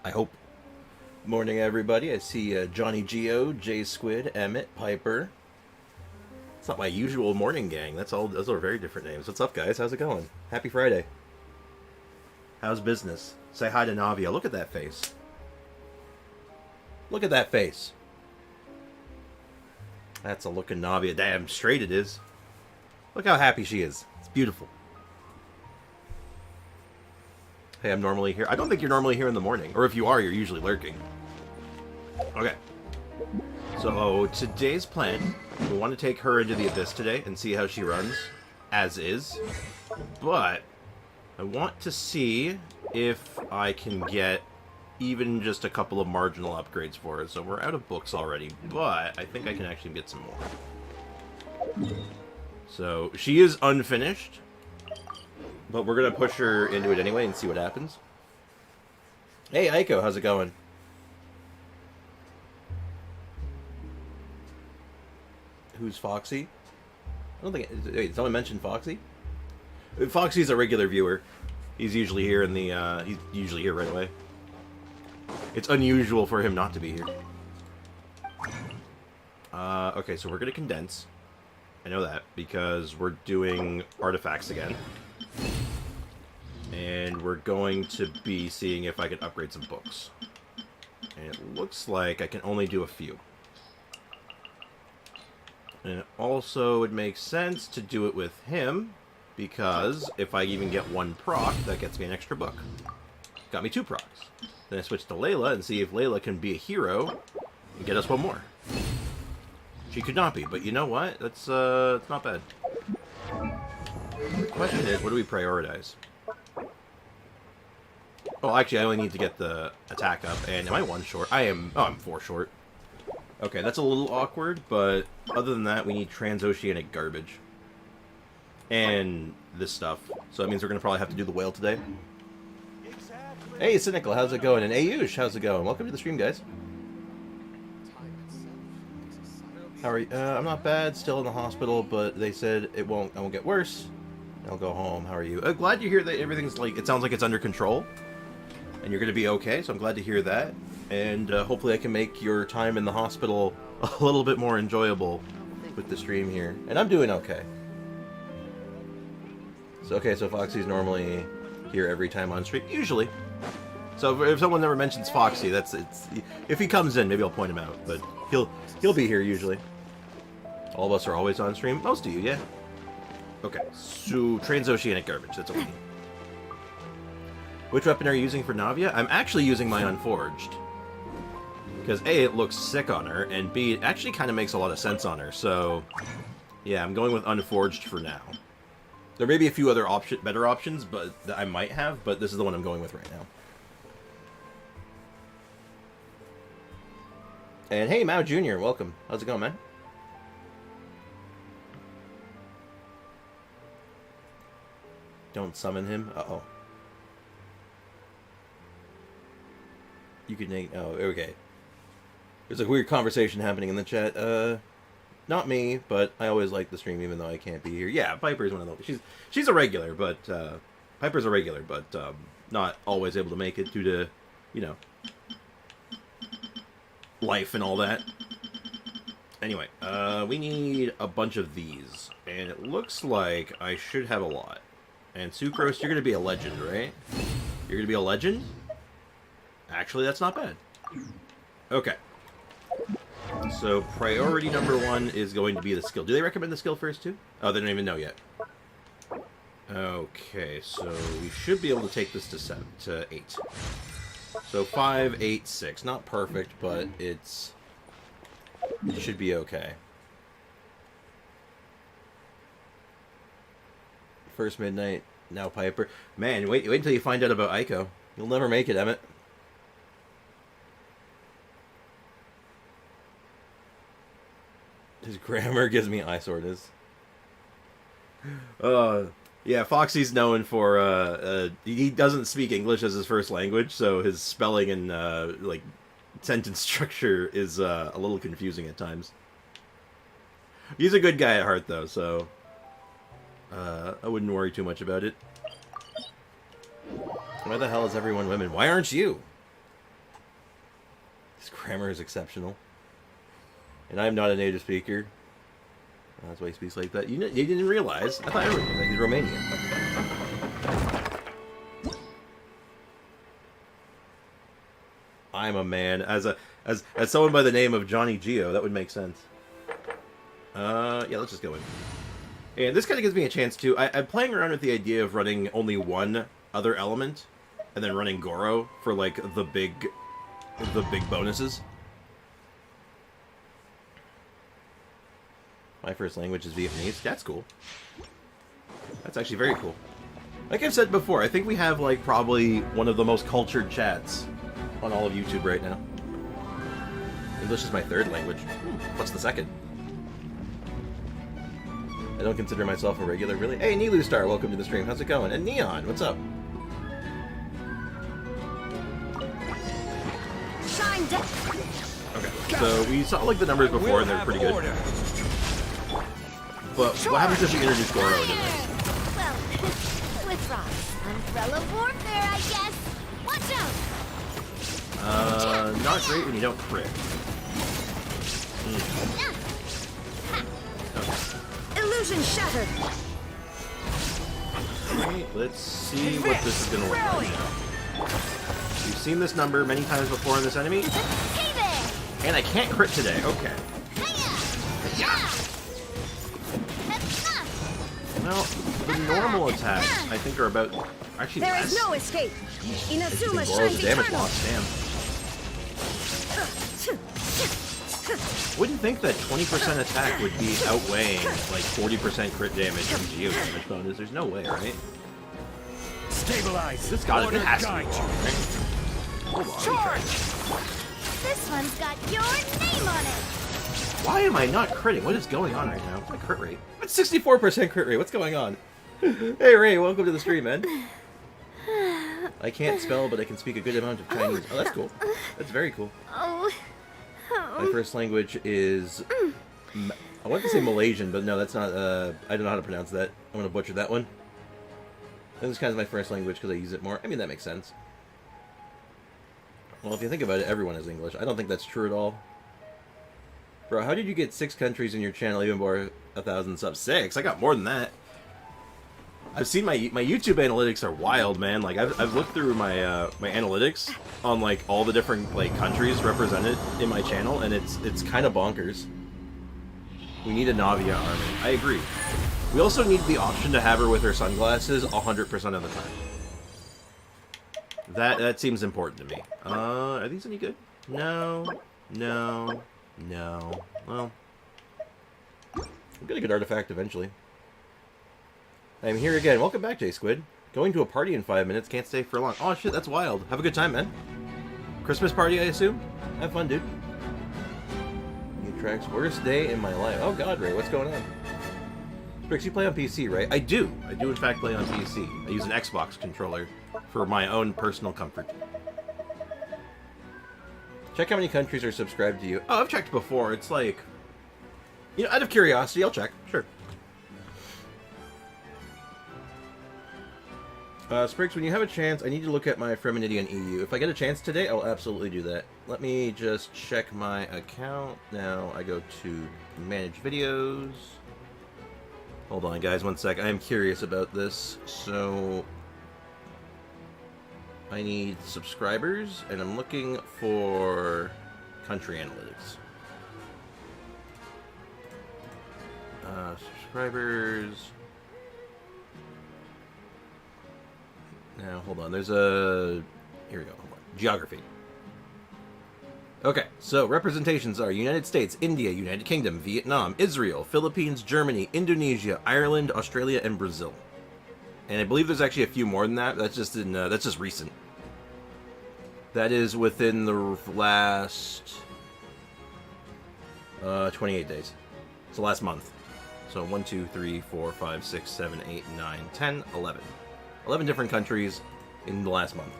I hope. Morning, everybody. I see Johnny Geo, Jay Squid, Emmett, Piper. It's not my usual morning gang. That's all. Those are very different names. What's up, guys? How's it going? Happy Friday. How's business? Say hi to Navia. Look at that face. Look at that face. That's a looking Navia. Damn straight it is. Look how happy she is. It's beautiful. Hey, I'm normally here. I don't think you're normally here in the morning. Or if you are, you're usually lurking. Okay. So, today's plan, we want to take her into the Abyss today and see how she runs, as is. But, I want to see if I can get even just a couple of marginal upgrades for her. So, we're out of books already, but I think I can actually get some more. So, she is unfinished. But we're going to push her into it anyway and see what happens. Hey, Aiko, how's it going? Who's Foxy? I don't think... Wait, someone mentioned Foxy? Foxy's a regular viewer. He's usually here in the... he's usually here right away. It's unusual for him not to be here. Okay, so we're going to condense. I know that, because we're doing artifacts again. And we're going to be seeing if I can upgrade some books. And it looks like I can only do a few. And it also would make sense to do it with him, because if I even get one proc, that gets me an extra book. Got me 2 procs. Then I switch to Layla and see if Layla can be a hero and get us one more. She could not be, but you know what? That's it's not bad. The question is, what do we prioritize? Oh, actually, I only need to get the attack up. And am I 1 short? I am... Oh, I'm 4 short. Okay, that's a little awkward, but other than that, we need transoceanic garbage. And this stuff. So that means we're going to probably have to do the whale today. Exactly. Hey, Cynical, how's it going? And Ayush, how's it going? Welcome to the stream, guys. How are you? I'm not bad. Still in the hospital, but they said I won't get worse. I'll go home. How are you? Glad to hear that everything's like... It sounds like it's under control. And you're going to be okay, so I'm glad to hear that. And hopefully I can make your time in the hospital a little bit more enjoyable with the stream here. And I'm doing okay. So, okay, so Foxy's normally here every time on stream. Usually. So if someone never mentions Foxy, if he comes in, maybe I'll point him out. But he'll be here usually. All of us are always on stream. Most of you, yeah. Okay, so transoceanic garbage, that's what we need. Which weapon are you using for Navia? I'm actually using my Unforged. Because A, it looks sick on her, and B, it actually kind of makes a lot of sense on her, so... Yeah, I'm going with Unforged for now. There may be a few other better options but that I might have, but this is the one I'm going with right now. And hey, Mao Jr., welcome. How's it going, man? Don't summon him? Uh-oh. You could name... Oh, okay. There's a weird conversation happening in the chat. Not me, but I always like the stream even though I can't be here. Yeah, Piper's one of those. She's a regular, but... Piper's a regular, but not always able to make it due to, you know... life and all that. Anyway, we need a bunch of these. And it looks like I should have a lot. And Sucrose, you're going to be a legend, right? You're going to be a legend? Actually, that's not bad. Okay. So, priority number 1 is going to be the skill. Do they recommend the skill first, too? Oh, they don't even know yet. Okay, so we should be able to take this to 8. So, 5, 8, 6. Not perfect, but it should be okay. First Midnight, now Piper. Man, wait until you find out about Aiko. You'll never make it, Emmett. His grammar gives me eye soreness. Yeah, Foxy's known for, he doesn't speak English as his first language, so his spelling and, like, sentence structure is, a little confusing at times. He's a good guy at heart, though, so... I wouldn't worry too much about it. Why the hell is everyone women? Why aren't you? His grammar is exceptional. And I'm not a native speaker. That's why he speaks like that. You didn't realize. I thought everyone knew that. He's Romanian. I'm a man. As someone by the name of Johnny Geo, that would make sense. Yeah, let's just go in. And this kind of gives me a chance to... I'm playing around with the idea of running only one other element, and then running Goro for, like, the big bonuses. My first language is Vietnamese. That's cool. That's actually very cool. Like I've said before, I think we have, like, probably one of the most cultured chats on all of YouTube right now. English is my third language. What's the second? I don't consider myself a regular, really. Hey, Nilu Star, welcome to the stream. How's it going? And Neon, what's up? Okay, so we saw, like, the numbers before, and they're pretty good. But what happens if you introduce Goro into this? Well, with rocks. Umbrella warfare, I guess. Watch out! Not great when you don't crit. Okay. Illusion shattered. Alright, let's see what this is going to look like now. We've seen this number many times before in this enemy. Hey there! And I can't crit today. Okay. Well, the normal attacks, I think, are about... Actually, there less. is no escape. Inazuma Goro's shines damage eternal. loss, damn. Wouldn't think that 20% attack would be outweighing, like, 40% crit damage and geo damage bonus. There's no way, right? Stabilize. This got it. It has to be wrong, right? Hold on. Charge! This one's got your name on it. Why am I not critting? What is going on right now? What's my crit rate? What's 64% crit rate? What's going on? Hey Ray, welcome to the stream, man. I can't spell, but I can speak a good amount of Chinese. Oh, that's cool. That's very cool. My first language is... I want to say Malaysian, but no, that's not... I don't know how to pronounce that. I'm going to butcher that one. This is kind of my first language because I use it more. I mean, that makes sense. Well, if you think about it, everyone has English. I don't think that's true at all. Bro, how did you get 6 countries in your channel even before 1,000 subs? 6? I got more than that. I've seen my YouTube analytics are wild, man. Like I've looked through my my analytics on like all the different like countries represented in my channel, and it's kind of bonkers. We need a Navia army. I agree. We also need the option to have her with her sunglasses 100% of the time. That seems important to me. Are these any good? No. No. No. Well, we'll get a good artifact eventually. I'm here again. Welcome back, J Squid. Going to a party in 5 minutes. Can't stay for long. Oh shit, that's wild. Have a good time, man. Christmas party, I assume? Have fun, dude. New tracks. Worst day in my life. Oh god, Ray, what's going on? Brix, you play on PC, right? I do. I do in fact play on PC. I use an Xbox controller for my own personal comfort. Check how many countries are subscribed to you. Oh, I've checked before. It's like... You know, out of curiosity, I'll check. Sure. Spriggs, when you have a chance, I need to look at my Freminity on EU. If I get a chance today, I'll absolutely do that. Let me just check my account. Now I go to Manage Videos. Hold on, guys, one sec. I am curious about this. So... I need subscribers, and I'm looking for country analytics. Subscribers. Now, hold on. There's a... Here we go. Hold on. Geography. Okay, so representations are United States, India, United Kingdom, Vietnam, Israel, Philippines, Germany, Indonesia, Ireland, Australia, and Brazil. And I believe there's actually a few more than that. That's just in that's just recent. That is within the last 28 days. It's the last month. So 1, 2, 3, 4, 5, 6, 7, 8, 9, 10, 11. 11 different countries in the last month.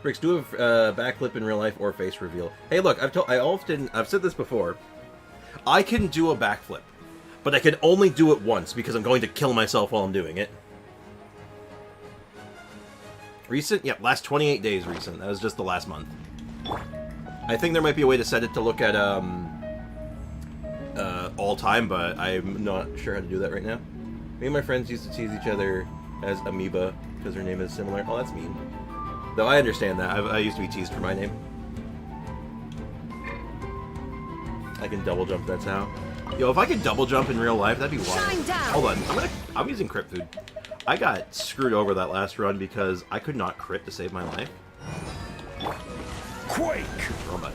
Sprix, do a backflip in real life or face reveal. Hey, look, I've said this before. I can do a backflip, but I can only do it once because I'm going to kill myself while I'm doing it. Recent? Yep, last 28 days recent. That was just the last month. I think there might be a way to set it to look at all time, but I'm not sure how to do that right now. Me and my friends used to tease each other as Amoeba because her name is similar. Oh, that's mean. Though I understand that. I used to be teased for my name. I can double jump, that's how. Yo, if I could double jump in real life, that'd be wild. Hold on, I'm using crit food. I got screwed over that last run because I could not crit to save my life. Quake! Robot.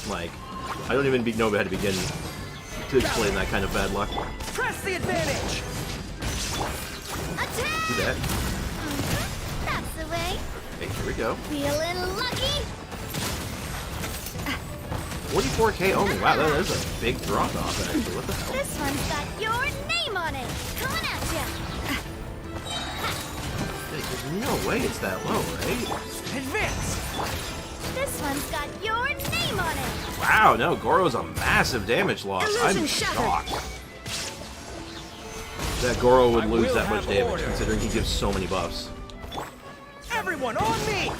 Like, I don't even know how to begin to explain that kind of bad luck. Press the advantage! Attack! Do that. That's the way. Hey, here we go. Feeling lucky? 44k only. Wow, that is a big drop off, actually. What the hell? This one's got your name on it. Coming at ya. There's no way it's that low, right? Advance! This one's got your name on it. Wow, no, Goro's a massive damage loss. Illusion I'm shattered. shocked that Goro would I lose will that much have damage, order. considering he gives so many buffs. Everyone on me!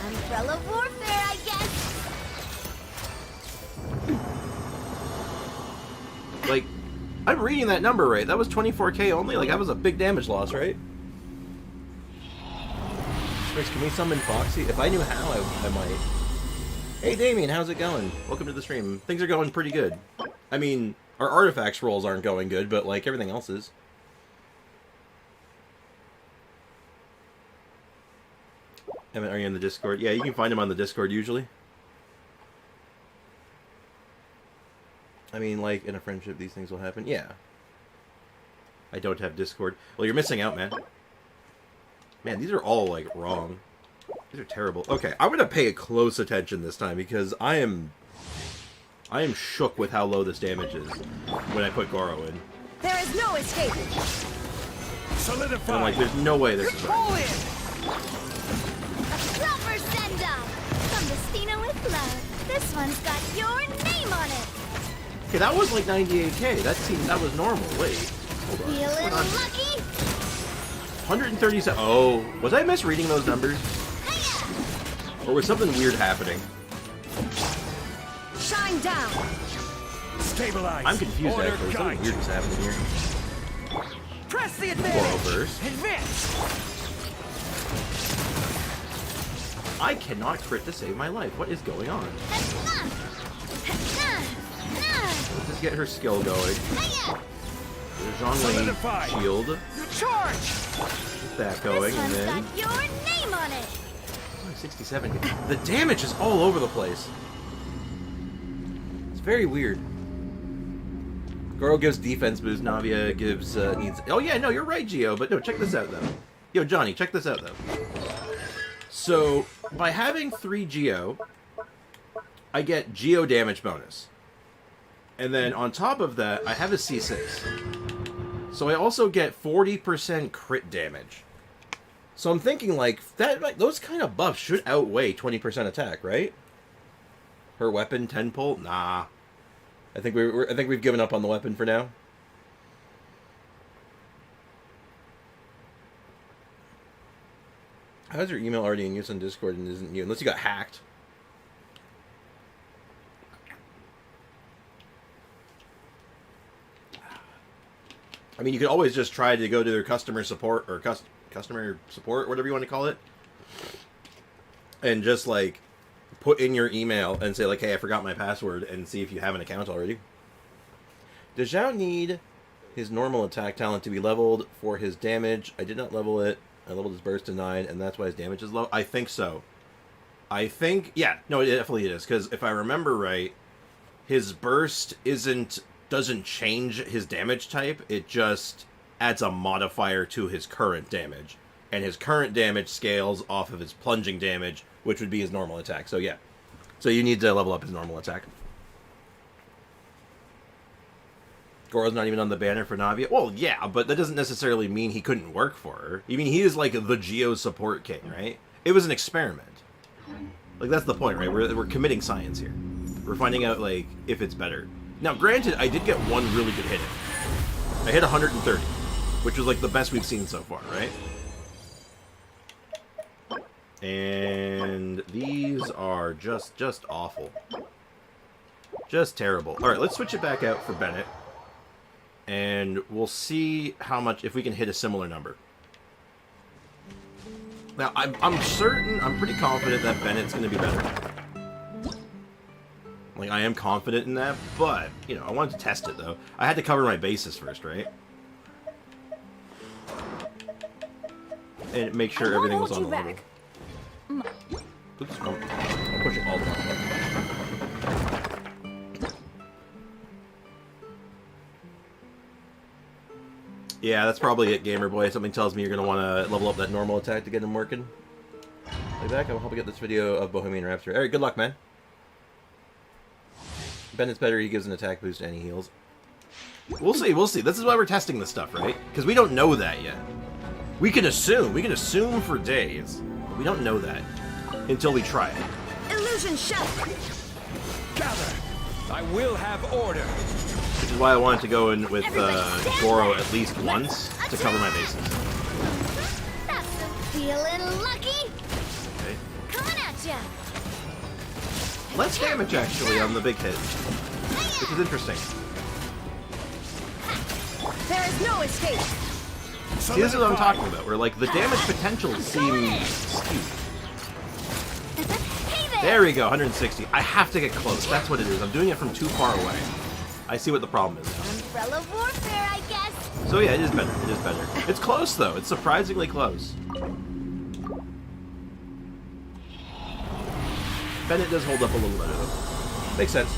Umbrella warfare, I guess. Like, I'm reading that number right. That was 24k only. Like, that was a big damage loss, right? Chris, can we summon Foxy? If I knew how, I might. Hey, Damien, how's it going? Welcome to the stream. Things are going pretty good. I mean, our artifacts rolls aren't going good, but, like, everything else is. Emmett, are you in the Discord? Yeah, you can find him on the Discord, usually. I mean, like, in a friendship, these things will happen. Yeah. I don't have Discord. Well, you're missing out, man. Man, these are all, like, wrong. These are terrible. Okay, I'm gonna pay close attention this time, because I am shook with how low this damage is when I put Goro in. There is no escape! Solidify! And I'm like, there's no way this is right. Pull in! A proper send-off. From Destina with love. This one's got your name on it. Okay, that was like 98k. That was normal. Wait, hold on. What's Feeling going on? lucky? 137. Oh, was I misreading those numbers? Hiya! Or was something weird happening? Shine down! Stabilize! I'm confused, Order actually. Something guide weird you. is happening here. Press the Goro advantage! burst. Advance! I cannot crit to save my life. What is going on? Let's just get her skill going. Hiya! The Zhongli Solidify. shield. You charge! Get that going, This and one's then... got your name on it. Oh, 67. The damage is all over the place. It's very weird. Goro gives defense boost. Navia gives needs. Oh yeah, no, you're right, Geo. But no, check this out though. Yo, Johnny, check this out though. So by having 3 Geo, I get Geo damage bonus, and then on top of that, I have a C6. So I also get 40% crit damage. So I'm thinking like that, like, those kind of buffs should outweigh 20% attack, right? Her weapon 10 pull? Nah. I think we've given up on the weapon for now. How's your email already in use on Discord and isn't you? Unless you got hacked. I mean, you could always just try to go to their customer support or customer support, whatever you want to call it, and just like put in your email and say like, "Hey, I forgot my password," and see if you have an account already. Does Zhao need his normal attack talent to be leveled for his damage? I did not level it. I leveled his burst to 9, and that's why his damage is low. I think so. I think, yeah, no, it definitely is, because if I remember right, his burst doesn't change his damage type. It just adds a modifier to his current damage, and his current damage scales off of his plunging damage, which would be his normal attack. So yeah, so you need to level up his normal attack. Goro's not even on the banner for Navia. Well, yeah, but that doesn't necessarily mean he couldn't work for her. I mean, he is like the Geo support king, right? It was an experiment. Like, that's the point, right? We're committing science here. We're finding out, like, if it's better. Now, granted, I did get one really good hit in. I hit 130, which was, like, the best we've seen so far, right? And these are just awful. Just terrible. Alright, let's switch it back out for Bennett. And we'll see how much, if we can hit a similar number. Now, I'm certain, I'm pretty confident that Bennett's going to be better. Like, I am confident in that, but, you know, I wanted to test it, though. I had to cover my bases first, right? And make sure everything was on the level. Oops, I'm pushing all the wrong buttons. Yeah, that's probably it, Gamer Boy. Something tells me you're going to want to level up that normal attack to get him working. I'll be back. I will help you get this video of Bohemian Rhapsody. Alright, good luck, man. Bennett's better. He gives an attack boost and he heals. We'll see, we'll see. This is why we're testing this stuff, right? Because we don't know that yet. We can assume. We can assume for days. But we don't know that until we try it. Illusion shot. Gather. I will have order. Which is why I wanted to go in with Goro at least once to cover my bases. That's feeling lucky. Okay. Coming at ya. Less damage, actually, on the big hit. Which is interesting. There is no escape. See, this is what I'm talking about, where, like, the damage potential seems skewed. Hey There we go, 160. I have to get close. That's what it is. I'm doing it from too far away. I see what the problem is. Umbrella warfare, I guess. So yeah, it is better. It is better. It's close, though. It's surprisingly close. Bennett does hold up a little better, though. Makes sense.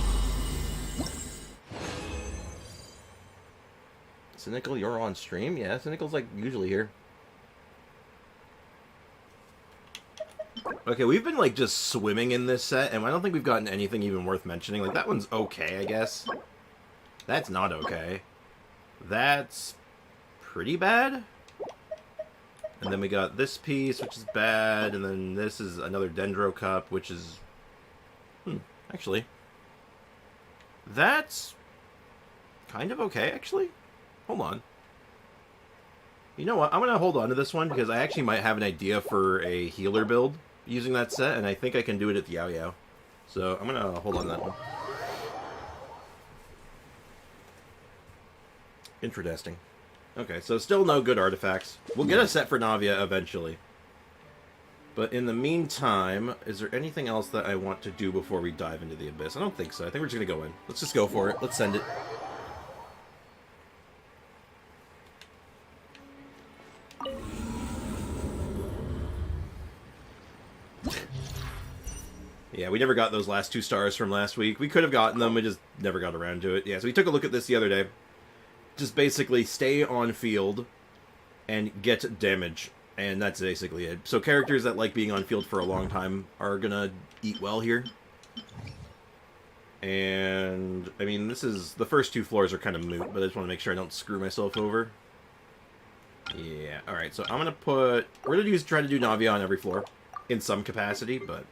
Cynical, you're on stream? Yeah, Cynical's, like, usually here. Okay, we've been, like, just swimming in this set, and I don't think we've gotten anything even worth mentioning. Like, that one's okay, I guess. That's not okay. That's pretty bad. And then we got this piece, which is bad, and then this is another Dendro Cup, which is... actually. That's kind of okay, actually. Hold on. You know what? I'm going to hold on to this one, because I actually might have an idea for a healer build using that set, and I think I can do it at the Yao Yao. So I'm going to hold on to that one. Interesting. Okay, so still no good artifacts. We'll get a set for Navia eventually. But in the meantime, is there anything else that I want to do before we dive into the Abyss? I don't think so. I think we're just going to go in. Let's just go for it. Let's send it. Yeah, we never got those last 2 stars from last week. We could have gotten them, we just never got around to it. Yeah, so we took a look at this the other day. Just basically stay on field and get damage. And that's basically it. So characters that like being on field for a long time are gonna eat well here. And, I mean, this is... the first 2 floors are kind of moot, but I just want to make sure I don't screw myself over. Yeah, alright, so I'm gonna put... we're gonna try to do Navia on every floor. In some capacity, but...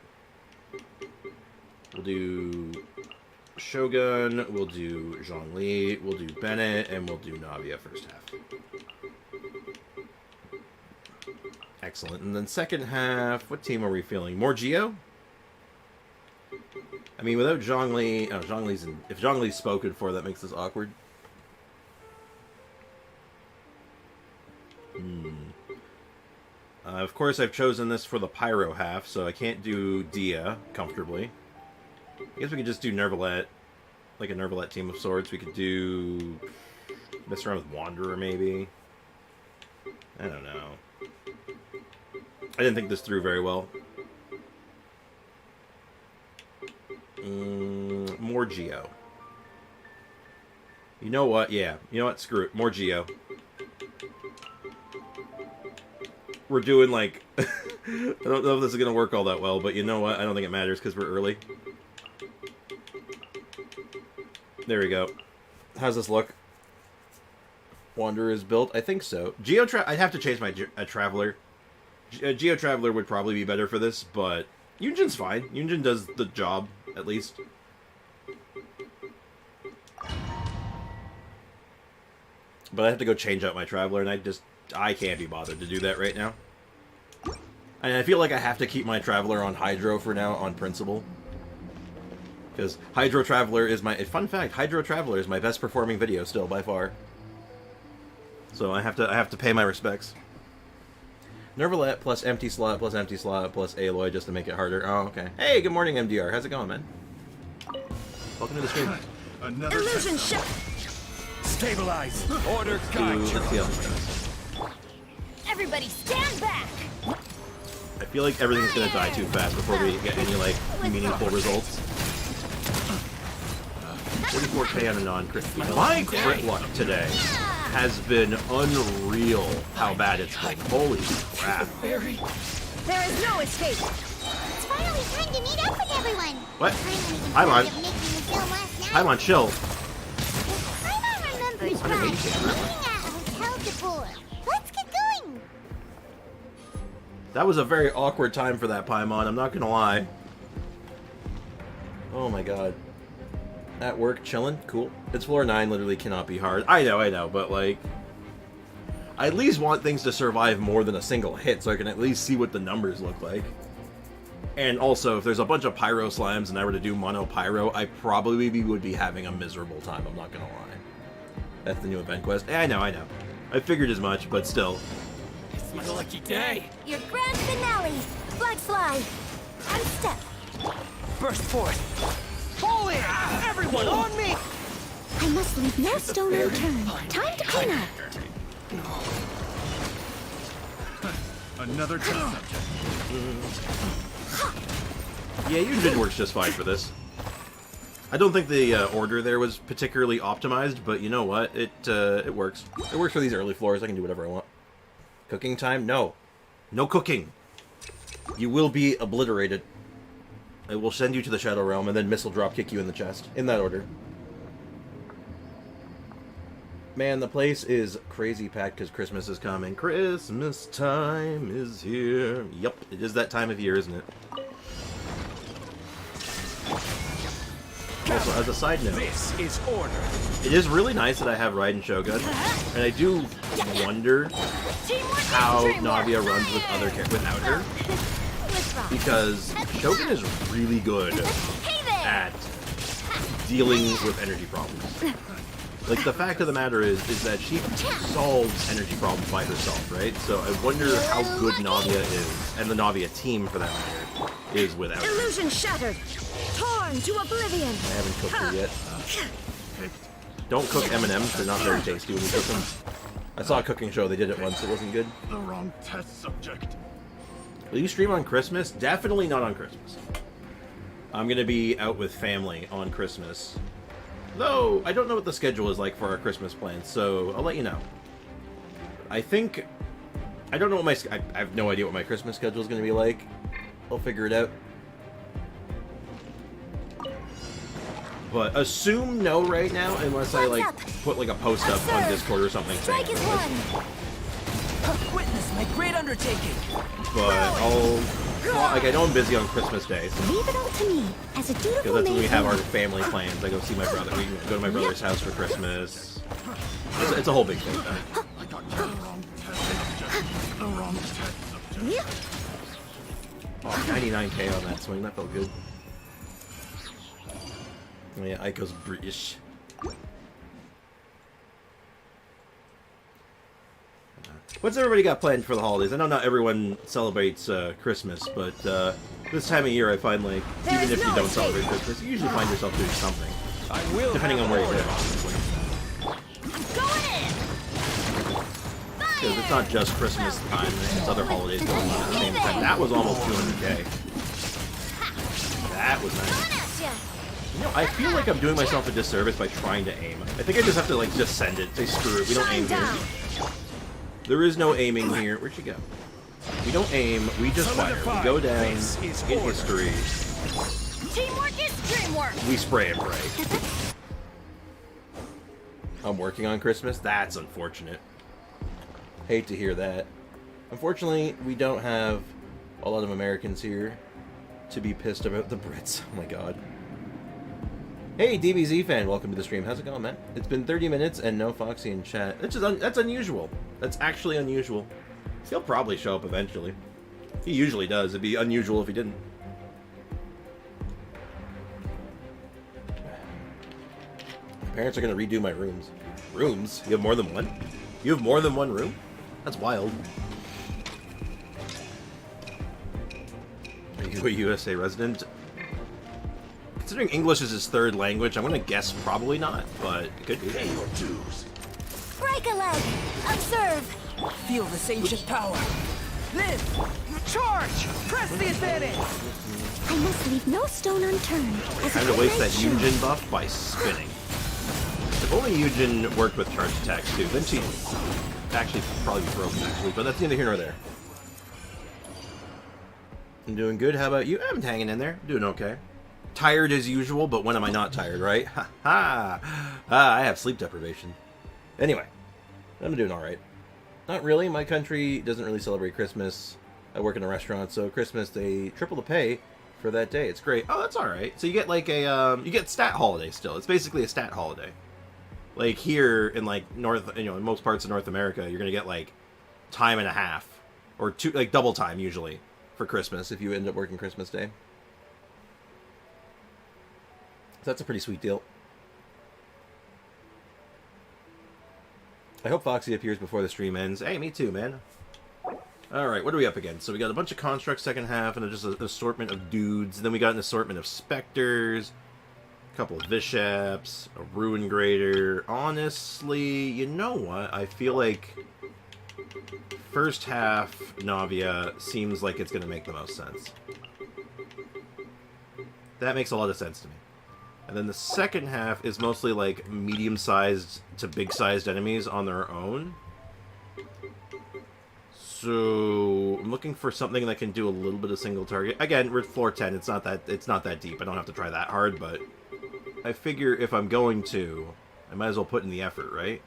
we'll do Shogun, we'll do Zhongli, we'll do Bennett, and we'll do Navia first half. Excellent. And then second half, what team are we feeling? More Geo? I mean, without Zhongli... oh, Zhongli's in... if Zhongli's spoken for, that makes this awkward. Of course, I've chosen this for the Pyro half, so I can't do Dia comfortably. I guess we could just do Nervalette, like a Nervalette team of sorts. We could do... mess around with Wanderer, maybe. I don't know. I didn't think this through very well. More Geo. You know what? Yeah. You know what? Screw it. More Geo. We're doing, like... I don't know if this is going to work all that well, but you know what? I don't think it matters because we're early. There we go. How's this look? Wanderer is built? I think so. I'd have to change my Traveler. Geo Traveler would probably be better for this, but Yunjin's fine. Yunjin does the job, at least. But I have to go change out my Traveler, and I can't be bothered to do that right now. And I feel like I have to keep my Traveler on Hydro for now, on principle. Because Hydro Traveler is my... Fun fact, Hydro Traveler is my best performing video still, by far. So I have to pay my respects. Nervalette plus empty slot plus Aloy just to make it harder. Oh, okay. Hey, good morning, MDR. How's it going, man? Welcome to the stream. Another Illusion ship. Stabilize. Order Ooh, guide. let's see how this goes. Everybody stand back. I feel like everything's gonna die too fast before we get any, like, meaningful results. 44k on a non-crit. My crit luck today has been unreal how bad it's been. Holy crap. There is no escape. It's finally time to meet up with everyone. What? Paimon Paimon. Paimon, chill. Paimon remembers I don't right. hate you. Meeting at a hotel before. Let's get going. That was a very awkward time for that Paimon, I'm not gonna lie. Oh my god. At work, chilling? Cool. It's floor 9, literally cannot be hard. I know, but like... I at least want things to survive more than a single hit, so I can at least see what the numbers look like. And also, if there's a bunch of Pyro Slimes and I were to do Mono Pyro, I probably would be having a miserable time, I'm not gonna lie. That's the new event quest. I know. I figured as much, but still. It's my lucky day. Your grand finale. Flag fly. Time step. Burst forth. Fall in! Everyone on me! I must leave no stone unturned. Time to clean up. Another test subject. Yeah, Yunjin works just fine for this. I don't think the order there was particularly optimized, but you know what? It works. It works for these early floors. I can do whatever I want. Cooking time? No. No cooking. You will be obliterated. I will send you to the Shadow Realm and then missile drop kick you in the chest. In that order. Man, the place is crazy packed because Christmas is coming. Christmas time is here. Yup, it is that time of year, isn't it? Also, as a side note, This is order. it is really nice that I have Raiden Shogun, and I do wonder how Navia runs with without her, because Shogun is really good at dealing with energy problems. Like, the fact of the matter is that she solves energy problems by herself, right? So I wonder how good Navia is, and the Navia team, for that matter, is without her. Illusion shattered. Torn to oblivion. I haven't cooked her yet. Don't cook M&Ms, they're not very tasty when you cook them. I saw a cooking show, they did it once, it wasn't good. The wrong test subject. Will you stream on Christmas? Definitely not on Christmas. I'm gonna be out with family on Christmas. Though, I don't know what the schedule is like for our Christmas plans, so I'll let you know. I think... I don't know what my... I have no idea what my Christmas schedule is gonna be like. I'll figure it out. But assume no right now, unless I, like, put, like, a post up on Discord or something saying Strike is otherwise. one. Witness my great undertaking. But I'll... Well, like, I know I'm busy on Christmas Day, so... Leave it all to me as a Because dutiful that's when we maid. have our family plans. I go see my brother. We go to my brother's house for Christmas. It's a whole big thing. I got the wrong test subject. The wrong test subject. Oh, 99k on that swing. That felt good. Oh, yeah, Aiko's British. What's everybody got planned for the holidays? I know not everyone celebrates Christmas, but this time of year I find, like, even if you don't celebrate Christmas, you usually find yourself doing something. I will Depending on have where you order. live, honestly. Going in. Because it's not just Christmas time, it's other holidays going on at the same time. That was almost 200k. That was nice. Coming at ya. You know, I feel like I'm doing myself a disservice by trying to aim. I think I just have to, like, just send it. Say, screw it, we don't aim Shine here. down. There is no aiming here. Where'd she go? We don't aim, we just fire. We go down This is in order. history. Teamwork is dreamwork. We spray and pray. I'm working on Christmas? That's unfortunate. Hate to hear that. Unfortunately, we don't have a lot of Americans here to be pissed about the Brits. Oh my god. Hey, DBZ fan, welcome to the stream. How's it going, man? It's been 30 minutes and no Foxy in chat. That's unusual. That's actually unusual. He'll probably show up eventually. He usually does. It'd be unusual if he didn't. My parents are gonna redo my rooms. Rooms? You have more than one? You have more than one room? That's wild. Are you a USA resident? Considering English is his third language, I'm gonna guess probably not, but it could be. Pay your dues. Break a leg! Observe! Feel this ancient power. Live! Charge! Press the advantage! I must leave no stone unturned. As Time a to waste that knight should. Yujin buff by spinning. If only Yujin worked with charge attacks too, then she'd actually probably be broken actually, but that's neither here nor there. I'm doing good, how about you? I'm hanging in there, doing okay. Tired as usual, but when am I not tired, right? Ha ha! I have sleep deprivation. Anyway, I'm doing alright. Not really, my country doesn't really celebrate Christmas. I work in a restaurant, so Christmas they triple the pay for that day. It's great. Oh, that's alright. So you get like a, you get stat holiday still. It's basically a stat holiday. Like here in like in most parts of North America, you're gonna get like time and a half. Or two, like double time usually for Christmas if you end up working Christmas Day. So that's a pretty sweet deal. I hope Foxy appears before the stream ends. Hey, me too, man. Alright, what are we up against? So we got a bunch of constructs second half, and just an assortment of dudes. And then we got an assortment of specters, a couple of Vishaps, a Ruin Grader. Honestly, you know what? I feel like first half Navia seems like it's going to make the most sense. That makes a lot of sense to me. And then the second half is mostly like medium-sized to big-sized enemies on their own. So I'm looking for something that can do a little bit of single target. Again, we're at floor 10. It's not that deep. I don't have to try that hard, but I figure if I'm going to, I might as well put in the effort, right?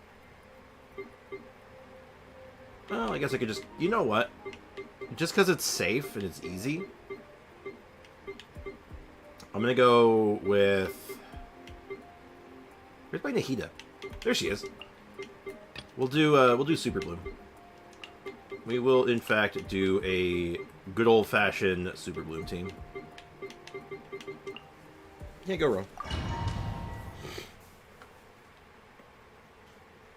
Well, I guess I could just, you know what? Just because it's safe and it's easy, I'm gonna go with. Where's my Nahida? There she is. We'll do Super Bloom. We will, in fact, do a good old-fashioned Super Bloom team. Can't go wrong.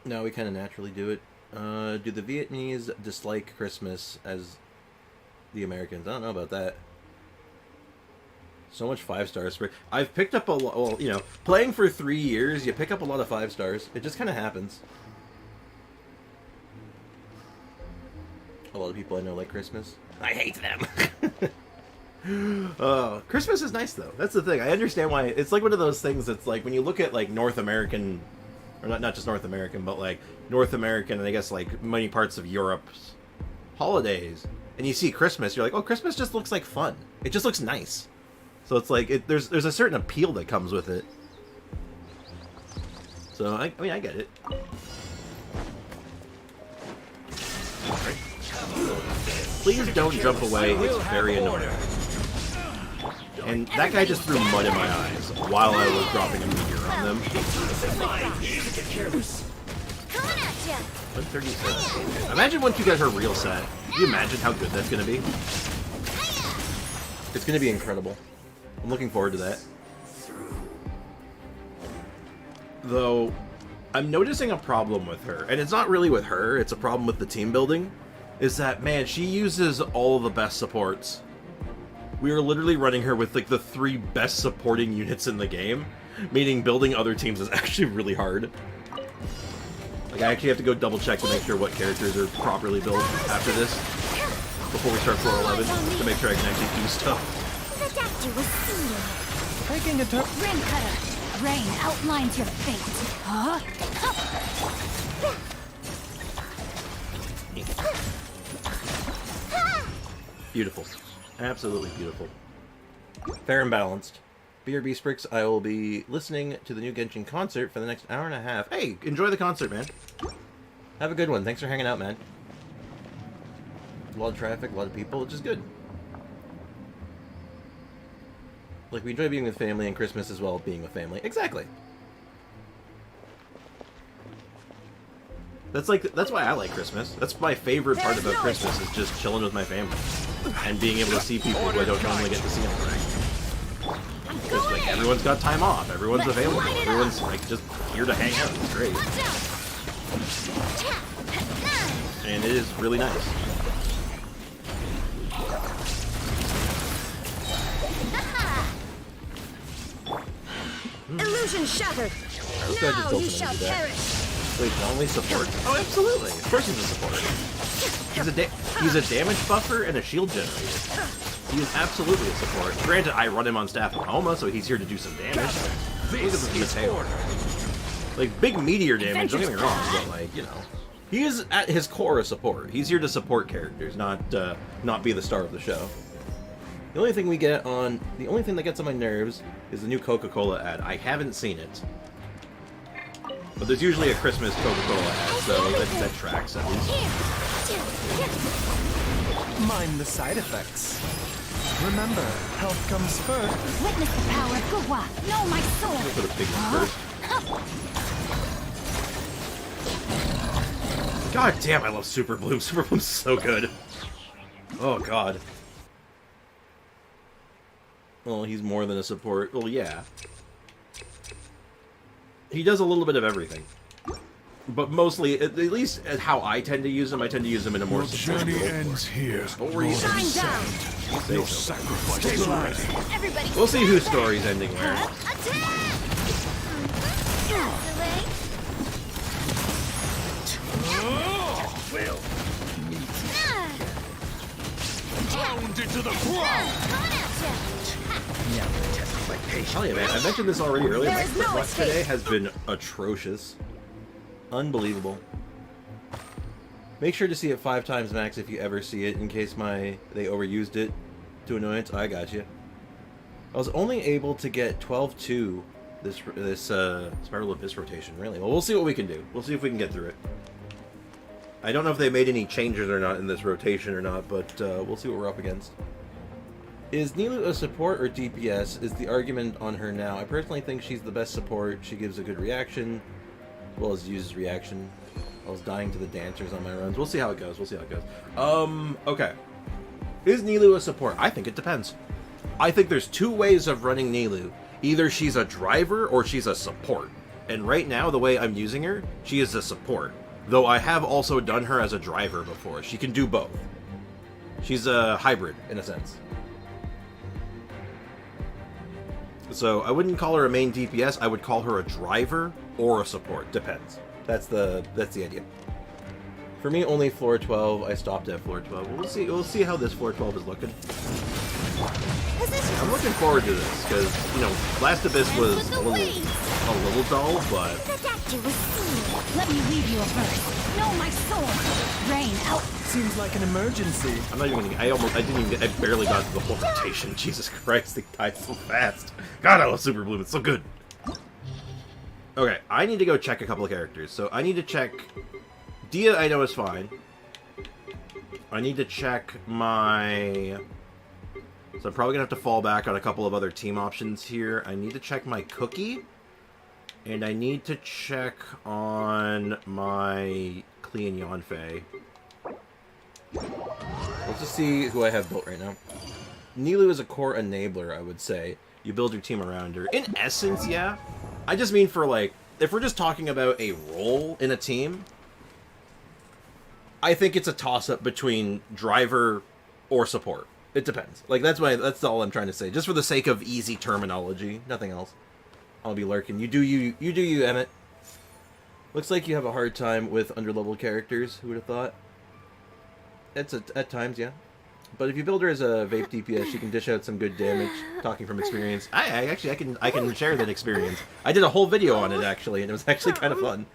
No, we kind of naturally do it. Do the Vietnamese dislike Christmas as the Americans? I don't know about that. So much 5-stars. I've picked up a lot. Well, you know, playing for 3 years, you pick up a lot of 5-stars. It just kind of happens. A lot of people I know like Christmas. I hate them. Christmas is nice though. That's the thing. I understand why. It's like one of those things that's like when you look at like North American, or not just North American, but like North American and I guess like many parts of Europe's holidays, and you see Christmas, you're like, oh, Christmas just looks like fun. It just looks nice. So it's like there's a certain appeal that comes with it. So I mean I get it. Right. Please don't jump away. It's very annoying. And that guy just threw mud in my eyes while I was dropping a meteor on them. Coming at ya! 137. Imagine once you get her real set. Can you imagine how good that's gonna be? It's gonna be incredible. I'm looking forward to that. Though, I'm noticing a problem with her, and it's not really with her, it's a problem with the team building, is that, man, she uses all the best supports. We are literally running her with, like, the 3 best supporting units in the game, meaning building other teams is actually really hard. Like, I actually have to go double-check to make sure what characters are properly built after this, before we start floor 11, to make sure I can actually do stuff. The doctor was sealed. Taking a turn. Rim cutter! Rain outlines your fate. Huh? Beautiful. Absolutely beautiful. Fair and balanced. BRB Spricks, I will be listening to the new Genshin concert for the next hour and a half. Hey, enjoy the concert, man. Have a good one. Thanks for hanging out, man. A lot of traffic, a lot of people, which is good. Like, we enjoy being with family and Christmas as well, being with family. Exactly. That's why I like Christmas. That's my favorite part about Christmas, is just chilling with my family. and being able to see people who I don't normally get to see on the ring. I'm Because going like in. everyone's got time off, everyone's Let's available, light it everyone's up. like just here to hang out. It's great, Watch out. and it is really nice. Illusion shattered. This guy just Now built you an shall energy deck. perish. Wait, not only support? Oh, absolutely. Of course he's a support. He's a damage buffer and a shield generator. He is absolutely a support. Granted, I run him on Staff of Homa, so he's here to do some damage. Look at This this is Mateo. order. Like, big meteor damage, don't get me wrong, but like, you know. He is, at his core, a support. He's here to support characters, not be the star of the show. The only thing that gets on my nerves is the new Coca-Cola ad. I haven't seen it. But there's usually a Christmas Coca-Cola ad, so that tracks at least. Mind the side effects. Remember, health comes first. Witness the power of Gugwa. Know my sword. Put a pig first. God damn, I love Super Bloom. Super Bloom's so good. Oh god. Well, he's more than a support. Well, yeah. He does a little bit of everything. But mostly, at least at how I tend to use him, I tend to use him in a more Your journey sustainable ends here. Story Lord of Shine Sand. down. Say Your so. sacrifice is ready. Everybody. We'll see whose story's ending where. Attack! Will pound into the ground. Tell you, man, I mentioned this already earlier. My There is no Crit Luck escape. today has been atrocious. Unbelievable. Make sure to see it 5 times max if you ever see it, in case they overused it to annoyance. I got you. I was only able to get 12-2 this Spiral Abyss rotation, really. Well, we'll see what we can do. We'll see if we can get through it. I don't know if they made any changes or not in this rotation or not, but we'll see what we're up against. Is Nilou a support or DPS is the argument on her now. I personally think she's the best support. She gives a good reaction, as well as uses reaction. I was dying to the dancers on my runs. We'll see how it goes. We'll see how it goes. Okay. Is Nilou a support? I think it depends. I think there's 2 ways of running Nilou. Either she's a driver or she's a support. And right now, the way I'm using her, she is a support. Though I have also done her as a driver before. She can do both. She's a hybrid, in a sense. So I wouldn't call her a main DPS. I would call her a driver or a support. Depends. That's the idea. For me, only floor 12. I stopped at floor 12. We'll see how this floor 12 is looking. I'm looking forward to this because, you know, Last Abyss was a little dull, but Let me leave you a verse. Know my sword. Rain out. Seems like an emergency. I'm not even gonna, I barely got to the whole rotation. Jesus Christ, they died so fast. God, I love Super Bloom. It's so good. Okay, I need to go check a couple of characters. So I need to check Dia. I know is fine. I need to check my. So I'm probably gonna have to fall back on a couple of other team options here. I need to check my Cookie, and I need to check on my Clean Yanfei. Let's just see who I have built right now. Nilou is a core enabler, I would say. You build your team around her. In essence, yeah. I just mean for, like, if we're just talking about a role in a team, I think it's a toss-up between driver or support. It depends. Like, that's all I'm trying to say. Just for the sake of easy terminology. Nothing else. I'll be lurking. You do you, Emmett. Looks like you have a hard time with underleveled characters. Who would have thought? It's at times, yeah. But if you build her as a vape DPS, she can dish out some good damage. Talking from experience, I can share that experience. I did a whole video on it actually, and it was actually kind of fun.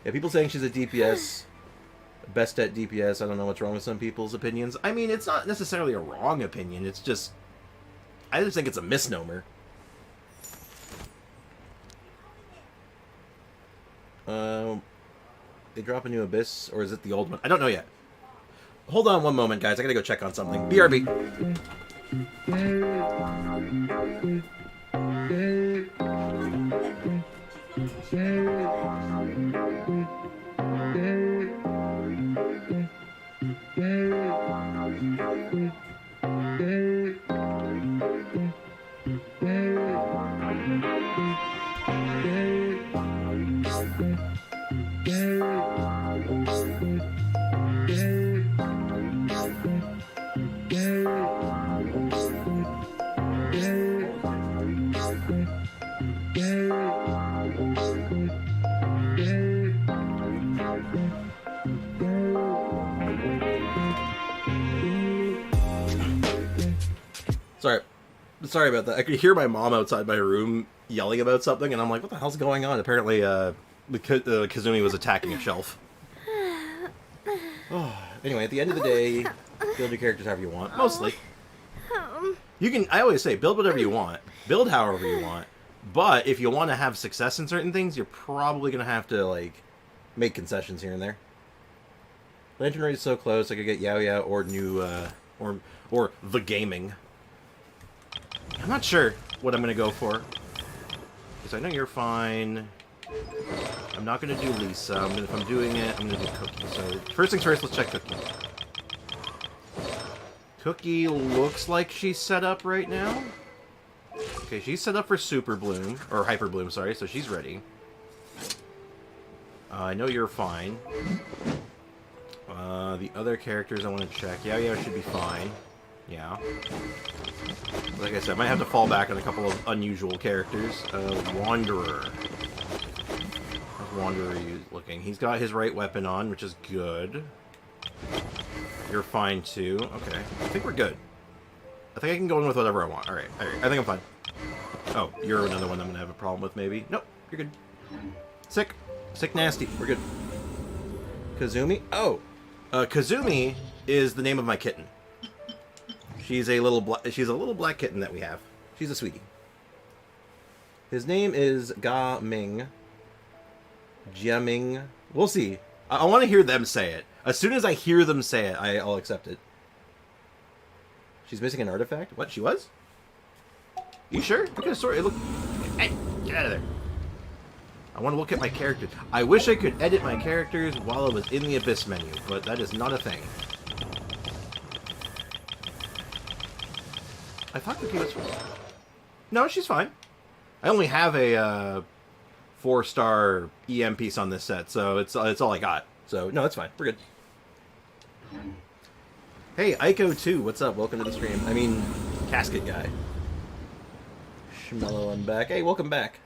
Yeah, people saying she's a DPS, best at DPS. I don't know what's wrong with some people's opinions. I mean, it's not necessarily a wrong opinion. It's just, I just think it's a misnomer. They drop a new Abyss, or is it the old one? I don't know yet. Hold on one moment, guys. I gotta go check on something. BRB. Sorry about that. I could hear my mom outside my room yelling about something, and I'm like, what the hell's going on? Apparently, Kazumi was attacking a shelf. Oh, anyway, at the end of the day, build your characters however you want. Mostly. You can, I always say, build whatever you want. Build however you want. But if you want to have success in certain things, you're probably going to have to, like, make concessions here and there. Lantern Rate is so close, I could get Yao Yao or new, or The Gaming. I'm not sure what I'm going to go for. Because I know you're fine. I'm not going to do Lisa. If I'm doing it, I'm going to do Cookie. So, first things first, let's check Cookie. Cookie looks like she's set up right now. Okay, she's set up for Super Bloom. Or Hyper Bloom, sorry. So she's ready. I know you're fine. The other characters I want to check. Yao Yao should be fine. Yeah. Like I said, I might have to fall back on a couple of unusual characters. Wanderer. How's Wanderer looking? He's got his right weapon on, which is good. You're fine too. Okay. I think we're good. I think I can go in with whatever I want. Alright. I think I'm fine. Oh, you're another one I'm going to have a problem with, maybe. Nope. You're good. Sick. Sick nasty. We're good. Kazumi? Oh. Kazumi is the name of my kitten. She's a little black kitten that we have. She's a sweetie. His name is Ga Ming. Jia Ming. We'll see. I want to hear them say it. As soon as I hear them say it, I'll accept it. She's missing an artifact? What, she was? You sure? Look at the story. Look. Hey, get out of there. I want to look at my characters. I wish I could edit my characters while I was in the Abyss menu, but that is not a thing. I thought Cookie was... No, she's fine. I only have a 4-star EM piece on this set, so it's all I got. So, no, it's fine. We're good. Hey, Aiko2, what's up? Welcome to the stream. I mean, Casket Guy. Schmello, I'm back. Hey, welcome back.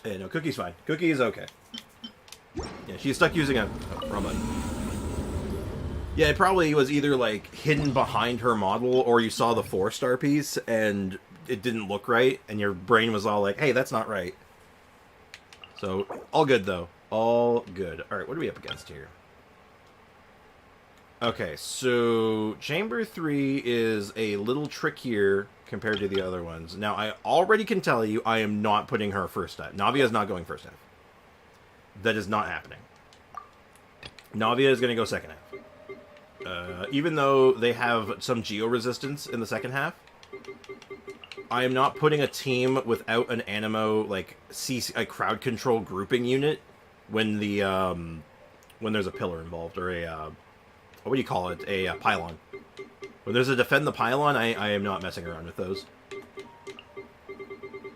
Yeah, no, Cookie's fine. Cookie is okay. Yeah, she's stuck using a... Oh, wrong button. Yeah, it probably was either, like, hidden behind her model, or you saw the 4-star piece, and it didn't look right, and your brain was all like, hey, that's not right. So, all good, though. All good. Alright, what are we up against here? Okay, so Chamber 3 is a little trickier compared to the other ones. Now, I already can tell you I am not putting her first half. Navia is not going first half. That is not happening. Navia is going to go second half. Even though they have some geo-resistance in the second half, I am not putting a team without an Animo, like, a crowd control grouping unit when the, when there's a pillar involved, or a, what do you call it? A pylon. When there's a defend the pylon, I am not messing around with those.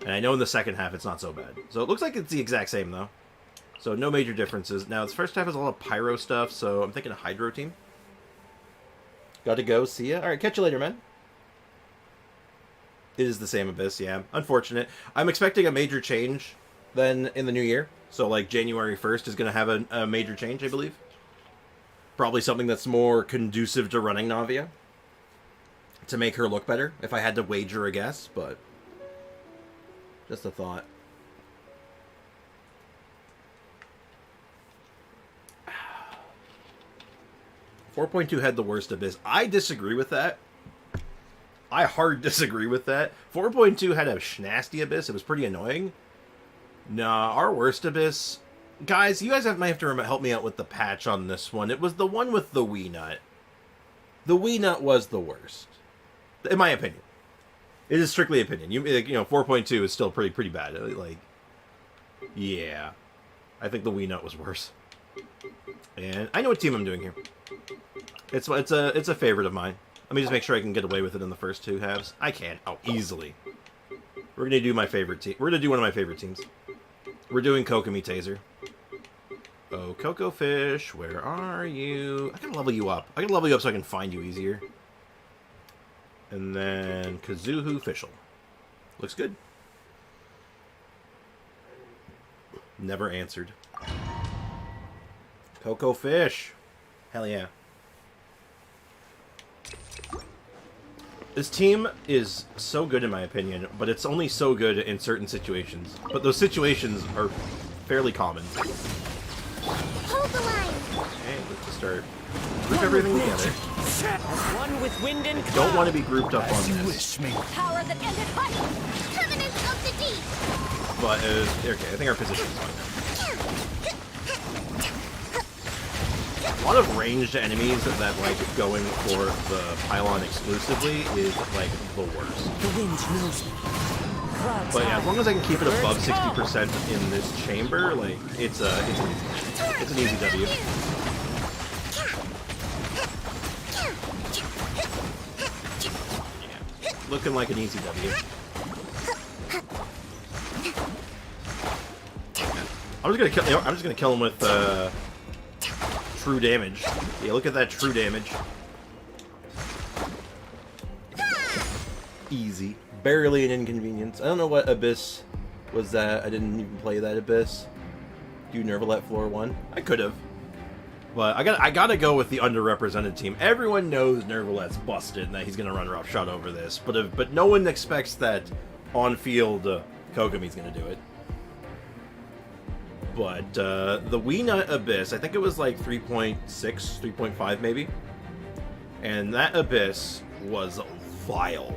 And I know in the second half it's not so bad. So it looks like it's the exact same, though. So no major differences. Now, its first half is a lot of pyro stuff, so I'm thinking a Hydro team. Got to go. See ya. Alright, catch you later, man. It is the same Abyss, yeah. Unfortunate. I'm expecting a major change then in the new year. So, like, January 1st is going to have a major change, I believe. Probably something that's more conducive to running Navia. To make her look better, if I had to wager a guess, but... just a thought. .2 had the worst Abyss. I disagree with that. I hard disagree with that. 4.2 had a nasty Abyss. It was pretty annoying. Nah, our worst Abyss... Guys, you guys might have to help me out with the patch on this one. It was the one with the Wii Nut. The Wii Nut was the worst. In my opinion. It is strictly opinion. You know, 4.2 is still pretty bad. Like, yeah. I think the Wii Nut was worse. And I know what team I'm doing here. It's a favorite of mine. Let me just make sure I can get away with it in the first two halves. I can. Oh, easily. We're going to do my favorite team. We're going to do one of my favorite teams. We're doing Kokomi Taser. Oh, Coco Fish, where are you? I can level you up. I can level you up so I can find you easier. And then Kazuhu Fischl. Looks good. Never answered. Coco Fish. Hell yeah. This team is so good in my opinion, but it's only so good in certain situations. But those situations are fairly common. Hold the line. Okay, let's just start. Group everything together. As one with wind and cloud. Don't want to be grouped up on You this. wish me. Power that ended fight. Covenant of the deep. But, okay, I think our position is fine now. A lot of ranged enemies that, like, going for the pylon exclusively is, like, the worst. The wind knows me. Clouds But yeah, as high. long as I can keep it above Birds come. 60% in this chamber, like, it's an easy W. Yeah, looking like an easy W. I'm just gonna kill. You know, I'm just gonna kill him with true damage. Yeah, look at that true damage. Easy, barely an inconvenience. I don't know what Abyss was that. I didn't even play that Abyss. Do Nervalet floor 1? I could have, but I gotta go with the underrepresented team. Everyone knows Nervalet's busted and that he's gonna run roughshod over this, but no one expects that on field Kokomi's gonna do it. But the Weenut Abyss, I think it was like 3.6, 3.5 maybe, and that Abyss was vile.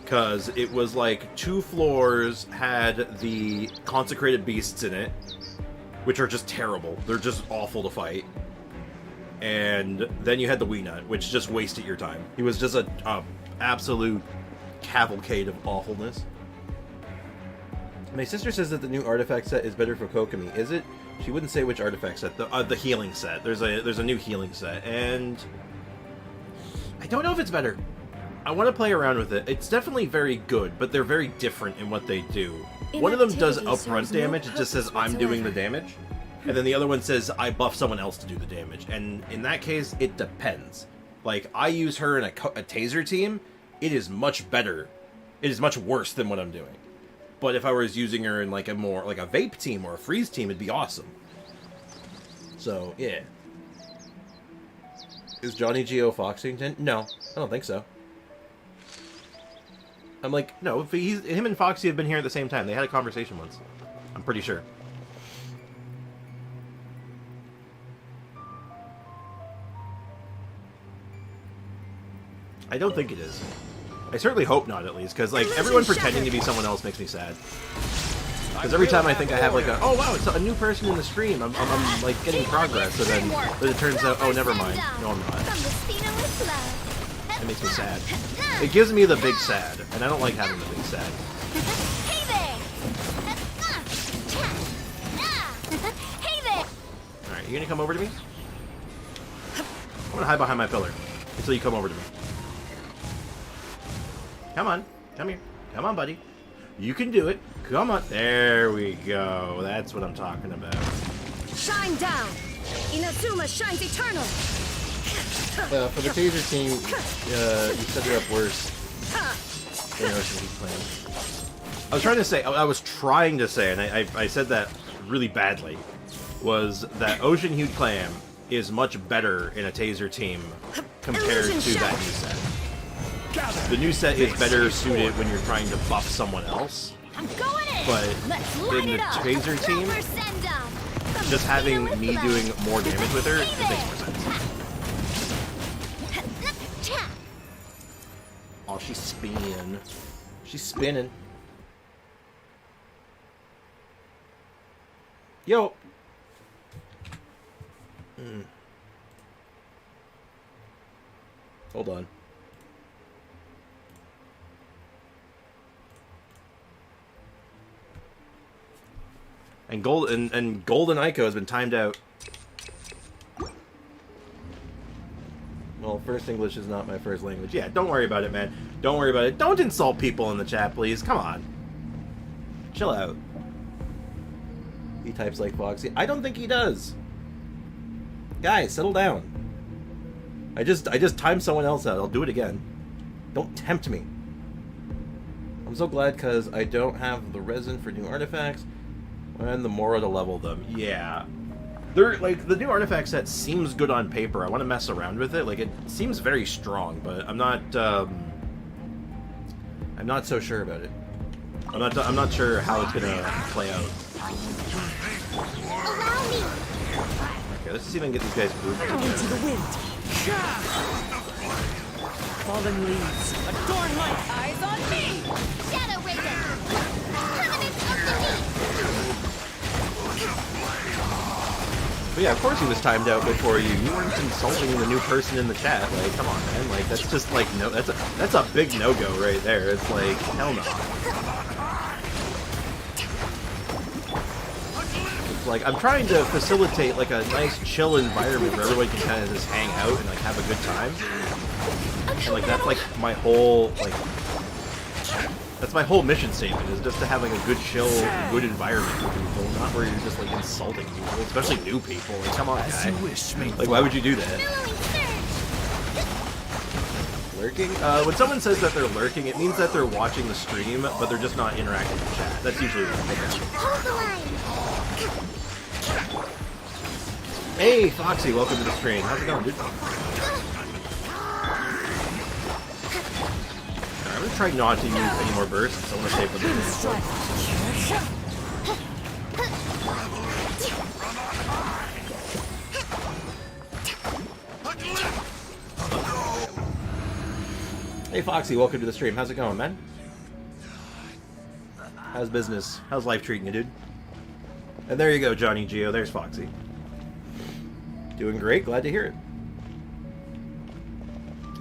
Because it was like 2 floors had the Consecrated Beasts in it, which are just terrible. They're just awful to fight. And then you had the Weenut, which just wasted your time. He was just a absolute cavalcade of awfulness. My sister says that the new artifact set is better for Kokomi. Is it? She wouldn't say which artifact set. The healing set. There's a new healing set, and I don't know if it's better. I want to play around with it. It's definitely very good, but they're very different in what they do. One of them does upfront damage. It just says I'm doing the damage, and then the other one says I buff someone else to do the damage. And in that case, it depends. Like I use her in a taser team. It is much better. It is much worse than what I'm doing. But if I was using her in like a more like a vape team or a freeze team, it'd be awesome. So yeah. Is Johnny Geo Foxington? No, I don't think so. I'm like, no, if him and Foxy have been here at the same time. They had a conversation once. I'm pretty sure. I don't think it is. I certainly hope not, at least, because like everyone pretending to be someone else makes me sad. Because every time I think I have like a, oh wow, it's a new person in the stream, I'm like getting progress, so then it turns out, oh never mind, no I'm not. That makes me sad. It gives me the big sad, and I don't like having the big sad. Hey there. Hey there. All right, you gonna come over to me? I'm gonna hide behind my pillar until you come over to me. Come on, come here, come on, buddy. You can do it. Come on. There we go. That's what I'm talking about. Shine down. Inazuma shines eternal. For the taser team, you set it up worse than Ocean Heat Clan. I was trying to say, and I said that really badly, was that Ocean Hued Clam is much better in a taser team compared to that new set. The new set is better suited when you're trying to buff someone else. I'm going in. But Let's in light the it up. taser team, just having me doing more damage with her, it makes more sense. Oh, she's spinning. She's spinning. Yo. Hold on. And Golden Ico has been timed out. Well, first English is not my first language. Yeah, don't worry about it, man. Don't worry about it. Don't insult people in the chat, please. Come on. Chill out. He types like Foxy. I don't think he does. Guys, settle down. I just timed someone else out. I'll do it again. Don't tempt me. I'm so glad because I don't have the resin for new artifacts and the Mora to level them. Yeah. They're, like, the new artifact set seems good on paper. I want to mess around with it. Like, it seems very strong, but I'm not so sure about it. I'm not sure how it's gonna play out. Allow me. Okay, let's see if I can get these guys grouped Into together. the wind. Fallen leaves. Adorn my eyes on me. Shadow Raven. Permanent of the But yeah, of course he was timed out before you. You weren't insulting the new person in the chat. Like, come on, man. Like, that's just like no. That's a big no-go right there. It's like hell no. It's like I'm trying to facilitate like a nice chill environment where everybody can kind of just hang out and like have a good time. And like that's like my whole like. That's my whole mission statement, is just to have like a good chill, good environment for people, not where you're just like insulting people, especially new people. Like, come on, guy. Like, why would you do that? Lurking? When someone says that they're lurking, it means that they're watching the stream, but they're just not interacting with chat. That's usually what I think. Hold the line. Hey, Foxy, welcome to the stream. How's it going, dude? I'm gonna try not to use any more bursts. I want to save them. Hey, Foxy, welcome to the stream. How's it going, man? How's business? How's life treating you, dude? And there you go, Johnny Geo. There's Foxy. Doing great. Glad to hear it.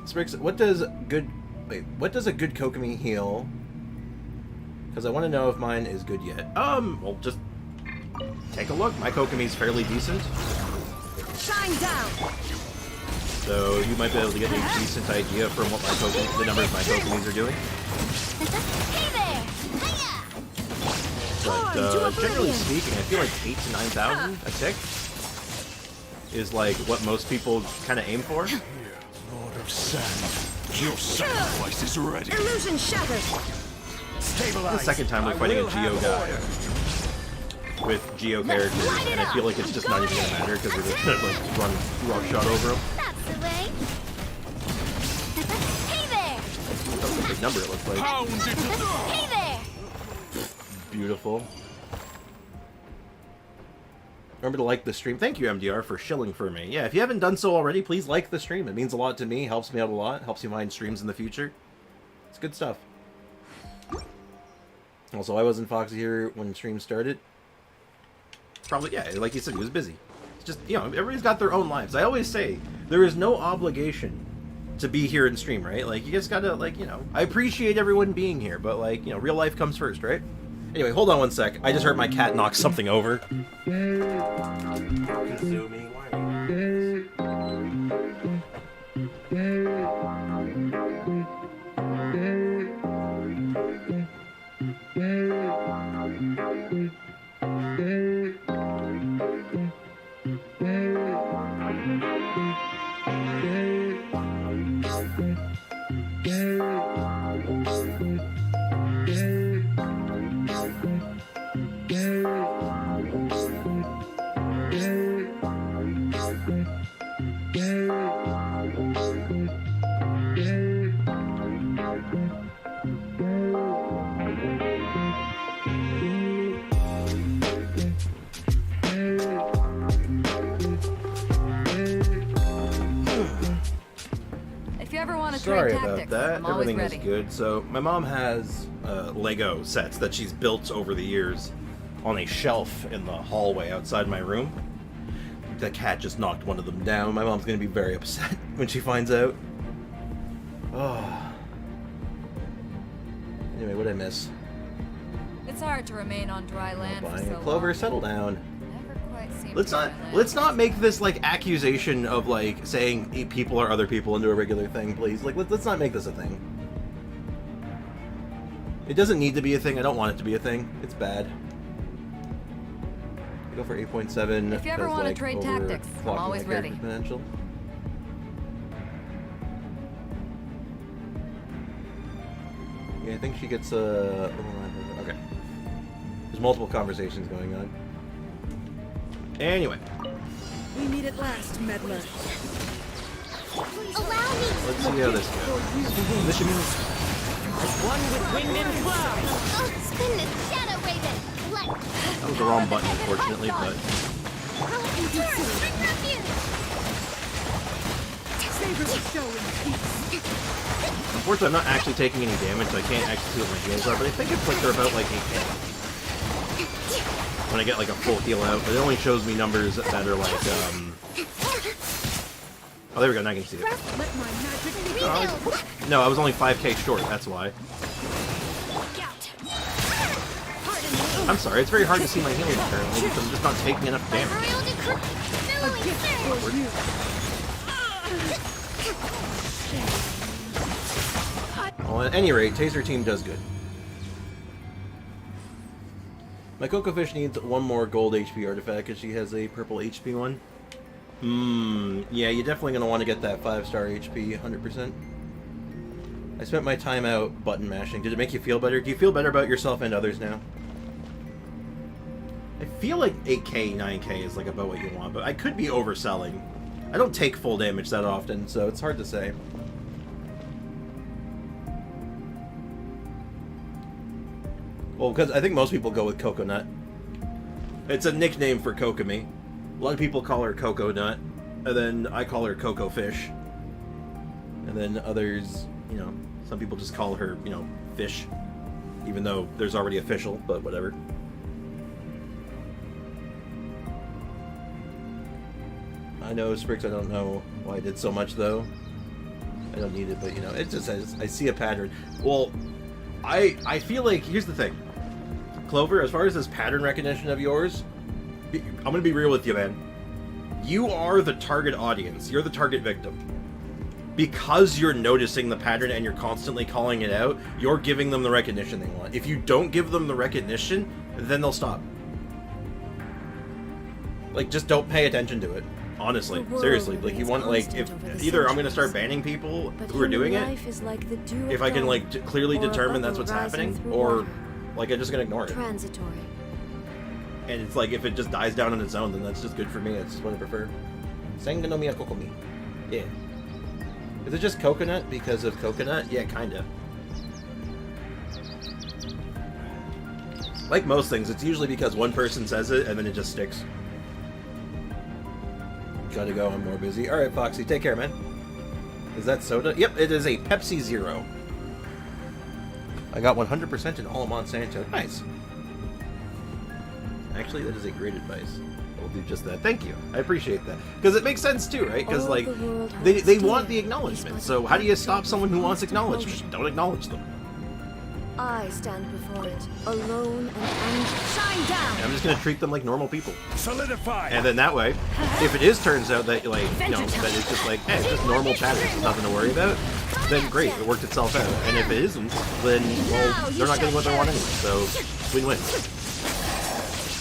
Sprix, what does good... Wait, what does a good Kokomi heal? Because I want to know if mine is good yet. Well, just take a look. My Kokomi's fairly decent. Shine down. So you might be able to get a decent idea from what my Kokomi, the numbers my Kokomis are doing. Hey there. Hiya. But generally speaking, I feel like 8,000 to 9,000 a tick is like what most people kind of aim for. Here, Lord of Sand. Your sacrifice is ready. Illusion shattered. Stabilize. The second time we're fighting a Geo guy with Geo characters, and I feel like it's just not even gonna matter because we're just gonna like run roughshod over him. That's the way. Hey there. That's a big number. It looks like Pound it to Hey there. beautiful. Remember to like the stream. Thank you, MDR, for shilling for me. Yeah, if you haven't done so already, please like the stream. It means a lot to me. Helps me out a lot. Helps me find streams in the future. It's good stuff. Also, I wasn't Foxy here when stream started. Probably, yeah, like you said, he was busy. It's just, you know, everybody's got their own lives. I always say, there is no obligation to be here in stream, right? Like, you just gotta, like, you know, I appreciate everyone being here, but, like, you know, real life comes first, right? Anyway, hold on one sec. I just heard my cat knock something over. Kazumi, why are you... Sorry about that. Everything is good. So my mom has Lego sets that she's built over the years on a shelf in the hallway outside my room. The cat just knocked one of them down. My mom's gonna be very upset when she finds out. Oh. Anyway, what did I miss? It's hard to remain on dry land for Buying so a Clover, long. settle down. Never quite seemed Let's not make this like accusation of like saying people are other people into a regular thing, please. Like let's not make this a thing. It doesn't need to be a thing. I don't want it to be a thing. It's bad. I go for 8.7. If you ever want to trade tactics, I'm always ready. Potential. Yeah, I think she gets a... okay. There's multiple conversations going on. Anyway. We meet at last, meddler. Allow me. Let's see how this goes. Mission. One with wind and cloud. Oh, goodness, Shadow Raven. That was the wrong button, unfortunately, but... Unfortunately, I'm not actually taking any damage, so I can't actually see what my heals are, but I think it's like they're about like 8k. When I get like a full heal out, but it only shows me numbers that are like, oh, there we go, now I can see it. No, I was only 5k short, that's why. I'm sorry, it's very hard to see my healing apparently, because I'm just not taking enough damage. Well, at any rate, Taser Team does good. My Coco Fish needs one more gold HP artifact because she has a purple HP one. Yeah, you're definitely going to want to get that 5-star HP, 100%. I spent my time out button mashing. Did it make you feel better? Do you feel better about yourself and others now? I feel like 8k, 9k is like about what you want, but I could be overselling. I don't take full damage that often, so it's hard to say. Well, because I think most people go with Coconut. It's a nickname for Kokomi. A lot of people call her Coconut, and then I call her Coco Fish. And then others, you know, some people just call her, you know, Fish. Even though there's already official, but whatever. I know, Sprix, I don't know why I did so much, though. I don't need it, but, you know, it just says, I see a pattern. Well, I feel like, here's the thing. Clover, as far as this pattern recognition of yours, I'm gonna be real with you, man. You are the target audience. You're the target victim. Because you're noticing the pattern and you're constantly calling it out, you're giving them the recognition they want. If you don't give them the recognition, then they'll stop. Like, just don't pay attention to it. Honestly, seriously, like you want, like, if either I'm gonna start banning people who are doing it, if I can like clearly determine that's what's happening, or like I'm just gonna ignore it. Transitory. And it's like if it just dies down on its own, then that's just good for me. That's just what I prefer. Senga no miya kokomi. Yeah. Is it just coconut because of coconut? Yeah, kinda. Like most things, it's usually because one person says it and then it just sticks. Gotta go, I'm more busy. Alright, Foxy, take care, man. Is that soda? Yep, it is a Pepsi Zero. I got 100% in all of Monsanto. Nice. Actually, that is a great advice. I'll do just that. Thank you. I appreciate that. Because it makes sense, too, right? Because, like, they want the acknowledgement. So how do you stop someone who wants acknowledgement? Don't acknowledge them. I stand before it, alone and angry. Shine down! I'm just going to treat them like normal people. Solidify. And then that way, if it turns out that, like, you know, that it's just like, hey, it's just normal patterns, there's nothing to worry about, then great, it worked itself out. And if it isn't, then, well, they're not getting what they want anyway, so win-win.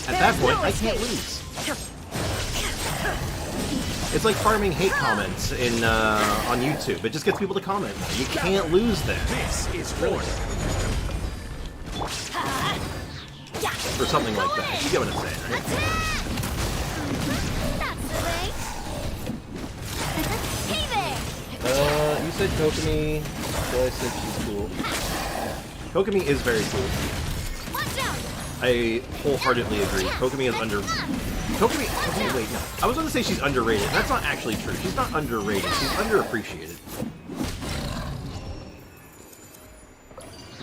At that point, I can't lose. It's like farming hate comments in on YouTube. It just gets people to comment more. You can't lose that. This is order. Or something like that. You get what I'm saying, right? That's the way. You said Kokomi, so I said she's cool. Kokomi is very cool. I wholeheartedly agree. Kokomi is Kokomi, wait, no. I was going to say she's underrated. That's not actually true. She's not underrated. She's underappreciated.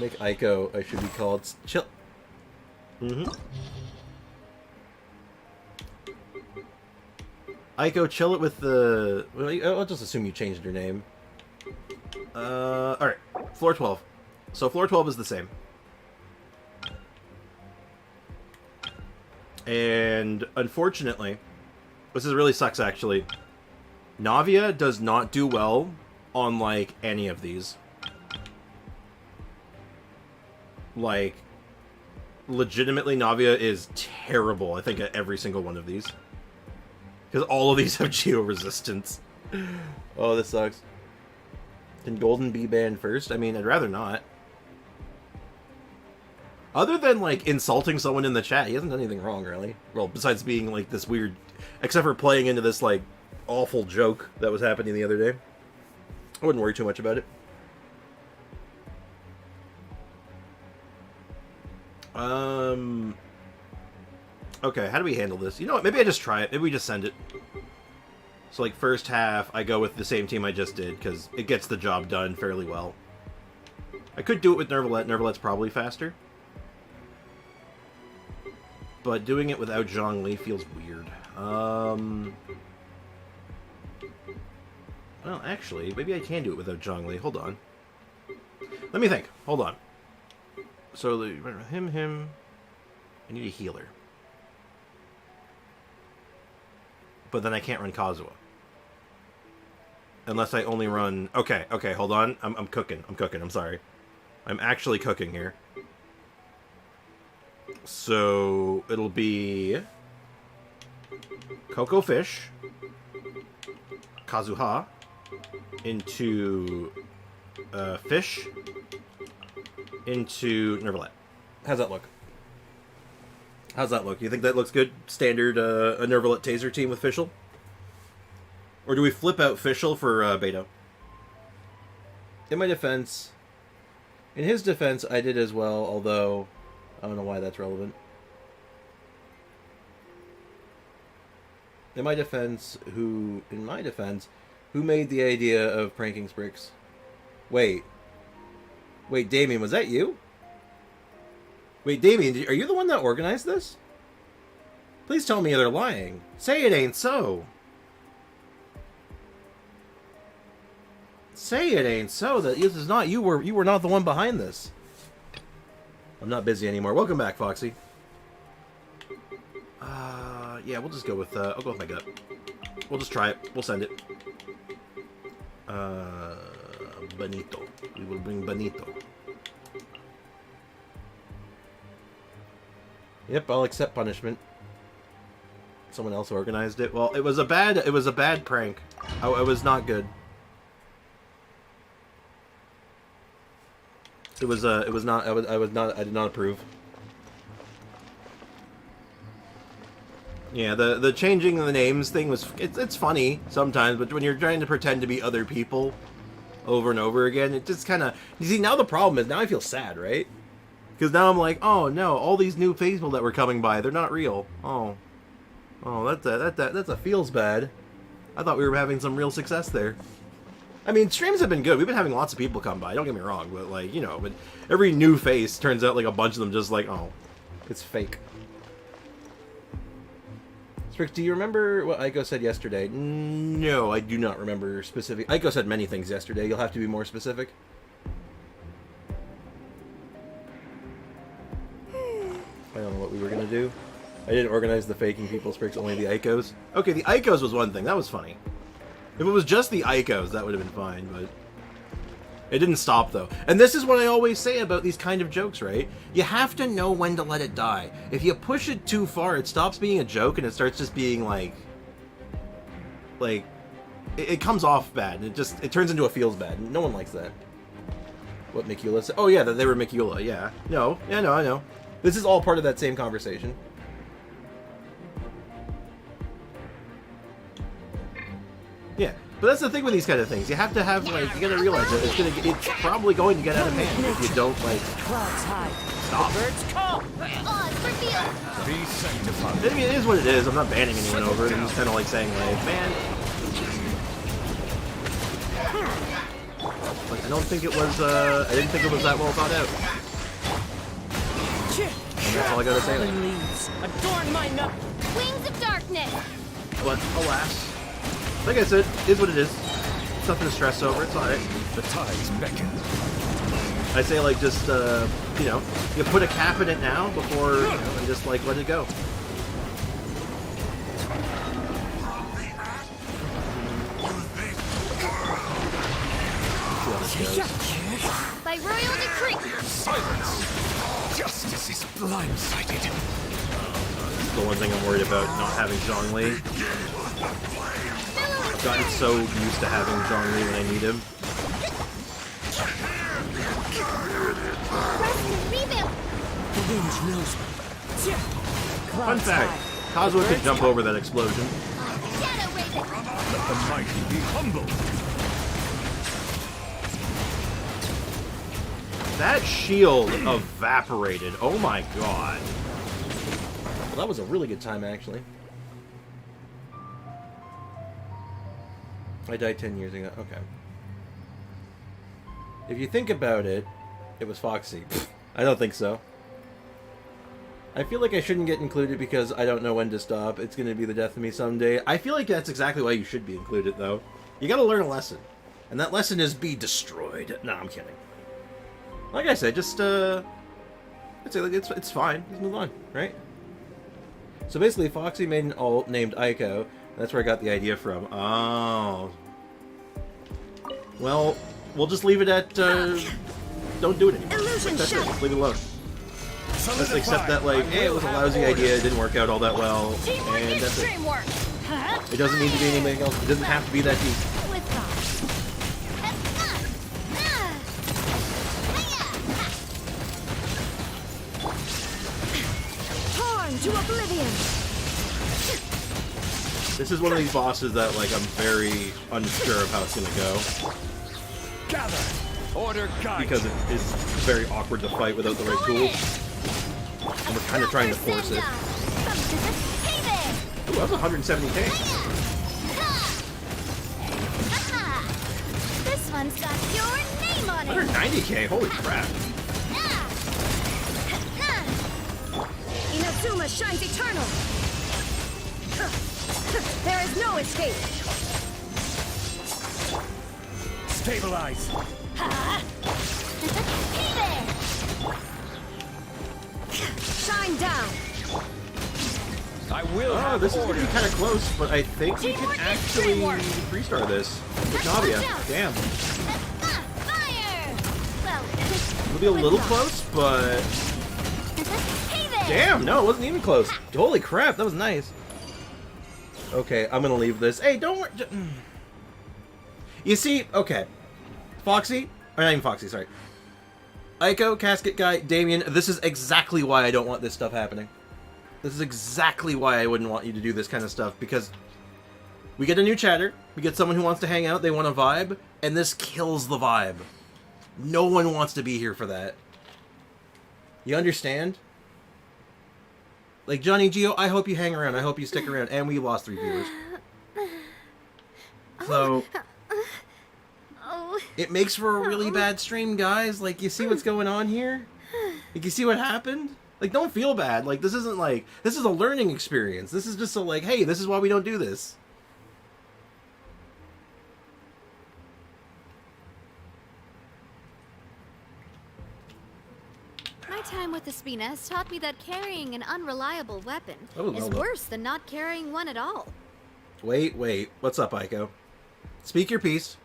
Make Aiko, I should be called Chill. Aiko, chill it with the... I'll just assume you changed your name. Alright. Floor 12. So floor 12 is the same. And unfortunately, this really sucks actually. Navia does not do well on like any of these. Like, legitimately, Navia is terrible, I think, at every single one of these. Because all of these have geo resistance. Oh, this sucks. Can Golden be banned first? I mean, I'd rather not. Other than, like, insulting someone in the chat, he hasn't done anything wrong, really. Well, besides being, like, this weird... Except for playing into this, like, awful joke that was happening the other day. I wouldn't worry too much about it. Okay, how do we handle this? You know what, maybe I just try it. Maybe we just send it. So, like, first half, I go with the same team I just did, because it gets the job done fairly well. I could do it with Nervalette. Nervalette's probably faster. But doing it without Zhongli feels weird. Well, actually, maybe I can do it without Zhongli. Hold on. Let me think. Hold on. So, him. I need a healer. But then I can't run Kazuha. Unless I only run... Okay, hold on. I'm cooking. I'm sorry. I'm actually cooking here. So, it'll be... Coco Fish. Kazuha. Into... Fish. Into Nervalette. How's that look? You think that looks good? Standard, a Nervalette Taser team with Fischl? Or do we flip out Fischl for, Beto? In my defense... In his defense, I did as well, although... I don't know why that's relevant. In my defense, who made the idea of pranking Sprix? Wait, Damien, was that you? Wait, Damien, are you the one that organized this? Please tell me they're lying. Say it ain't so. Say it ain't so. That this is not you. Were not the one behind this. I'm not busy anymore. Welcome back, Foxy. Yeah, we'll just go with. I'll go with my gut. We'll just try it. We'll send it. Benito. We will bring Benito. Yep, I'll accept punishment. Someone else organized it. Well, it was a bad prank. It was not good. I did not approve. Yeah, the changing the names thing was, it's funny sometimes, but when you're trying to pretend to be other people over and over again, it just kind of, you see, now the problem is, now I feel sad, right? Because now I'm like, oh no, all these new people that were coming by, they're not real. Oh, that's a feels bad. I thought we were having some real success there. I mean, streams have been good. We've been having lots of people come by, don't get me wrong, but like, you know, but every new face turns out like a bunch of them just like, oh, it's fake. Sprix, do you remember what Aiko said yesterday? No, I do not remember specific. Aiko said many things yesterday. You'll have to be more specific. I don't know what we were going to do. I didn't organize the faking people, Sprix, only the Aikos. Okay, the Aikos was one thing. That was funny. If it was just the Aikos, that would have been fine, but... It didn't stop, though. And this is what I always say about these kind of jokes, right? You have to know when to let it die. If you push it too far, it stops being a joke and it starts just being, like... It comes off bad. It turns into a feels bad. No one likes that. What Mikula said? Oh, yeah, that they were Mikula, yeah. No, I know. This is all part of that same conversation. Yeah, but that's the thing with these kind of things. You have to have, like, you gotta realize that it's probably going to get out of hand if you don't, like, stop. Be sanctified. I mean, it is what it is. I'm not banning anyone over it. I'm just kind of, like, saying, like, man... Like, I don't think it was, I didn't think it was that well thought out. And that's all I gotta say. Adorn my nut. Wings of darkness. But, alas... Like I said, it is what it is. It's nothing to stress over. It's alright. The tides beckon. I say, like, just, you know, you put a cap in it now before, you know, and just, like, let it go. See how this goes. By royal decree. Silence! Justice is blindsided. That's the one thing I'm worried about, not having Zhongli. I've gotten so used to having Zhongli when I need him. Rest and rebuild. wind knows me. Fun fact, Kazuha could jump over that explosion. Shadow Raven! Let the mighty be humble. That shield evaporated. Oh my god. Well, that was a really good time, actually. I died 10 years ago. Okay. If you think about it, it was Foxy. I don't think so. I feel like I shouldn't get included because I don't know when to stop. It's going to be the death of me someday. I feel like that's exactly why you should be included, though. You got to learn a lesson. And that lesson is be destroyed. No, I'm kidding. Like I said, just, I'd say, like, it's fine. Let's move on, right? So basically, Foxy made an alt named Aiko. That's where I got the idea from. Oh. Well, we'll just leave it at, don't do it anymore. Illusion That's it. shut. Just leave it alone. Let's accept that, like, hey, it was a lousy idea, it didn't work out all that well, and that's it. Teamwork! It doesn't need to be anything else. It doesn't have to be that deep. With Torn to oblivion! This is one of these bosses that, like, I'm very unsure of how it's gonna go. Gather. Order guide. Because it is very awkward to fight without the right tools. And we're kind of trying to force it. Hey there! Ooh, that was 170k. This one's got your name on it! 190k, holy crap. Inazuma shines eternal! There is no escape! Stabilize. Hey there! Shine down! I will Oh, have this is going order. to be kind of close, but I think we can Teamwork is actually teamwork. restart this with Navia. Damn. Fire! Well, It'll be a little close, but... hey there! Damn, no, it wasn't even close. Holy crap, that was nice. Okay, I'm going to leave this. Hey, don't worry. You see, okay. Foxy, or not even Foxy, sorry. Aiko, Casket Guy, Damien, this is exactly why I don't want this stuff happening. This is exactly why I wouldn't want you to do this kind of stuff, because we get a new chatter, we get someone who wants to hang out, they want a vibe, and this kills the vibe. No one wants to be here for that. You understand? Like, Johnny Geo, I hope you hang around, I hope you stick around, and we lost 3 viewers. So... Oh, it makes for a really bad stream, guys. Like, you see what's going on here? Like, you see what happened? Like, don't feel bad. Like, this isn't like... This is a learning experience. This is just a, like, hey, this is why we don't do this. my time with the Spina has taught me that carrying an unreliable weapon Oh, is no. worse than not carrying one at all. Wait. What's up, Aiko? Speak your piece.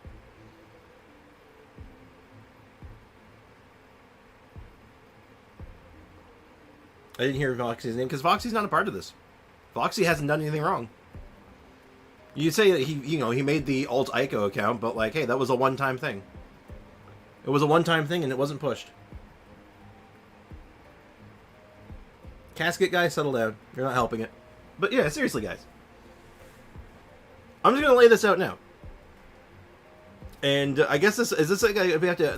I didn't hear Foxy's name, because Foxy's not a part of this. Foxy hasn't done anything wrong. You say that he made the alt Aiko account, but like, hey, that was a one-time thing. It was a one-time thing, and it wasn't pushed. Casket guy, settle down. You're not helping it. But yeah, seriously, guys. I'm just gonna lay this out now. And I guess this like we have to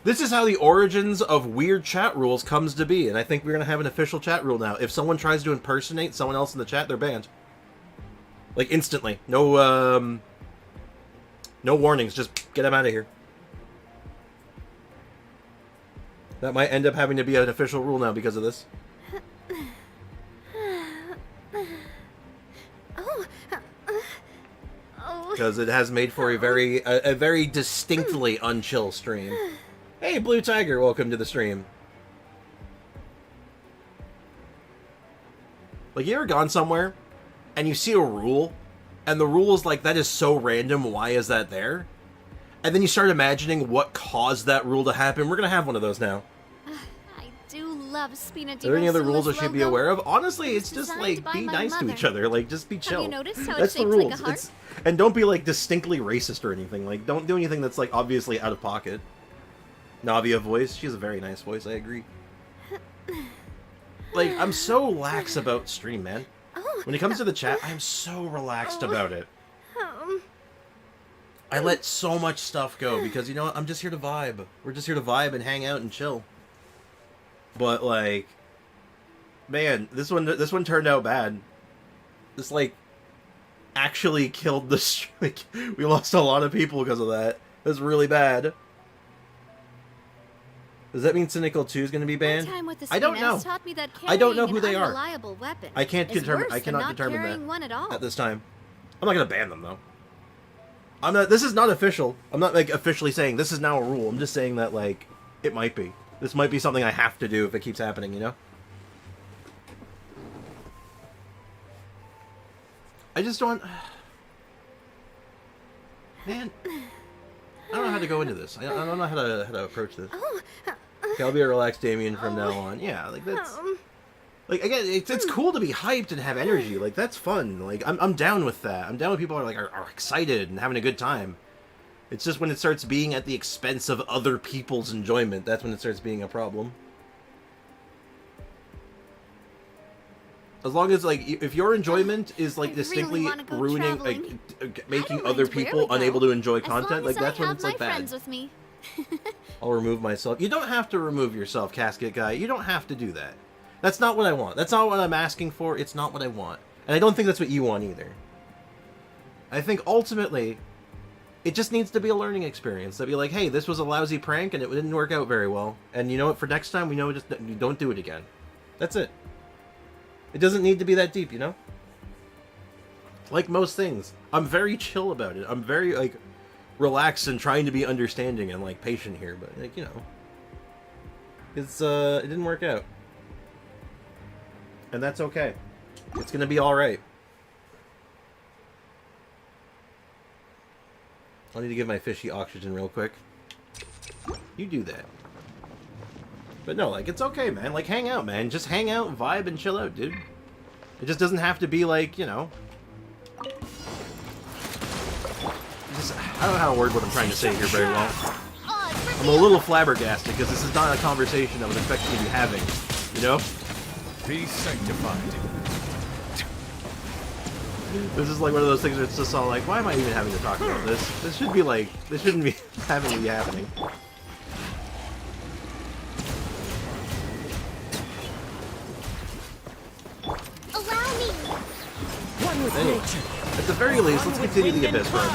this is how the origins of weird chat rules comes to be, and I think we're gonna have an official chat rule now. If someone tries to impersonate someone else in the chat, they're banned. Like instantly. No warnings, just get them out of here. That might end up having to be an official rule now because of this. Because it has made for a very distinctly unchill stream. Hey, Blue Tiger, welcome to the stream. Like, you ever gone somewhere, and you see a rule, and the rule is like, that is so random, why is that there? And then you start imagining what caused that rule to happen. We're gonna have one of those now. I do love Spina. Are there any other rules I should be logo. aware of? Honestly, it's It was just designed like, by be my nice to mother. each other. Like, just be chill. Have you noticed how That's it's the shaped rules. like a heart? And don't be like distinctly racist or anything. Like, don't do anything that's like obviously out of pocket. Navia voice. She has a very nice voice. I agree. like, I'm so lax about stream, man. Oh. When it comes to the chat, I'm so relaxed about it. I let so much stuff go because, you know what, I'm just here to vibe. We're just here to vibe and hang out and chill. But, like, man, this one turned out bad. This, like, actually killed the streak. We lost a lot of people because of that. It was really bad. Does that mean Cynical 2 is going to be banned? I don't know. I don't know who they are. I can't determine. I cannot determine that at this time. I'm not going to ban them though. I'm not. This is not official. I'm not like officially saying this is now a rule. I'm just saying that like it might be. This might be something I have to do if it keeps happening. You know. I just don't. Man, I don't know how to go into this. I don't know how to approach this. Okay, I'll be a relaxed Damien from now on. Yeah, like that's like again, it's cool to be hyped and have energy. Like that's fun. Like I'm down with that. I'm down with people who are excited and having a good time. It's just when it starts being at the expense of other people's enjoyment, that's when it starts being a problem. As long as like if your enjoyment is like distinctly ruining, like making other people unable to enjoy content, like that's when it's like bad. I'll remove myself. You don't have to remove yourself, Casket Guy. You don't have to do that. That's not what I want. That's not what I'm asking for. It's not what I want. And I don't think that's what you want either. I think ultimately, it just needs to be a learning experience. To be like, hey, this was a lousy prank and it didn't work out very well. And you know what? For next time, we know just don't do it again. That's it. It doesn't need to be that deep, you know? Like most things. I'm very chill about it. I'm very, like, relaxed and trying to be understanding and, like, patient here. But, like, you know. It's, it didn't work out. And that's okay. It's gonna be alright. I need to give my fishy oxygen real quick. You do that. But no, like, it's okay, man. Like, hang out, man. Just hang out, vibe, and chill out, dude. It just doesn't have to be, like, you know... I don't know how to word what I'm trying to say here very well. I'm a little flabbergasted, because this is not a conversation I was expecting to be having, you know? Be sanctified. This is like one of those things where it's just all like, why am I even having to talk about this? This should be like, this shouldn't be having to be happening. Allow me. Anyway, at the very least, let's continue the Abyss run.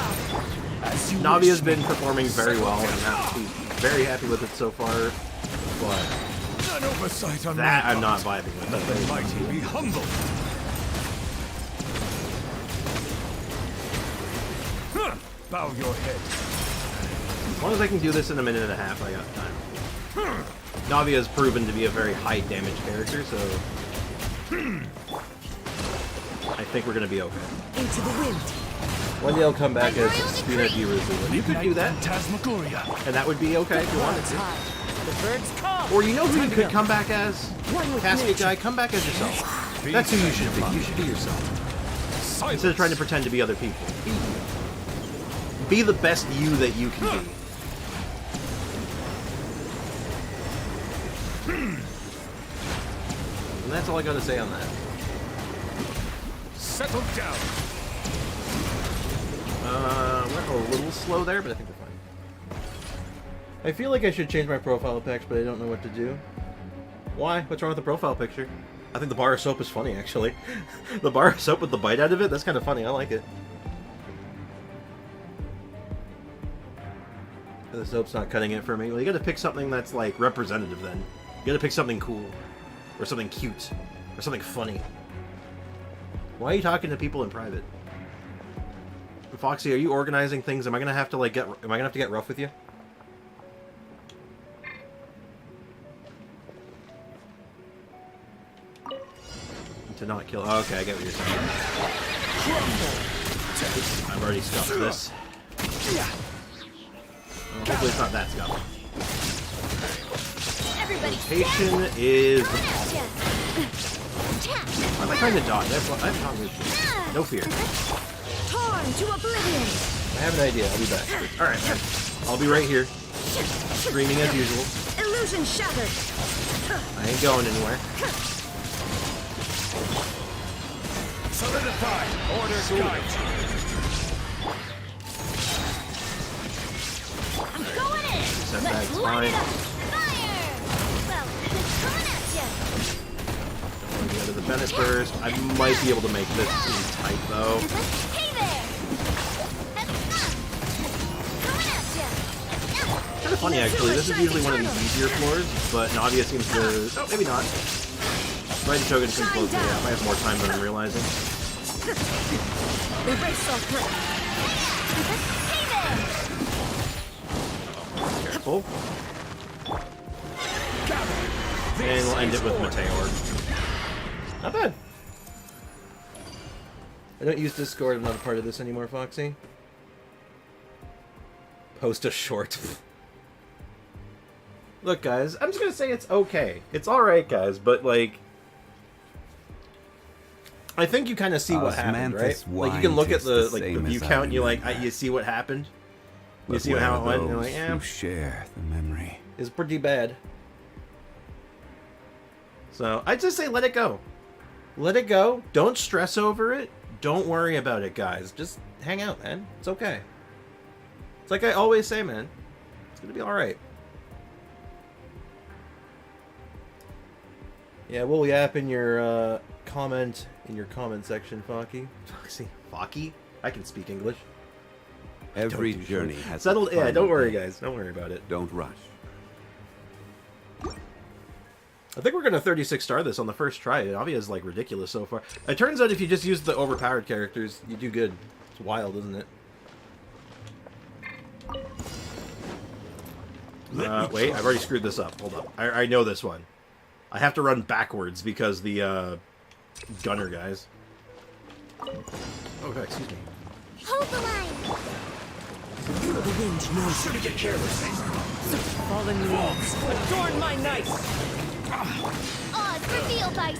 Navia's been performing very well, and I'm very happy with it so far, but An oversight on that my I'm not part. vibing with. Let the mighty be humble. Huh. Bow your head. As long as I can do this in a minute and a half, I got time. Navia has proven to be a very high damage character, so I think we're gonna be okay. Into the wind. One day I'll come back as Spina Giruzu. You could do that, Phantasmagoria. and that would be okay if you wanted to. The birds come. Or you know who you could come back as? Casket Guy, come back as yourself. That's who you should be. You should be yourself. Instead of trying to pretend to be other people. Be you. Be the best you that you can be. And that's all I gotta say on that. Settle down. Went a little slow there, but I think we're fine. I feel like I should change my profile pics, but I don't know what to do. Why? What's wrong with the profile picture? I think the bar of soap is funny, actually. The bar of soap with the bite out of it, that's kind of funny. I like it. The soap's not cutting it for me. Well, you gotta pick something that's, like, representative, then. You gotta pick something cool. Or something cute. Or something funny. Why are you talking to people in private? Foxy, are you organizing things? Am I gonna have to, like, am I gonna have to get rough with you? To not kill. Oh, okay, I get what you're saying. I've already scuffed this. Well, hopefully it's not that scuffed. Rotation is. Why am I trying to dodge? I have not moved. No fear. Torn to oblivion. I have an idea. I'll be back. Alright. I'll be right here. Screaming as usual. Illusion shattered. I ain't going anywhere. Solidify. Order guide. I'm going in. Setback's Let's light it fine. up. Fire! Well, it's coming at ya. Don't want to get to the Bennett first. I might be able to make this too tight though. Hey there! That's fun! Coming at ya! Kind of funny actually. This is usually one of the easier floors, but Navia seems to. Oh, maybe not. Right, Shogun comes close to me. I might have more time than I'm realizing. Erase all threat. Hey there! Careful. And we'll end it with Meteor. Not bad. I don't use Discord. I'm not a part of this anymore, Foxy. Post a short. Look, guys, I'm just gonna say it's okay. It's alright, guys, but, like... I think you kind of see what happened, right? Like, you can look at the view count and you you see what happened. You see how it went, and you're like, yeah, share the memory. it's pretty bad. So, I just say let it go. Let it go. Don't stress over it. Don't worry about it, guys. Just hang out, man. It's okay. It's like I always say, man. It's gonna be alright. Yeah, we'll yap in your comment section, Focky. Foxy. Focky? I can speak English. Every Don't do journey shit. has settled. a Yeah, don't final worry, day. guys. Don't worry about it. Don't rush. I think we're gonna 36 star this on the first try. Navia is like ridiculous so far. It turns out if you just use the overpowered characters, you do good. It's wild, isn't it? Wait, I've already screwed this up. Hold up. I know this one. I have to run backwards because the gunner guys. Oh, excuse me. Hold the line. The wind knows you to get careless. Fallen leaves, adorn my night. Oz, reveal dice.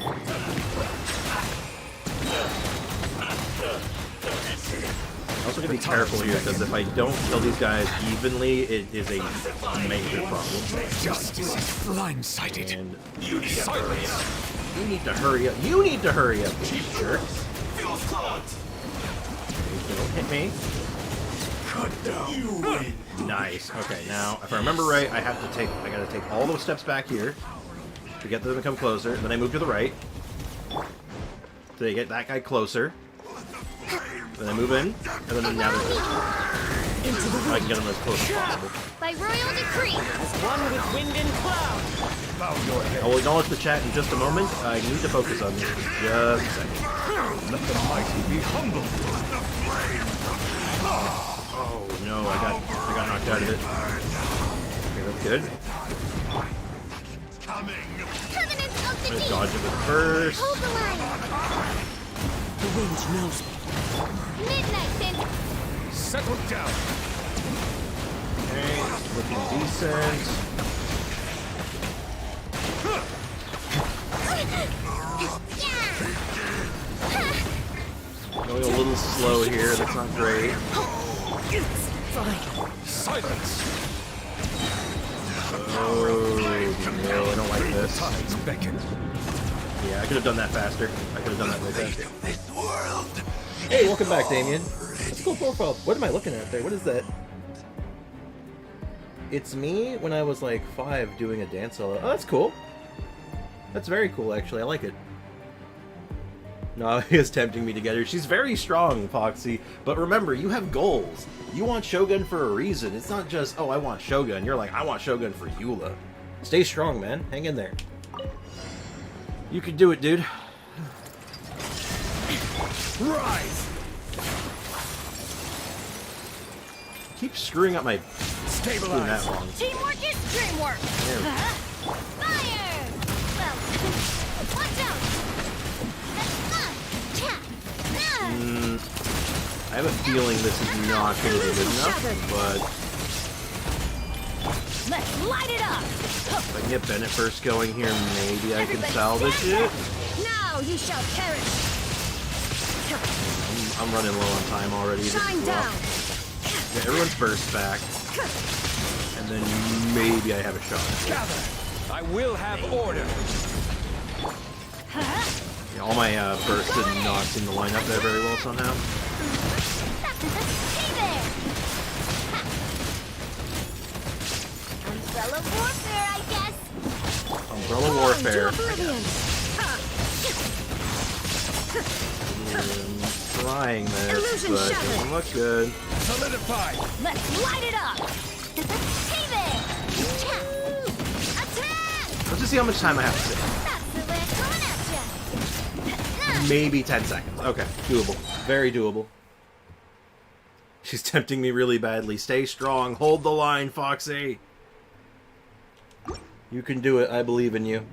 I'm also gonna be careful here because if I don't kill these guys evenly, it is a major problem. Justice is blindsided. And You need silence. you need to hurry up. You need to hurry up, cheap jerk. Feels clogged. Don't hit me. Cut down. You win. Nice. Okay, now if I remember right, I gotta take all those steps back here to get them to come closer. Then I move to the right. So they get that guy closer. Then I move in, and then now they're closer. I can get them as close as possible. By royal decree. One with wind and cloud. I will acknowledge the chat in just a moment. I need to focus on this for just a second. Let the mighty be humble. Oh no, I got knocked out of it. Okay, that's good. Covenant of the I'm gonna deep. dodge it with first. Hold the line. The wind knows me. Midnight pin. Settle down. Okay, looking decent. Going a little slow here, that's not great. Silence. Oh, no, I don't like this. Tides beckon. Yeah, I could have done that faster. I could have done that way faster. Hey, welcome back, Damien. That's a cool profile. What am I looking at there? What is that? It's me when I was like 5 doing a dance solo. Oh, that's cool. That's very cool, actually. I like it. No, it's tempting me to get her. She's very strong, Foxy. But remember, you have goals. You want Shogun for a reason. It's not just, oh, I want Shogun. You're like, I want Shogun for Eula. Stay strong, man. Hang in there. You can do it, dude. Rise. Keep screwing up my... doing Stabilize. that wrong. Teamwork is dreamwork. There we go. Fire! Well, watch out. That's fun. Cha. I have a feeling this is not going to be good enough, but Let's light it up. if I can get Bennett first going here, maybe I can Everybody salvage stand it. Now you shall perish. I'm running low on time already. This is Shine rough. down. Yeah, everyone's burst back. And then maybe I have a shot. Gather. I will have order. Yeah, all my bursts did not seem to line up there very well somehow. Hey there! Ha. Umbrella warfare, I guess. Umbrella warfare. Oblivion. Trying this, Illusion but it shattered. doesn't look good. Solidified. Let's light it up! Hey there! Attack! Let's just see how much time I have to save. That's the way coming at ya! Maybe 10 seconds. Okay, doable. Very doable. She's tempting me really badly. Stay strong. Hold the line, Foxy. You can do it. I believe in you.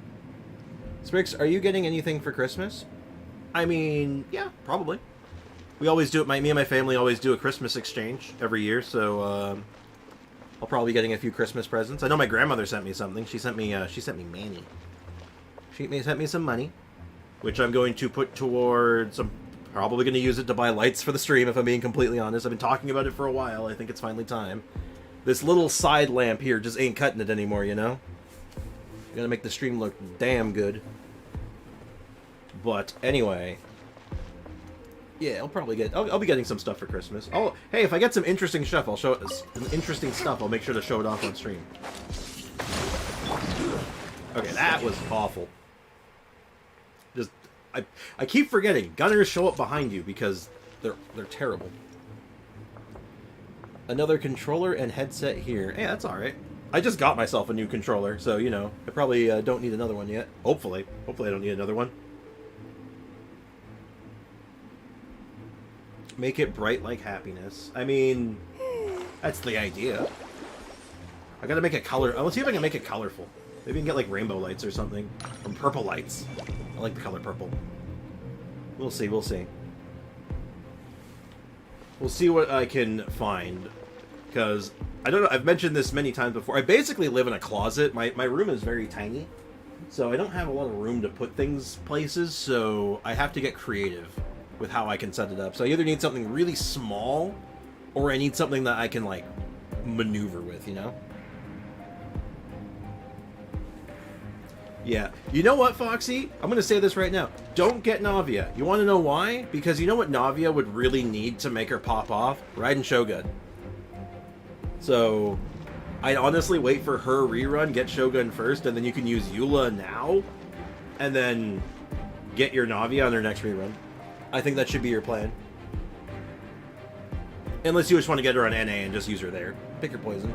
Sprix, are you getting anything for Christmas? I mean, yeah, probably. We always do it. Me and my family always do a Christmas exchange every year, so I'll probably be getting a few Christmas presents. I know my grandmother sent me something. She sent me Manny. She sent me some money, which I'm going to put towards. I'm probably going to use it to buy lights for the stream, if I'm being completely honest. I've been talking about it for a while. I think it's finally time. This little side lamp here just ain't cutting it anymore, you know? Gotta make the stream look damn good. But anyway, yeah, I'll probably get. I'll be getting some stuff for Christmas. Oh, hey, if I get some interesting stuff, I'll show it. Some interesting stuff. I'll make sure to show it off on stream. Okay, that was awful. Just, I keep forgetting. Gunners show up behind you because they're terrible. Another controller and headset here. Hey, that's all right. I just got myself a new controller, so you know, I probably don't need another one yet. Hopefully I don't need another one. Make it bright like happiness. I mean, that's the idea. I gotta make it color. Let's see if I can make it colorful. Maybe we can get like rainbow lights or something. Or purple lights. I like the color purple. We'll see, we'll see. We'll see what I can find. Because, I don't know, I've mentioned this many times before. I basically live in a closet. My room is very tiny. So I don't have a lot of room to put things places. So I have to get creative with how I can set it up. So I either need something really small, or I need something that I can, like, maneuver with, you know? Yeah. You know what, Foxy? I'm gonna say this right now. Don't get Navia. You wanna know why? Because you know what Navia would really need to make her pop off? Raiden Shogun. So, I'd honestly wait for her rerun, get Shogun first, and then you can use Eula now, and then get your Navia on her next rerun. I think that should be your plan. Unless you just want to get her on NA and just use her there. Pick your poison.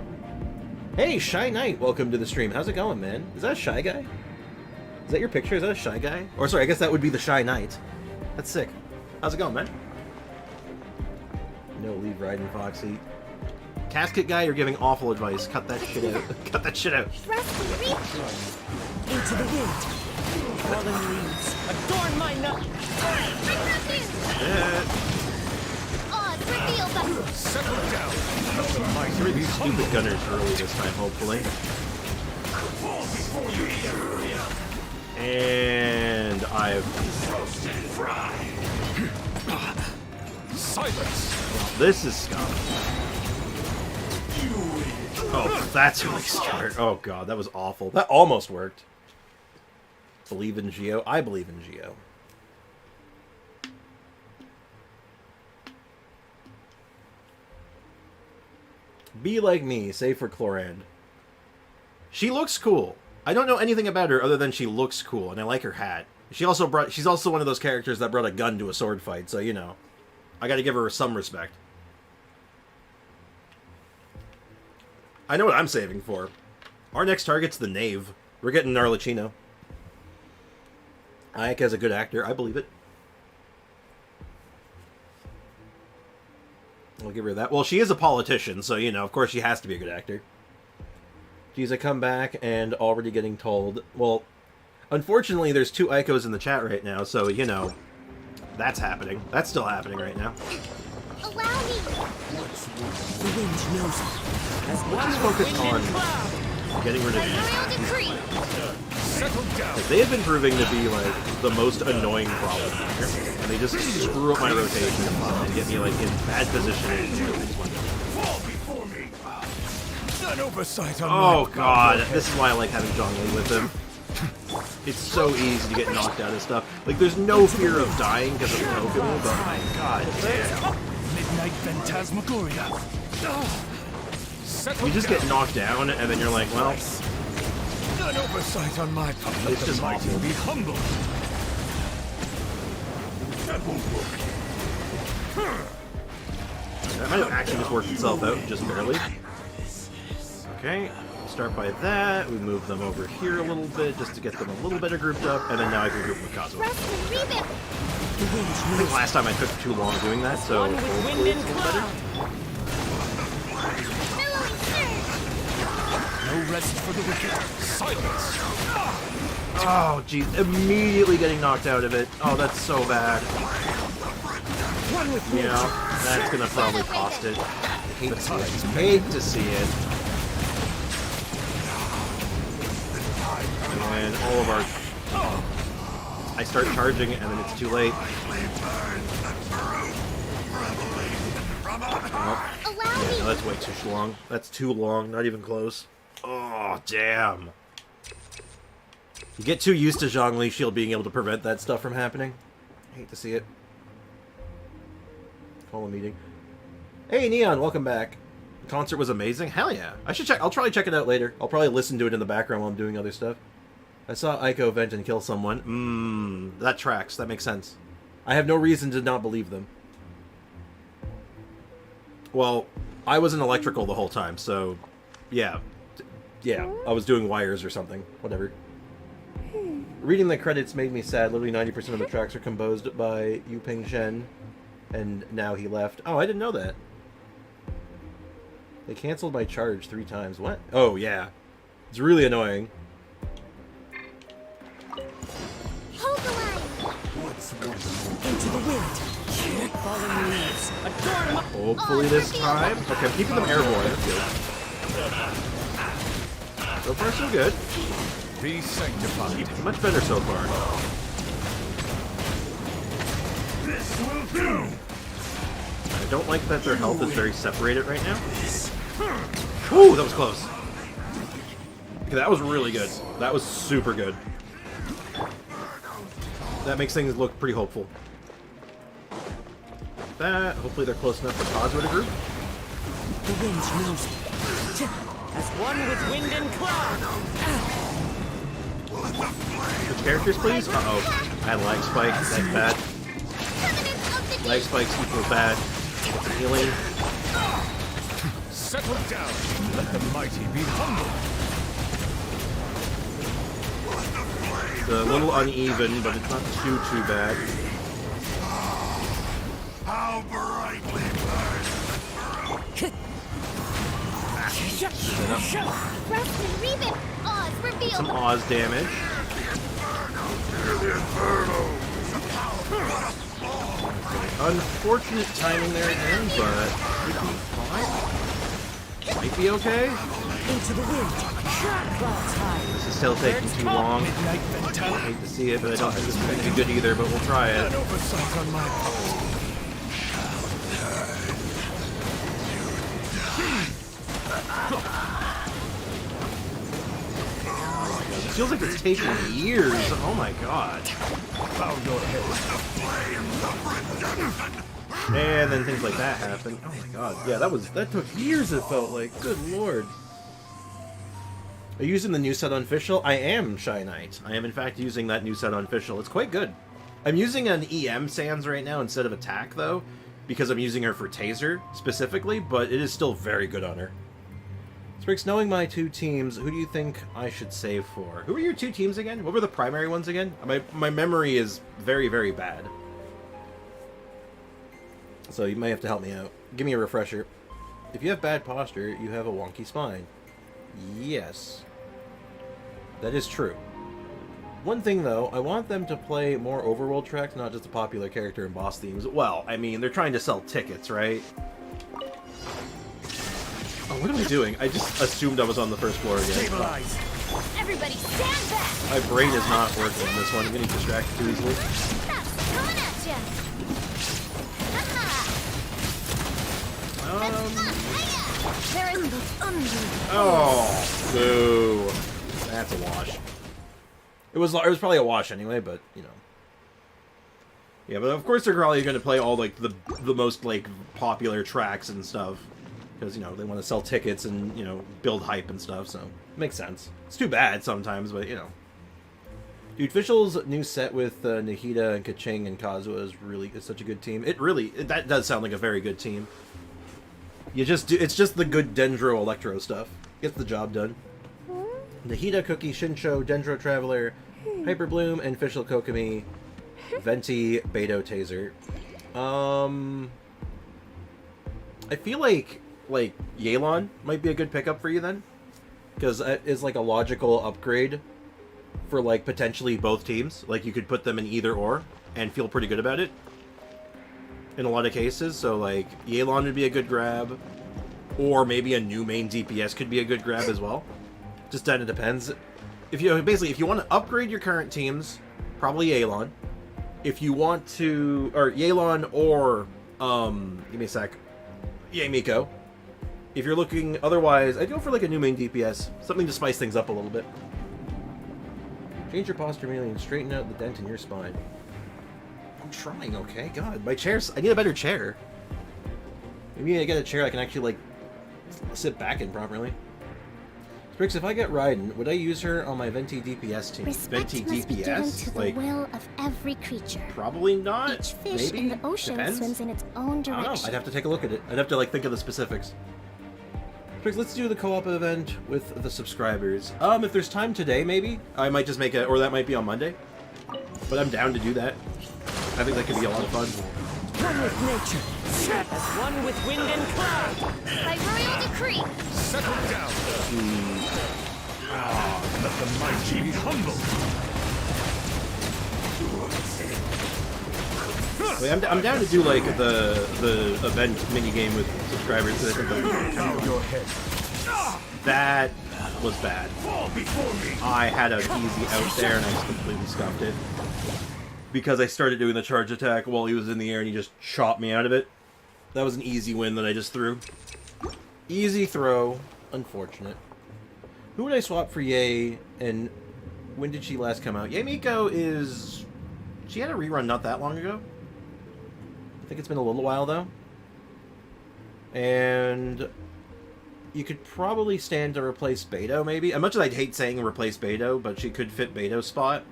Hey, Shy Knight, welcome to the stream. How's it going, man? Is that a Shy Guy? Is that your picture? Is that a Shy Guy? Or sorry, I guess that would be the Shy Knight. That's sick. How's it going, man? No, leave Raiden, Foxy. Casket guy, you're giving awful advice. Cut that shit out. Cut that shit out. Into the wind. Fallen leaves. Adorn my nut. Settle down. My three stupid gunners early this time, hopefully. And I've Silence. this is scum. Oh, that's really smart. Oh god, that was awful. That almost worked. Believe in Geo. I believe in Geo. Be like me, save for Chlorand. She looks cool. I don't know anything about her other than she looks cool, and I like her hat. She's also one of those characters that brought a gun to a sword fight, so you know. I gotta give her some respect. I know what I'm saving for. Our next target's the Knave. We're getting Narlicino. Ike as a good actor. I believe it. I'll give her that. Well, she is a politician, so, you know, of course she has to be a good actor. Geez, I come back and already getting told. Well, unfortunately, there's 2 Icos in the chat right now, so, you know, that's happening. That's still happening right now. Allow me. The wind knows it. Let's focus on getting rid of these. Decree. Settle down. They have been proving to be, like, the most annoying problem here. And they just screw up my rotation and get me, like, in bad position. Fall before me. An oversight on Oh, my God. This is why I like having Zhong Li with him. It's so easy to get knocked out of stuff. Like, there's no fear of dying because of Pokemon, but my god damn. Midnight Phantasmagoria. You just get knocked down, and then you're like, well, An oversight on my part. Let It's the just mighty awful. be humble. That won't work. that might have actually just worked itself out, just barely. Okay, start by that. We move them over here a little bit, just to get them a little better grouped up, and then now I can group them with Kazuha. Rust and revamp. The wind I think last time I took too long doing that, so one with hopefully wind it's and a little better. cloud. Billowing surge. No rest for the wicked. Silence! Oh, geez, immediately getting knocked out of it. Oh, that's so bad. One with You wind. know, that's gonna probably cost it. I hate to see it. Hate to see it. And all of our... I start charging and then it's too late. Oh, Allow yeah, me. no, that's way too long. That's too long, not even close. Oh, damn. You get too used to Zhongli Shield being able to prevent that stuff from happening. I hate to see it. Call a meeting. Hey, Neon, welcome back. The concert was amazing. Hell yeah. I should check. I'll probably check it out later. I'll probably listen to it in the background while I'm doing other stuff. I saw Aiko vent and kill someone. That tracks. That makes sense. I have no reason to not believe them. Well, I was in electrical the whole time, so yeah. Yeah, I was doing wires or something. Whatever. Reading the credits made me sad. Literally 90% of the tracks are composed by Yu Ping Shen, and now he left. Oh, I didn't know that. They canceled my charge 3 times. What? Oh, yeah. It's really annoying. Hold the line. Into the wind. Falling leaves. Adorn my... Hopefully this time. Okay, I'm keeping them airborne. That's good. So far, so good. Be sanctified. Much better so far. This will do. I don't like that their health is very separated right now. Ooh, that was close. Okay, that was really good. That was super good. That makes things look pretty hopeful. That, hopefully they're close enough for Kazuha to group. The wind knows me. As one with wind and cloud. Which characters, please? Uh-oh. I had lag spike. That's bad. Covenant of the Lag deep. spikes equals bad. Healing. Settle down. Let the mighty be humble. It's a little uneven, but it's not too bad. How brightly Rust and revamp. Oz revealed. Some Oz damage. Unfortunate timing there again, but should be fine. Might be okay. Into the wind. Clouds high. This is still taking too long. Midnight I Phantasmagoria. hate to see it, but I don't think this is going to be good either, but we'll try it. An oversight on my part. It feels like it's taking years. Oh my god. Bow your head. And then things like that happen. Oh my god. Yeah, that took years, it felt like. Good lord. Are you using the new set on official? I am, Shy Knight. I am in fact using that new set on official. It's quite good. I'm using an EM Sans right now instead of attack though, because I'm using her for taser specifically, but it is still very good on her. Sprix, knowing my 2 teams, who do you think I should save for? Who were your 2 teams again? What were the primary ones again? My memory is very, very bad. So you may have to help me out. Give me a refresher. If you have bad posture, you have a wonky spine. Yes. That is true. One thing though, I want them to play more overworld tracks, not just a popular character and boss themes. Well, I mean, they're trying to sell tickets, right? Oh, what am I doing? I just assumed I was on the first floor again. Stabilize. Everybody stand back! My brain is not working on this one. I'm getting distracted too easily. That's coming at ya! There is under. Oh, boo. That's a wash. It was probably a wash anyway, but you know. Yeah, but of course they're probably going to play all like the most like popular tracks and stuff, because you know they want to sell tickets and you know build hype and stuff. So it makes sense. It's too bad sometimes, but you know. Dude, Fischl's new set with Nahida and Kaching and Kazuha is such a good team. That does sound like a very good team. It's just the good Dendro Electro stuff. Gets the job done. Nahida, Cookie, Shinsho, Dendro Traveler, Hyper Bloom, and Fischl Kokomi, Venti, Beto Taser. I feel like Yelan might be a good pickup for you then, because it's like a logical upgrade for like potentially both teams. Like you could put them in either or and feel pretty good about it in a lot of cases. So like Yelan would be a good grab, or maybe a new main DPS could be a good grab as well. Just kind of depends. If you want to upgrade your current teams, probably Yelan. If you want to, or Yelan or give me a sec, Miko. If you're looking otherwise, I'd go for like a new main DPS, something to spice things up a little bit. Change your posture immediately and straighten out the dent in your spine. I'm trying, okay? God, my chair's... I need a better chair. Maybe I get a chair I can actually, like, sit back in properly. Sprix, if I get Raiden, would I use her on my Venti DPS team? Respect Venti must be given DPS? to the Like, will of every creature. probably not. Each fish Maybe? in the ocean Depends. swims in its own I don't know. direction. I'd have to take a look at it. I'd have to, like, think of the specifics. Sprix, let's do the co-op event with the subscribers. If there's time today, maybe. I might just make it, or that might be on Monday. But I'm down to do that. I think that could be a lot of fun. One with nature, as one with wind and cloud. By royal decree. Settle down. Let the mighty be humble. Wait, I'm down to do like the event minigame with subscribers. I think Bow your head. that was bad. Fall before me. I had an easy out there and I just completely scuffed it. Because I started doing the charge attack while he was in the air and he just chopped me out of it. That was an easy win that I just threw. Easy throw. Unfortunate. Who would I swap for Yae, and when did she last come out? Yae Miko is... She had a rerun not that long ago. I think it's been a little while, though. And... you could probably stand to replace Beto, maybe. As much as I'd hate saying replace Beto, but she could fit Beto's spot.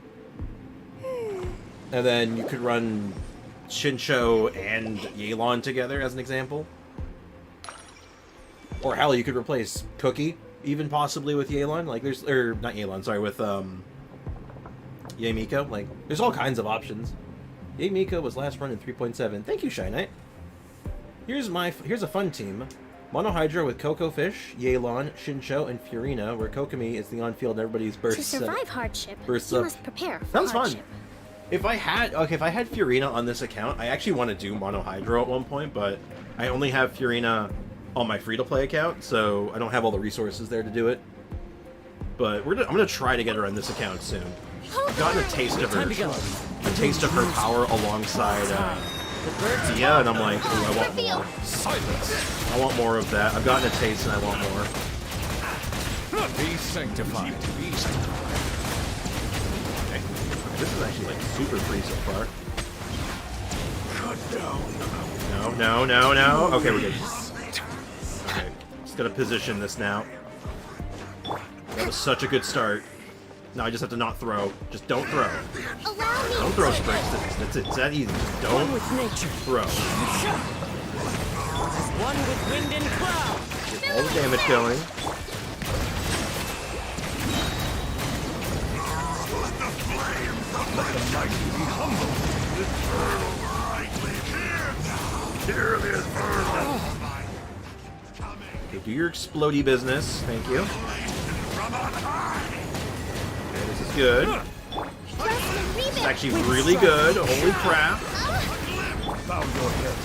And then you could run Shinsho and Yelan together, as an example. Or hell, you could replace Cookie, even possibly with Yelan. Like, there's... or, not Yelan, sorry, with, Yae Miko. Like, there's all kinds of options. Yae Miko was last run in 3.7. Thank you, Shy Knight. Here's a fun team. Monohydra with Coco Fish, Yelan, Shinsho, and Furina, where Kokomi is the on-field and everybody's To bursts. survive hardship, bursts you up. must prepare for Sounds fun. hardship. If I had Furina on this account, I actually want to do Monohydro at one point, but I only have Furina on my free-to-play account, so I don't have all the resources there to do it. But I'm gonna try to get her on this account soon. I've gotten a taste of Time to go. her power alongside Tia, and I'm like, oh, I want more. Silence. I want more of that. I've gotten a taste, and I want more. Be sanctified. Be sanctified. Okay. This is actually like super free so far. No. Okay, we're good. Okay, just gotta position this now. That was such a good start. Now I just have to not throw. Just don't throw. Allow me. Don't throw, Sprix. That's it. It's that easy. Just One don't with nature, throw. as one with wind and cloud. Get all the damage going. Let the mighty be humble. Here it is, burn. Okay, do your explodey business. Thank you. Okay, this is good. This is actually really good. Holy crap. Bow your head.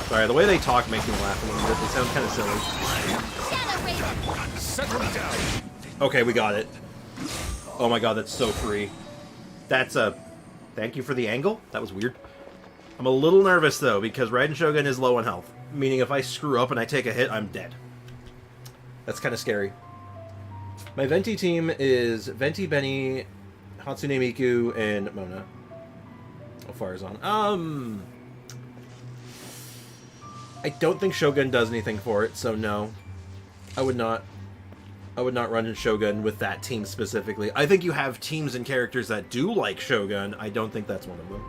Sorry, the way they talk makes me laugh a little bit. They sound kind of silly. Shadow Raven. Settle down. Okay, we got it. Oh my god, that's so free. That's a... Thank you for the angle? That was weird. I'm a little nervous, though, because Raiden Shogun is low on health. Meaning if I screw up and I take a hit, I'm dead. That's kind of scary. My Venti team is Venti, Benny, Hatsune Miku, and Mona. How far is on? I don't think Shogun does anything for it, so no. I would not run in Shogun with that team specifically. I think you have teams and characters that do like Shogun. I don't think that's one of them.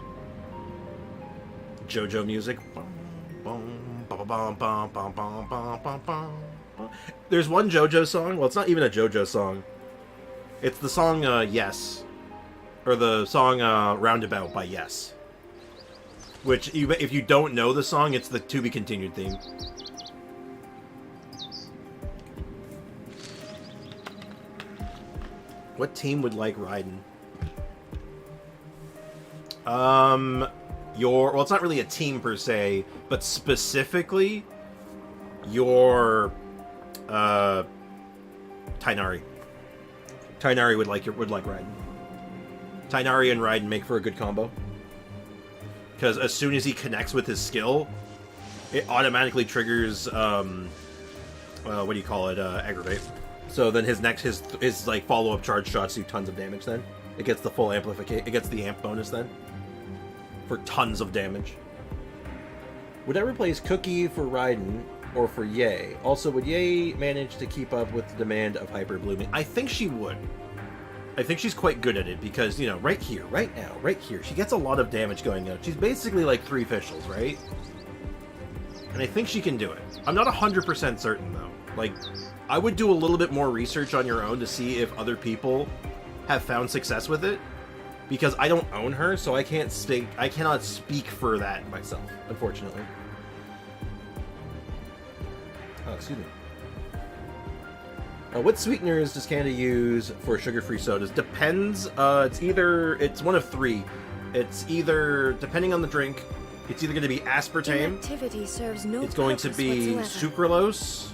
JoJo music. There's one JoJo song. Well, it's not even a JoJo song. It's the song Yes. Or the song Roundabout by Yes. Which, if you don't know the song, it's the To Be Continued theme. What team would like Raiden? Well, it's not really a team per se, but specifically your Tainari. Tainari would like Raiden. Tainari and Raiden make for a good combo. Because as soon as he connects with his skill, it automatically triggers what do you call it? Aggravate. So then his like follow-up charge shots do tons of damage then. It gets the full amplification. It gets the amp bonus then. For tons of damage. Would I replace Cookie for Raiden or for Yae? Also, would Yae manage to keep up with the demand of Hyper Blooming? I think she would. I think she's quite good at it because, you know, right here, right now, right here, she gets a lot of damage going on. She's basically like 3 officials, right? And I think she can do it. I'm not 100% certain, though. Like, I would do a little bit more research on your own to see if other people have found success with it. Because I don't own her, so I cannot speak for that myself, unfortunately. Oh, excuse me. What sweeteners does Canada use for sugar-free sodas? Depends. It's one of 3. It's either, depending on the drink, it's either going to be aspartame, Inactivity serves no it's going to purpose be whatsoever. sucralose,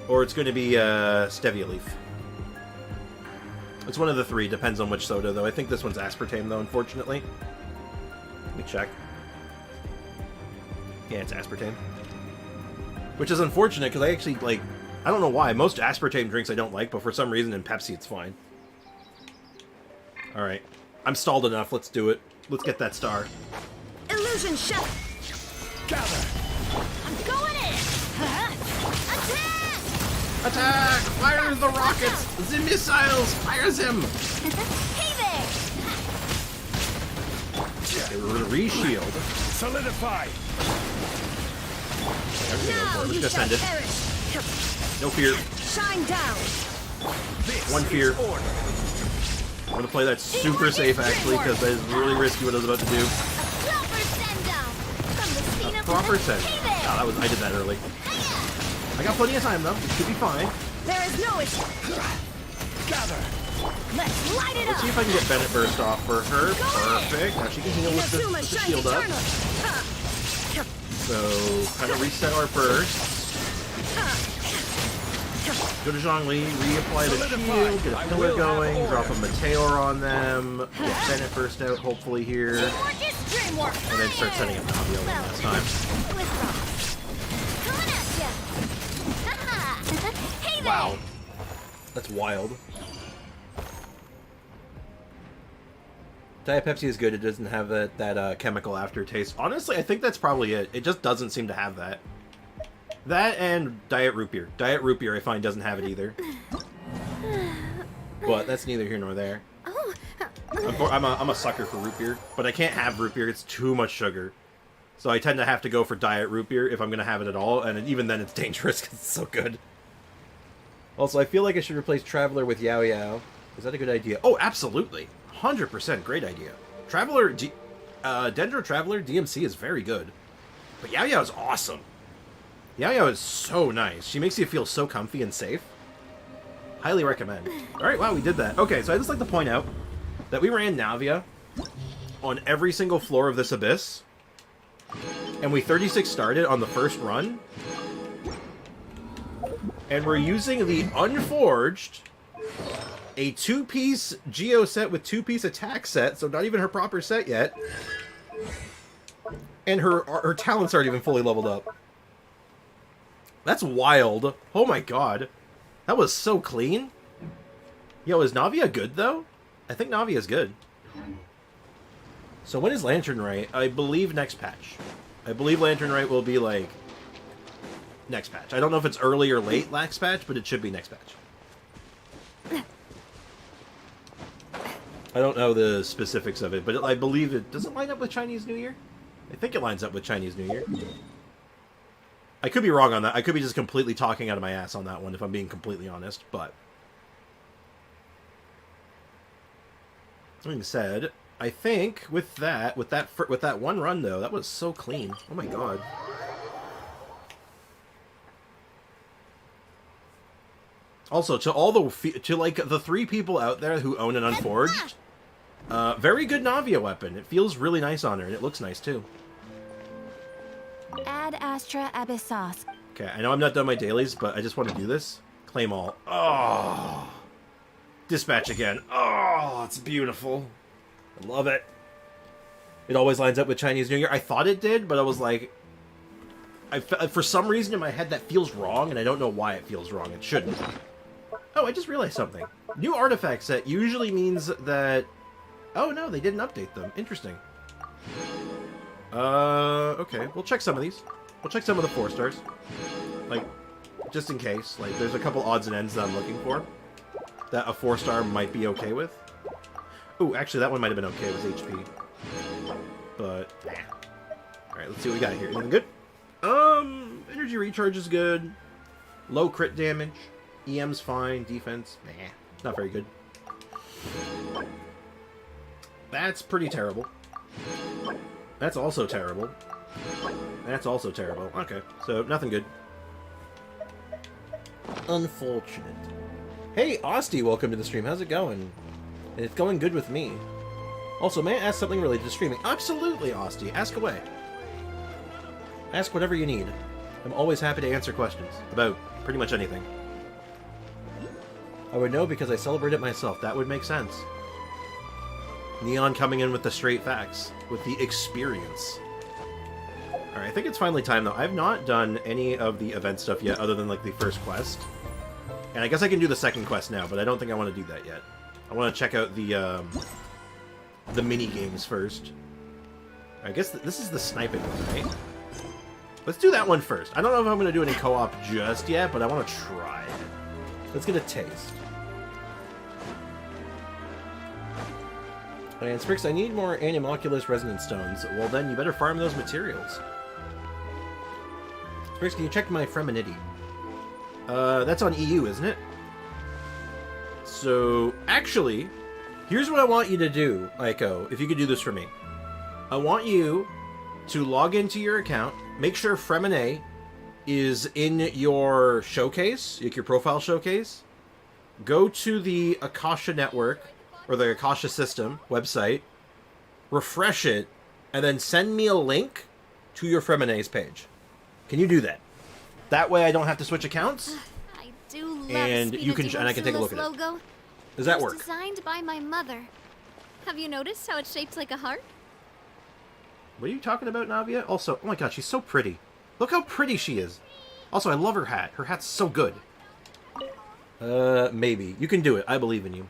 or it's going to be stevia leaf. It's one of the 3, depends on which soda, though. I think this one's aspartame, though, unfortunately. Let me check. Yeah, it's aspartame. Which is unfortunate, because I actually, like, I don't know why. Most aspartame drinks I don't like, but for some reason in Pepsi it's fine. Alright. I'm stalled enough. Let's do it. Let's get that star. Illusion shot. Gather. I'm going in! Attack! Attack! Fire the rockets! The missiles! Fires him! Hey there! Okay, we're gonna re-shield. Solidify. Everything Now over. you Let's just shall send it. perish! No fear. Shine down! This One fear. is order. I'm gonna play that super safe, actually, because that is really risky what I was about to do. A proper send down! From the scene of Proper the... send. Hey there! Oh, I did that early. I got plenty of time, though. It should be fine. There is no issue! Gather. Let's light it Let's up! see if I can get Bennett Burst off for her. Perfect. Now she can heal with Inazuma the shines shield up. eternally! So, kind of reset our burst. Go to Zhongli, reapply the shield, get a I pillar will have going, order. drop a Meteor on them, get Bennett Burst out, hopefully here, and Teamwork is dreamwork! then start setting up Navia one last time. With Ross. Coming at ya! Hey there! Wow. That's wild. Diet Pepsi is good. It doesn't have that chemical aftertaste. Honestly, I think that's probably it. It just doesn't seem to have that. That and Diet Root Beer. Diet Root Beer, I find, doesn't have it either. But that's neither here nor there. I'm a sucker for root beer, but I can't have root beer. It's too much sugar. So I tend to have to go for Diet Root Beer if I'm going to have it at all, and even then it's dangerous because it's so good. Also, I feel like I should replace Traveler with Yao Yao. Is that a good idea? Oh, absolutely. 100% great idea. Dendro Traveler DMC is very good. But Yao Yao is awesome. Yao Yao is so nice. She makes you feel so comfy and safe. Highly recommend. Alright, wow, we did that. Okay, so I'd just like to point out that we ran Navia on every single floor of this abyss. And we 36 started on the first run. And we're using the Unforged, a 2-piece Geo set with 2-piece attack set, so not even her proper set yet. And her talents aren't even fully leveled up. That's wild. Oh my god. That was so clean. Yo, is Navia good, though? I think Navia's good. So when is Lantern Right? I believe next patch. I believe Lantern Right will be, like, next patch. I don't know if it's early or late next patch, but it should be next patch. I don't know the specifics of it, but I believe it... Does it line up with Chinese New Year? I think it lines up with Chinese New Year. I could be wrong on that. I could be just completely talking out of my ass on that one, if I'm being completely honest, but... That being said, I think with that one run, though, that was so clean. Oh my god. Also, to all the... like, the 3 people out there who own an Unforged... very good Navia weapon. It feels really nice on her, and it looks nice, too. Ad Astra Abyssos. Okay, I know I'm not done my dailies, but I just want to do this. Claim all. Oh! Dispatch again. Oh, it's beautiful. I love it. It always lines up with Chinese New Year. I thought it did, but I was like... for some reason in my head that feels wrong, and I don't know why it feels wrong. It shouldn't. Oh, I just realized something. New artifact set usually means that... Oh, no, they didn't update them. Interesting. Okay. We'll check some of these. We'll check some of the 4 stars. Like, just in case. Like, there's a couple odds and ends that I'm looking for. That a 4-star might be okay with. Ooh, actually, that one might have been okay with HP. But, nah. Alright, let's see what we got here. Anything good? Energy recharge is good. Low crit damage. EM's fine. Defense, nah. Not very good. That's pretty terrible. That's also terrible. That's also terrible. Okay, so nothing good. Unfortunate. Hey, Osty, welcome to the stream. How's it going? It's going good with me. Also, may I ask something related to streaming? Absolutely, Osty. Ask away. Ask whatever you need. I'm always happy to answer questions about pretty much anything. I would know because I celebrate it myself. That would make sense. Neon coming in with the straight facts. With the experience. Alright, I think it's finally time, though. I've not done any of the event stuff yet, other than, like, the first quest. And I guess I can do the second quest now, but I don't think I want to do that yet. I want to check out the mini-games first. I guess this is the sniping one, right? Let's do that one first. I don't know if I'm going to do any co-op just yet, but I want to try it. Let's get a taste. And Sprix, I need more Animalculus Resonance Stones. Well then, you better farm those materials. Sprix, can you check my Fremenity? That's on EU, isn't it? So, actually, here's what I want you to do, Aiko, if you could do this for me. I want you to log into your account, make sure Fremine is in your showcase, like your profile showcase. Go to the Akasha Network, or the Akasha System website, refresh it, and then send me a link to your Fremine's page. Can you do that? That way I don't have to switch accounts. I do love And you can, and I can take a look at logo. it. Does that It was work? designed by my mother. Have you noticed how it's shaped like a heart? What are you talking about, Navia? Also, oh my god, she's so pretty. Look how pretty she is. Also, I love her hat. Her hat's so good. Maybe. You can do it. I believe in you.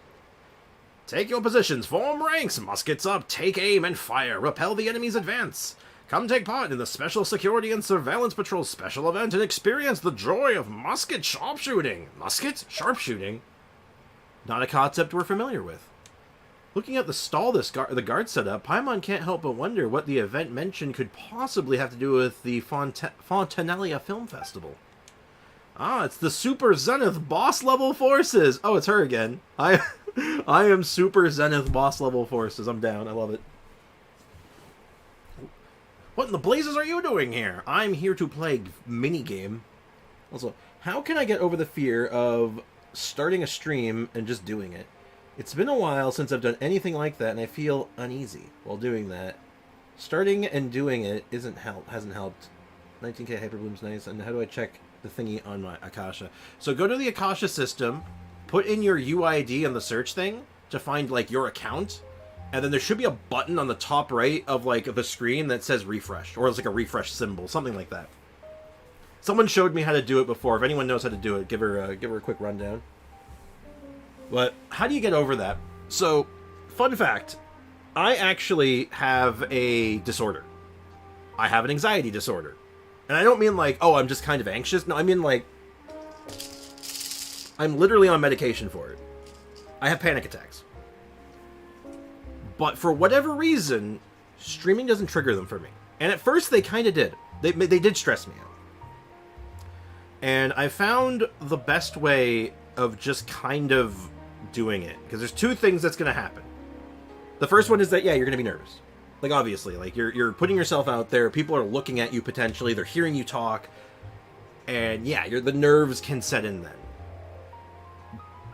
Take your positions, form ranks, muskets up, take aim and fire, repel the enemy's advance. Come take part in the Special Security and Surveillance Patrol special event and experience the joy of musket sharpshooting. Musket sharpshooting? Not a concept we're familiar with. Looking at the stall the guard set up, Paimon can't help but wonder what the event mentioned could possibly have to do with the Fontanelia Film Festival. Ah, it's the Super Zenith boss level forces. Oh, it's her again. I am Super Zenith boss level forces. I'm down. I love it. What in the blazes are you doing here? I'm here to play minigame. Also, how can I get over the fear of starting a stream and just doing it? It's been a while since I've done anything like that, and I feel uneasy while doing that. Starting and doing it hasn't helped. 19k Hyperbloom's nice, and how do I check the thingy on my Akasha? So go to the Akasha system, put in your UID on the search thing to find, like, your account, and then there should be a button on the top right of like the screen that says refresh, or it's like a refresh symbol, something like that. Someone showed me how to do it before. If anyone knows how to do it, give her a quick rundown. But how do you get over that? So, fun fact, I actually have a disorder. I have an anxiety disorder. And I don't mean like, oh, I'm just kind of anxious. No, I mean like, I'm literally on medication for it. I have panic attacks. But for whatever reason, streaming doesn't trigger them for me. And at first they kind of did. They did stress me out. And I found the best way of just kind of doing it. Because there's two things that's going to happen. The first one is that, yeah, you're going to be nervous. Like, obviously, like, you're putting yourself out there. People are looking at you potentially. They're hearing you talk. And, yeah, the nerves can set in then.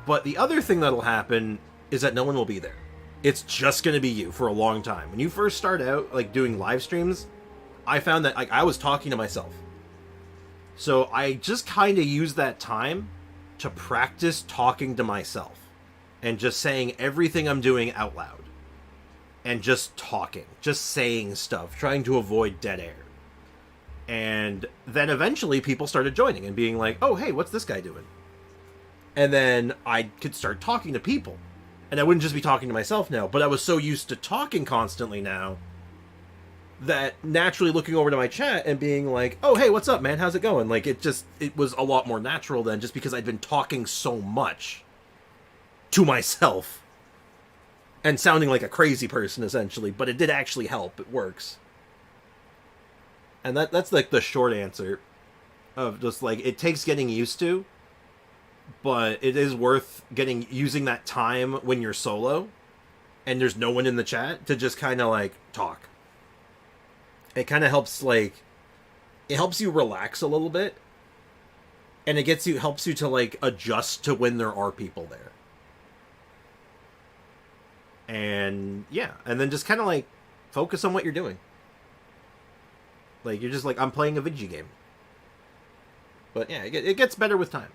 But the other thing that'll happen is that no one will be there. It's just going to be you for a long time. When you first start out, like, doing live streams, I found that, like, I was talking to myself. So I just kind of used that time to practice talking to myself. And just saying everything I'm doing out loud. And just talking. Just saying stuff. Trying to avoid dead air. And then eventually people started joining and being like, oh, hey, what's this guy doing? And then I could start talking to people. And I wouldn't just be talking to myself now, but I was so used to talking constantly now that naturally looking over to my chat and being like, oh, hey, what's up, man? How's it going? Like, it was a lot more natural then, just because I'd been talking so much to myself and sounding like a crazy person, essentially. But it did actually help. It works. And that's like the short answer of just like, it takes getting used to. But it is worth using that time when you're solo and there's no one in the chat to just kind of like talk. It kind of helps, like, it helps you relax a little bit, and it helps you to like adjust to when there are people there. And yeah, and then just kind of like focus on what you're doing. Like, you're just like, I'm playing a video game. But yeah, it gets better with time.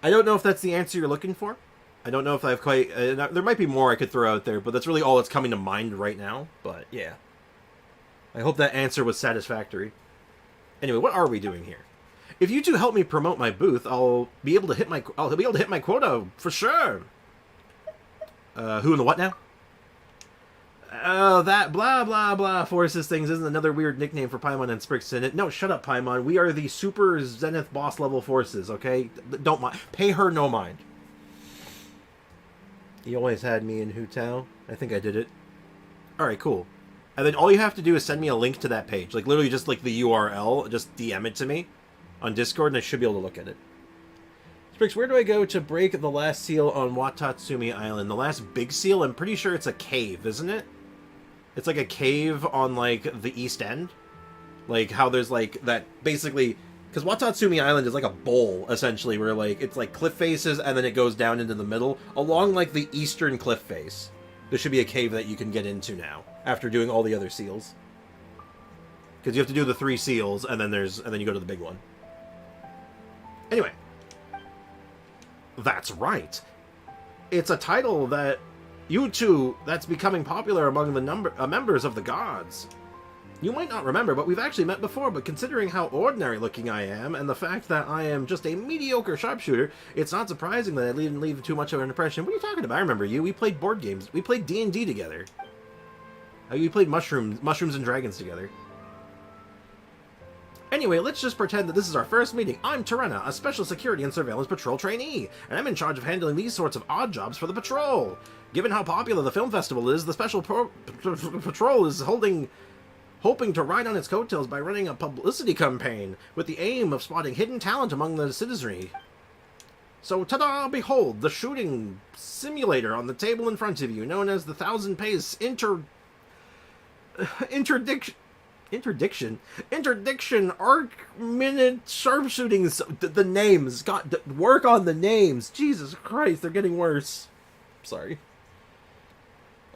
I don't know if that's the answer you're looking for. I don't know if I've quite... there might be more I could throw out there, but that's really all that's coming to mind right now. But, yeah. I hope that answer was satisfactory. Anyway, what are we doing here? If you two help me promote my booth, I'll be able to hit my quota for sure. Who and the what now? That blah blah blah forces things isn't another weird nickname for Paimon and Sprixon. No, shut up, Paimon. We are the super Zenith boss level forces, okay? Don't mind. Pay her no mind. You always had me in Hu Tao. I think I did it. Alright, cool. And then all you have to do is send me a link to that page. Like, literally just like the URL. Just DM it to me on Discord, and I should be able to look at it. Sprix, where do I go to break the last seal on Watatsumi Island? The last big seal? I'm pretty sure it's a cave, isn't it? It's like a cave on, like, the east end. Like, how there's, like, that, basically... Because Watatsumi Island is like a bowl, essentially, where, like, it's, like, cliff faces, and then it goes down into the middle. Along, like, the eastern cliff face. There should be a cave that you can get into now, after doing all the other seals. Because you have to do the 3 seals, and then you go to the big one. Anyway. That's right. It's a title that... You two, that's becoming popular among the members of the gods. You might not remember, but we've actually met before, but considering how ordinary looking I am, and the fact that I am just a mediocre sharpshooter, it's not surprising that I didn't leave too much of an impression. What are you talking about? I remember you. We played board games. We played D&D together. We played Mushrooms and Dragons together. Anyway, let's just pretend that this is our first meeting. I'm Terena, a special security and surveillance patrol trainee, and I'm in charge of handling these sorts of odd jobs for the patrol. Given how popular the film festival is, the special patrol is hoping to ride on its coattails by running a publicity campaign with the aim of spotting hidden talent among the citizenry. So, ta-da! Behold, the shooting simulator on the table in front of you, known as the 1000-pace interdiction arc-minute sharpshooting. The names. God, work on the names. Jesus Christ, they're getting worse. Sorry.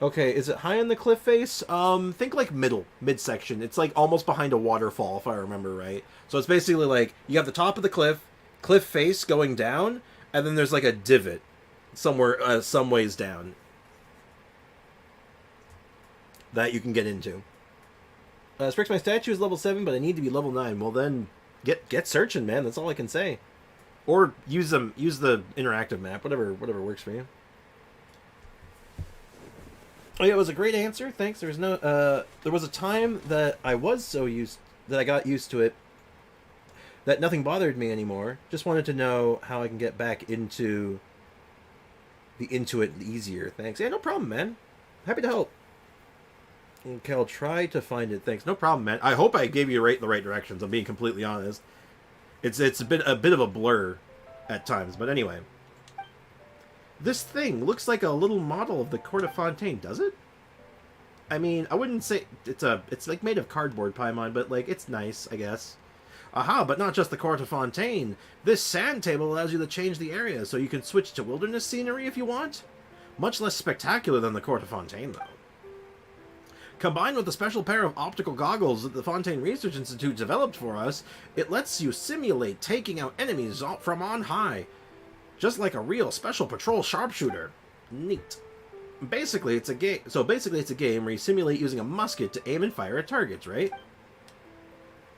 Okay, is it high on the cliff face? Think like midsection. It's like almost behind a waterfall, if I remember right. So it's basically like, you have the top of the cliff face going down, and then there's like a divot somewhere, some ways down. that you can get into. Strix, my statue is level 7, but I need to be level 9. Well, then get searching, man. That's all I can say. Or use the interactive map, whatever works for you. Oh yeah, it was a great answer. Thanks. There was a time that I got used to it, that nothing bothered me anymore. Just wanted to know how I can get back into it easier. Thanks. Yeah, no problem, man. Happy to help. Okay, I'll try to find it. Thanks. No problem, man. I hope I gave you the right directions. I'm being completely honest. It's a bit of a blur at times, but anyway. This thing looks like a little model of the Court of Fontaine, does it? I mean, I wouldn't say it's like made of cardboard, Paimon, but like it's nice, I guess. Aha, but not just the Court of Fontaine. This sand table allows you to change the area, so you can switch to wilderness scenery if you want. Much less spectacular than the Court of Fontaine, though. Combined with a special pair of optical goggles that the Fontaine Research Institute developed for us, it lets you simulate taking out enemies from on high. Just like a real special patrol sharpshooter. Neat. Basically, it's a game. So basically, it's a game where you simulate using a musket to aim and fire at targets, right?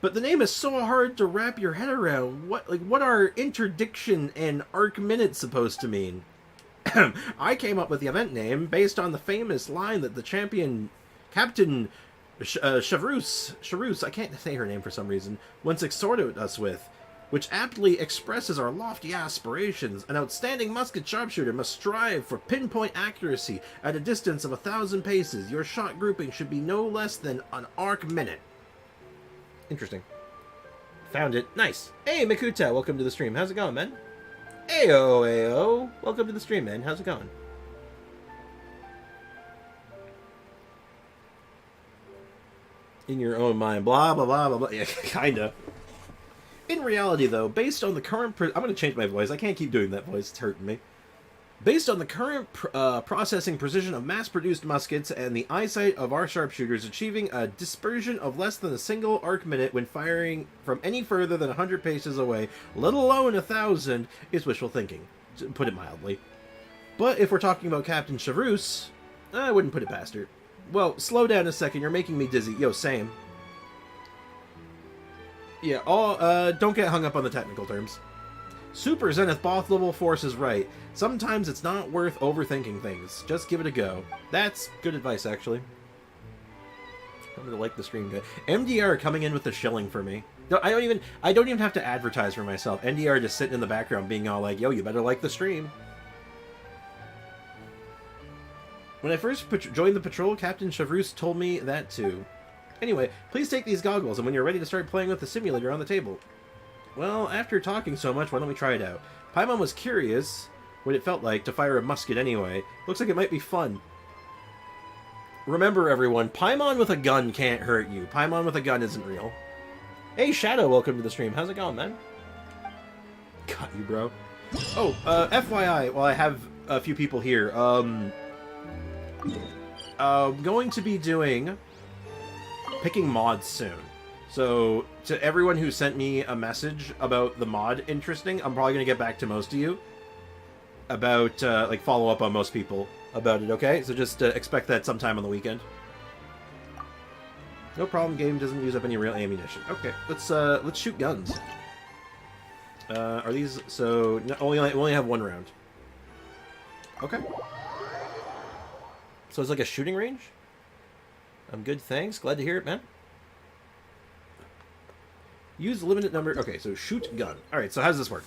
But the name is so hard to wrap your head around. What are interdiction and arc minutes supposed to mean? I came up with the event name based on the famous line that the champion Captain Charus, I can't say her name for some reason, once exhorted us with, which aptly expresses our lofty aspirations. An outstanding musket sharpshooter must strive for pinpoint accuracy at a distance of 1,000 paces. Your shot grouping should be no less than an arc minute. Interesting. Found it. Nice. Hey, Mikuta, welcome to the stream. How's it going, man? Ayo. Welcome to the stream, man. How's it going? In your own mind. Blah, blah, blah, blah, blah. Yeah, kinda. In reality, though, based on the current... I'm going to change my voice. I can't keep doing that voice. It's hurting me. Based on the current processing precision of mass-produced muskets and the eyesight of our sharpshooters, achieving a dispersion of less than a single arc minute when firing from any further than 100 paces away, let alone 1,000, is wishful thinking, to put it mildly. But if we're talking about Captain Charus, I wouldn't put it past her. Well, slow down a second. You're making me dizzy. Yo, same. Yeah, don't get hung up on the technical terms. Super Zenith Both level force is right. Sometimes it's not worth overthinking things. Just give it a go. That's good advice, actually. I'm gonna like the stream good. MDR coming in with the shilling for me. No, I don't even have to advertise for myself. NDR just sitting in the background being all like, yo, you better like the stream. When I first joined the patrol, Captain Charus told me that too. Anyway, please take these goggles, and when you're ready to start playing with the simulator on the table. Well, after talking so much, why don't we try it out? Paimon was curious what it felt like to fire a musket anyway. Looks like it might be fun. Remember, everyone, Paimon with a gun can't hurt you. Paimon with a gun isn't real. Hey, Shadow, welcome to the stream. How's it going, man? Got you, bro. Oh, FYI, while I have a few people here, going to be picking mods soon. So, to everyone who sent me a message about the mod interesting, I'm probably going to get back to most of you about, follow up on most people about it, okay? So just expect that sometime on the weekend. No problem, game doesn't use up any real ammunition. Okay, let's shoot guns. Are these... So, we only have one round. Okay. So it's like a shooting range? I'm good, thanks. Glad to hear it, man. Use limited number... Okay, so shoot gun. Alright, so how does this work?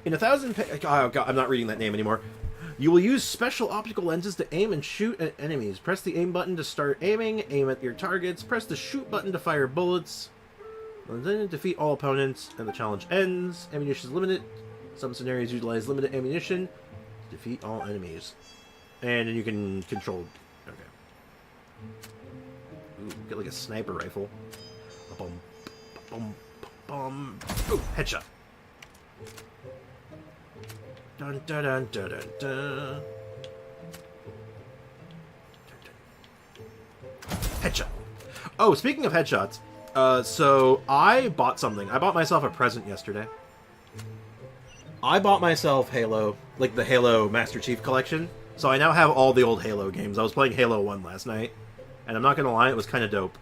In 1,000... Oh, God, I'm not reading that name anymore. You will use special optical lenses to aim and shoot at enemies. Press the aim button to start aiming. Aim at your targets. Press the shoot button to fire bullets. And then defeat all opponents, and the challenge ends. Ammunition is limited. Some scenarios utilize limited ammunition to defeat all enemies. And then you can control... Okay. Ooh, get like a sniper rifle. Boom, boom, boom. Ooh, headshot. Dun dun dun dun dun dun. Headshot. Oh, speaking of headshots, so I bought something. I bought myself a present yesterday. I bought myself Halo, like the Halo Master Chief Collection. So I now have all the old Halo games. I was playing Halo 1 last night. And I'm not gonna lie, it was kind of dope.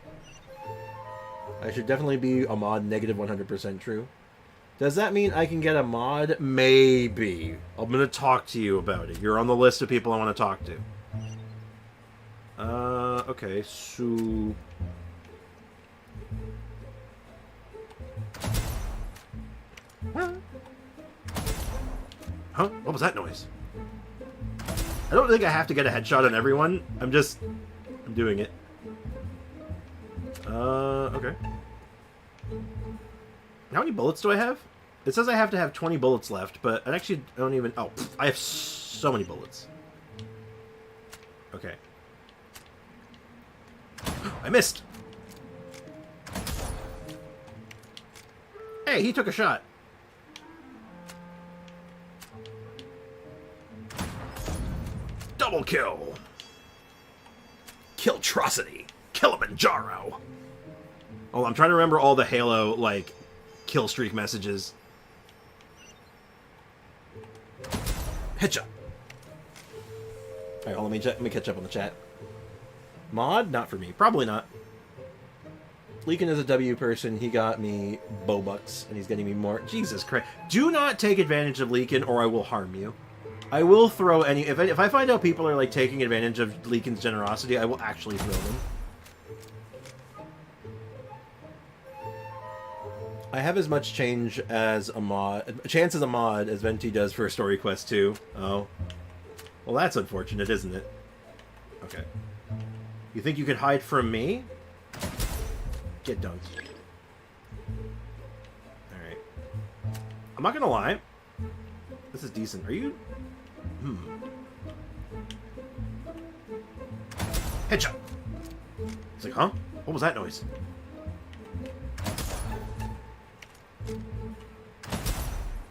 I should definitely be a mod negative 100% true. Does that mean I can get a mod? Maybe. I'm gonna talk to you about it. You're on the list of people I want to talk to. Okay, so... Huh? What was that noise? I don't think I have to get a headshot on everyone. I'm doing it. Okay. How many bullets do I have? It says I have to have 20 bullets left, but I actually don't even... Oh, I have so many bullets. Okay. I missed! Hey, he took a shot. Double kill! Killtrocity! Kilimanjaro! Oh, I'm trying to remember all the Halo, like, kill streak messages. Headshot! Alright, well, let me catch up on the chat. Mod? Not for me. Probably not. Leakin is a W person. He got me Bobucks, and he's getting me more. Jesus Christ. Do not take advantage of Leakin, or I will harm you. I will throw any... If I find out people are, like, taking advantage of Leakin's generosity, I will actually throw them. I have as much chance as a mod as Venti does for a story quest too. Oh. Well, that's unfortunate, isn't it? Okay. You think you could hide from me? Get dunked. Alright. I'm not gonna lie. This is decent. Are you... Headshot! It's like, huh? What was that noise?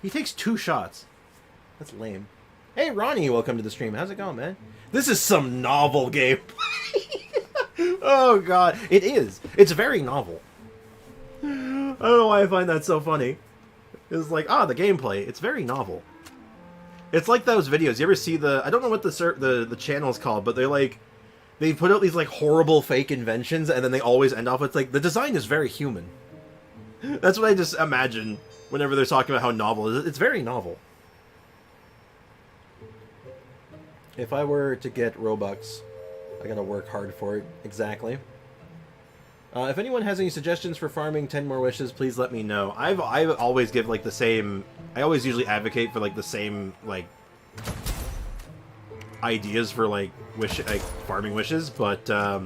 He takes 2 shots. That's lame. Hey, Ronnie, welcome to the stream. How's it going, man? This is some novel game. Oh, God. It is. It's very novel. I don't know why I find that so funny. It's like, the gameplay. It's very novel. It's like those videos. You ever see the... I don't know what the channel is called, but they're like... They put out these, like, horrible fake inventions, and then they always end off with, like, the design is very human. That's what I just imagine whenever they're talking about how novel it is. It's very novel. If I were to get Robux, I gotta work hard for it. Exactly. If anyone has any suggestions for farming 10 more wishes, please let me know. I always give, like, the same... I always usually advocate for, like, the same, like... ideas for, like, farming wishes, but, I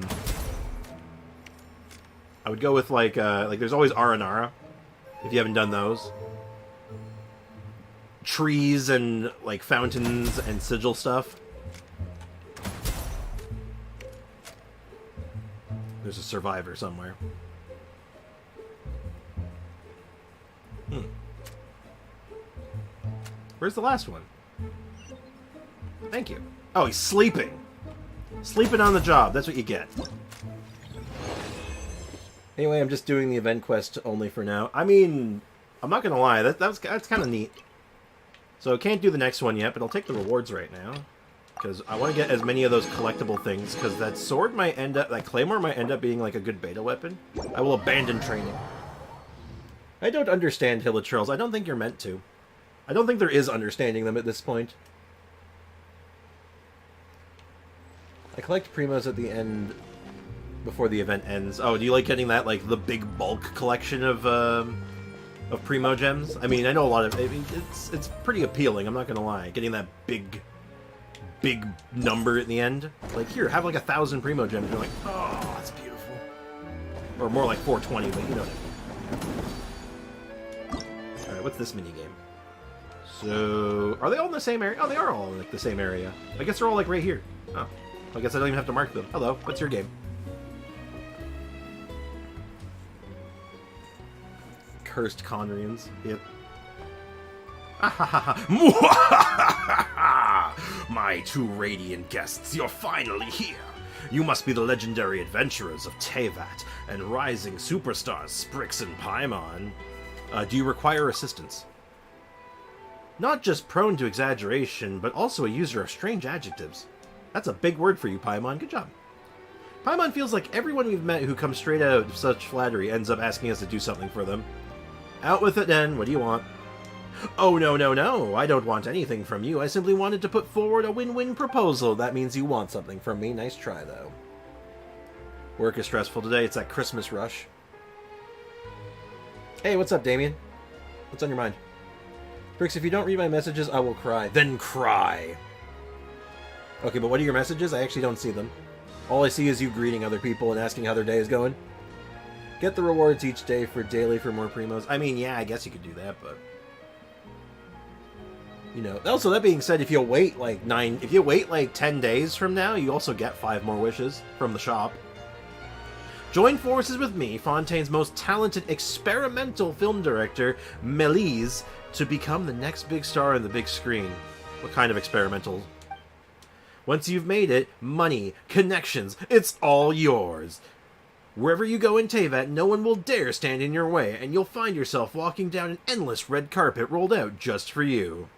would go with, like, there's always Aranara, if you haven't done those. Trees and, like, fountains and sigil stuff. There's a survivor somewhere. Where's the last one? Thank you. Oh, he's sleeping. Sleeping on the job. That's what you get. Anyway, I'm just doing the event quest only for now. I mean, I'm not gonna lie. That's kind of neat. So I can't do the next one yet, but I'll take the rewards right now. Because I want to get as many of those collectible things, because that sword might end up... That claymore might end up being, like, a good beta weapon. I will abandon training. I don't understand hilichurls. I don't think you're meant to. I don't think there is understanding them at this point. I collect primos at the end... before the event ends. Oh, do you like getting that, like, the big bulk collection of primo gems? I mean, I know a lot of... I mean, it's pretty appealing, I'm not gonna lie. Getting that big number at the end. Like, here, have like 1,000 primo gems. You're like, oh, that's beautiful. Or more like 420, but you know what I mean. Alright, what's this minigame? So, are they all in the same area? Oh, they are all in, like, the same area. I guess they're all, like, right here. Oh, I guess I don't even have to mark them. Hello, what's your game? Cursed Conrians. Yep. My 2 radiant guests, you're finally here. You must be the legendary adventurers of Tevat and rising superstars Sprix and Paimon. Do you require assistance? Not just prone to exaggeration, but also a user of strange adjectives. That's a big word for you, Paimon. Good job. Paimon feels like everyone we've met who comes straight out of such flattery ends up asking us to do something for them. Out with it then, what do you want? Oh, no, no, no, I don't want anything from you. I simply wanted to put forward a win-win proposal. That means you want something from me. Nice try, though. Work is stressful today. It's that Christmas rush. Hey, what's up, Damien? What's on your mind? Brix, if you don't read my messages, I will cry. Then cry! Okay, but what are your messages? I actually don't see them. All I see is you greeting other people and asking how their day is going. Get the rewards each day for daily for more primos. I mean, yeah, I guess you could do that, but... You know, also, that being said, if you wait like 10 days from now, you also get 5 more wishes from the shop. Join forces with me, Fontaine's most talented experimental film director, Melise, to become the next big star on the big screen. What kind of experimental? Once you've made it, money, connections, it's all yours. Wherever you go in Teyvat, no one will dare stand in your way, and you'll find yourself walking down an endless red carpet rolled out just for you.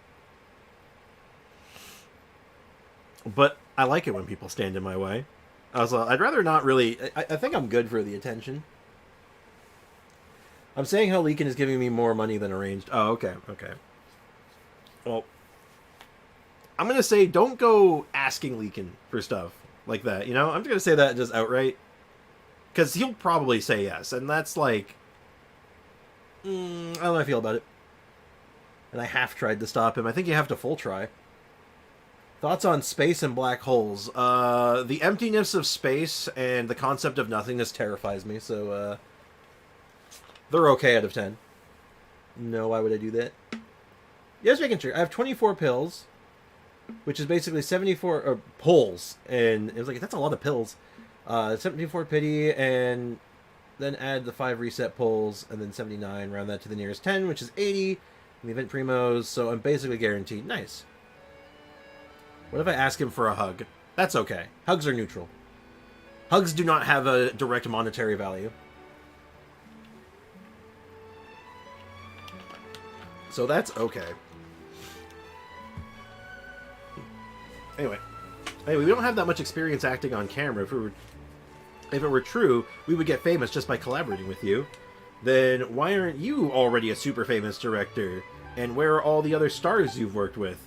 But I like it when people stand in my way. I'd rather not really... I think I'm good for the attention. I'm saying how Leakin is giving me more money than arranged. Oh, okay, okay. Well, I'm going to say don't go asking Leakin for stuff like that, you know? I'm just going to say that just outright. Because he'll probably say yes, and that's like... I don't know how I feel about it. And I half tried to stop him. I think you have to full try. Thoughts on space and black holes? The emptiness of space and the concept of nothingness terrifies me, so, they're okay out of 10. No, why would I do that? Just making sure. I have 24 pills, which is basically 74 pulls, and it was like, that's a lot of pills. 74 pity, and then add the 5 reset pulls, and then 79, round that to the nearest 10, which is 80, in the event primos, so I'm basically guaranteed. Nice. What if I ask him for a hug? That's okay. Hugs are neutral. Hugs do not have a direct monetary value. So that's okay. Anyway, we don't have that much experience acting on camera. If it were true, we would get famous just by collaborating with you. Then why aren't you already a super famous director? And where are all the other stars you've worked with?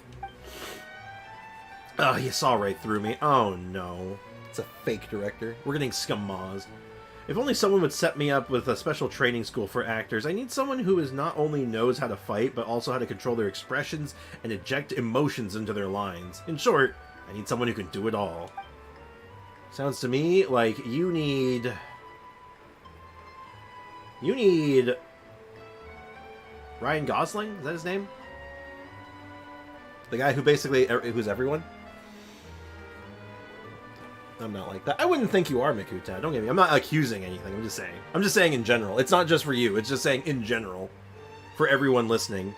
Oh, you saw right through me. Oh, no. It's a fake director. We're getting scammazed. If only someone would set me up with a special training school for actors. I need someone who is not only knows how to fight, but also how to control their expressions and inject emotions into their lines. In short, I need someone who can do it all. Sounds to me like you need... Ryan Gosling? Is that his name? The guy who basically... who's everyone? I'm not like that. I wouldn't think you are, Mikuta. Don't get me. I'm not accusing anything. I'm just saying. I'm just saying in general. It's not just for you. It's just saying in general. For everyone listening.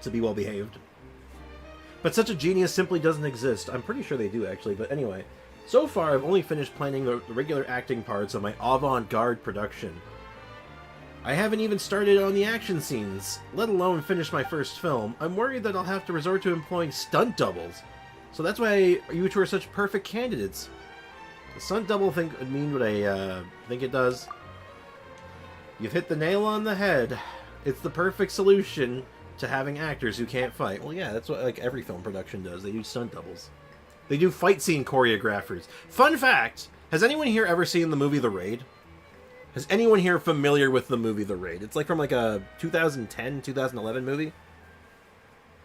To be well behaved. But such a genius simply doesn't exist. I'm pretty sure they do, actually. But anyway. So far, I've only finished planning the regular acting parts of my avant-garde production. I haven't even started on the action scenes, let alone finish my first film. I'm worried that I'll have to resort to employing stunt doubles. So that's why you two are such perfect candidates. The stunt double thing would mean what I think it does. You've hit the nail on the head. It's the perfect solution to having actors who can't fight. Well, yeah, that's what like every film production does. They do stunt doubles. They do fight scene choreographers. Fun fact, has anyone here ever seen the movie The Raid? Is anyone here familiar with the movie The Raid? It's like from like a 2010, 2011 movie.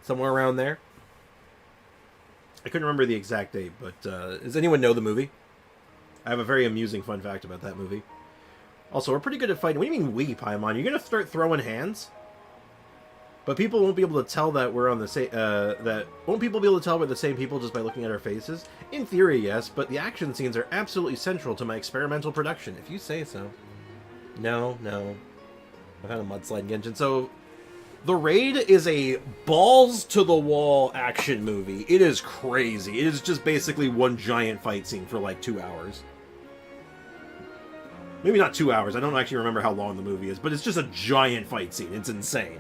Somewhere around there. I couldn't remember the exact date, but does anyone know the movie? I have a very amusing fun fact about that movie. Also, we're pretty good at fighting. What do you mean we, Paimon? You're going to start throwing hands? But people won't be able to tell that we're on the same... won't people be able to tell we're the same people just by looking at our faces? In theory, yes, but the action scenes are absolutely central to my experimental production, if you say so. No. I've had a mudslide Genshin. So, The Raid is a balls-to-the-wall action movie. It is crazy. It is just basically one giant fight scene for like 2 hours. Maybe not 2 hours. I don't actually remember how long the movie is, but it's just a giant fight scene. It's insane.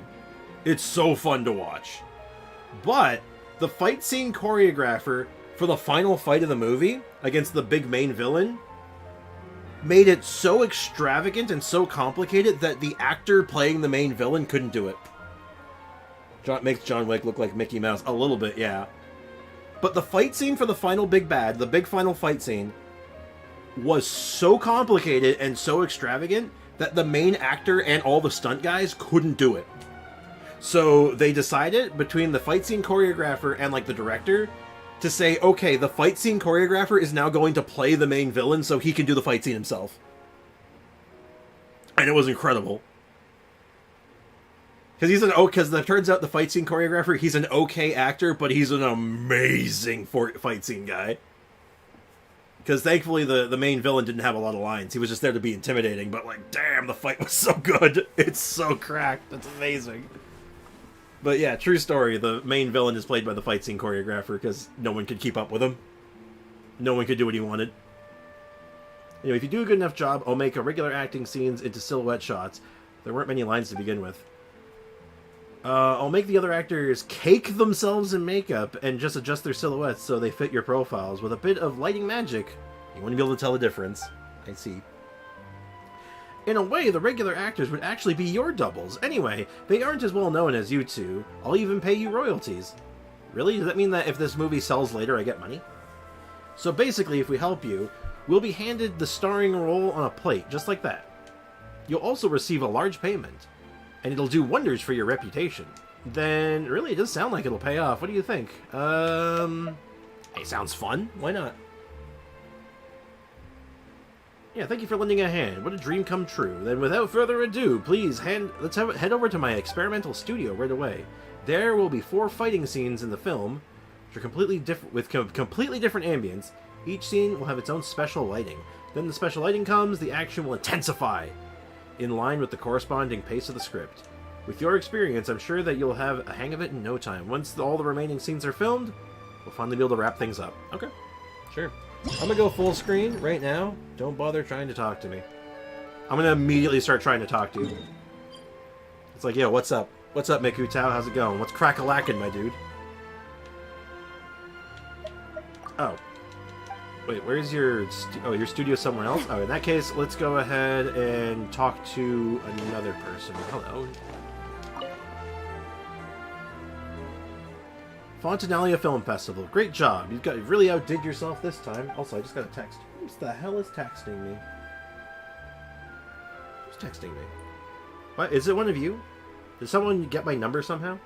It's so fun to watch. But the fight scene choreographer for the final fight of the movie against the big main villain made it so extravagant and so complicated that the actor playing the main villain couldn't do it. Makes John Wick look like Mickey Mouse. A little bit, yeah. But the fight scene for the final big bad, the big final fight scene, was so complicated and so extravagant that the main actor and all the stunt guys couldn't do it. So they decided between the fight scene choreographer and like the director to say, okay, the fight scene choreographer is now going to play the main villain so he can do the fight scene himself. And it was incredible. Because it turns out the fight scene choreographer, he's an okay actor, but he's an amazing fight scene guy. Because thankfully the main villain didn't have a lot of lines. He was just there to be intimidating, but like, damn, the fight was so good. It's so cracked. It's amazing. But yeah, true story. The main villain is played by the fight scene choreographer because no one could keep up with him. No one could do what he wanted. Anyway, if you do a good enough job, I'll make regular acting scenes into silhouette shots. There weren't many lines to begin with. I'll make the other actors cake themselves in makeup and just adjust their silhouettes so they fit your profiles with a bit of lighting magic. You want to be able to tell the difference. I see. In a way, the regular actors would actually be your doubles. Anyway, they aren't as well known as you two. I'll even pay you royalties. Really? Does that mean that if this movie sells later, I get money? So basically, if we help you, we'll be handed the starring role on a plate, just like that. You'll also receive a large payment, and it'll do wonders for your reputation. Then, really, it does sound like it'll pay off. What do you think? Hey, sounds fun. Why not? Yeah, thank you for lending a hand. What a dream come true. Then without further ado, please let's head over to my experimental studio right away. There will be 4 fighting scenes in the film, which are completely different with completely different ambience. Each scene will have its own special lighting. Then the special lighting comes, the action will intensify in line with the corresponding pace of the script. With your experience, I'm sure that you'll have a hang of it in no time. Once all the remaining scenes are filmed, we'll finally be able to wrap things up. Okay, sure. I'm gonna go full screen right now. Don't bother trying to talk to me. I'm gonna immediately start trying to talk to you. It's like, yo, what's up? What's up, Miku Tao? How's it going? What's crack-a-lackin', my dude? Oh. Wait, where's your... your studio somewhere else? Oh, in that case, let's go ahead and talk to another person. Hello. Fontinalia Film Festival. Great job. You really outdid yourself this time. Also, I just got a text. Who the hell is texting me? Who's texting me? What? Is it one of you? Did someone get my number somehow?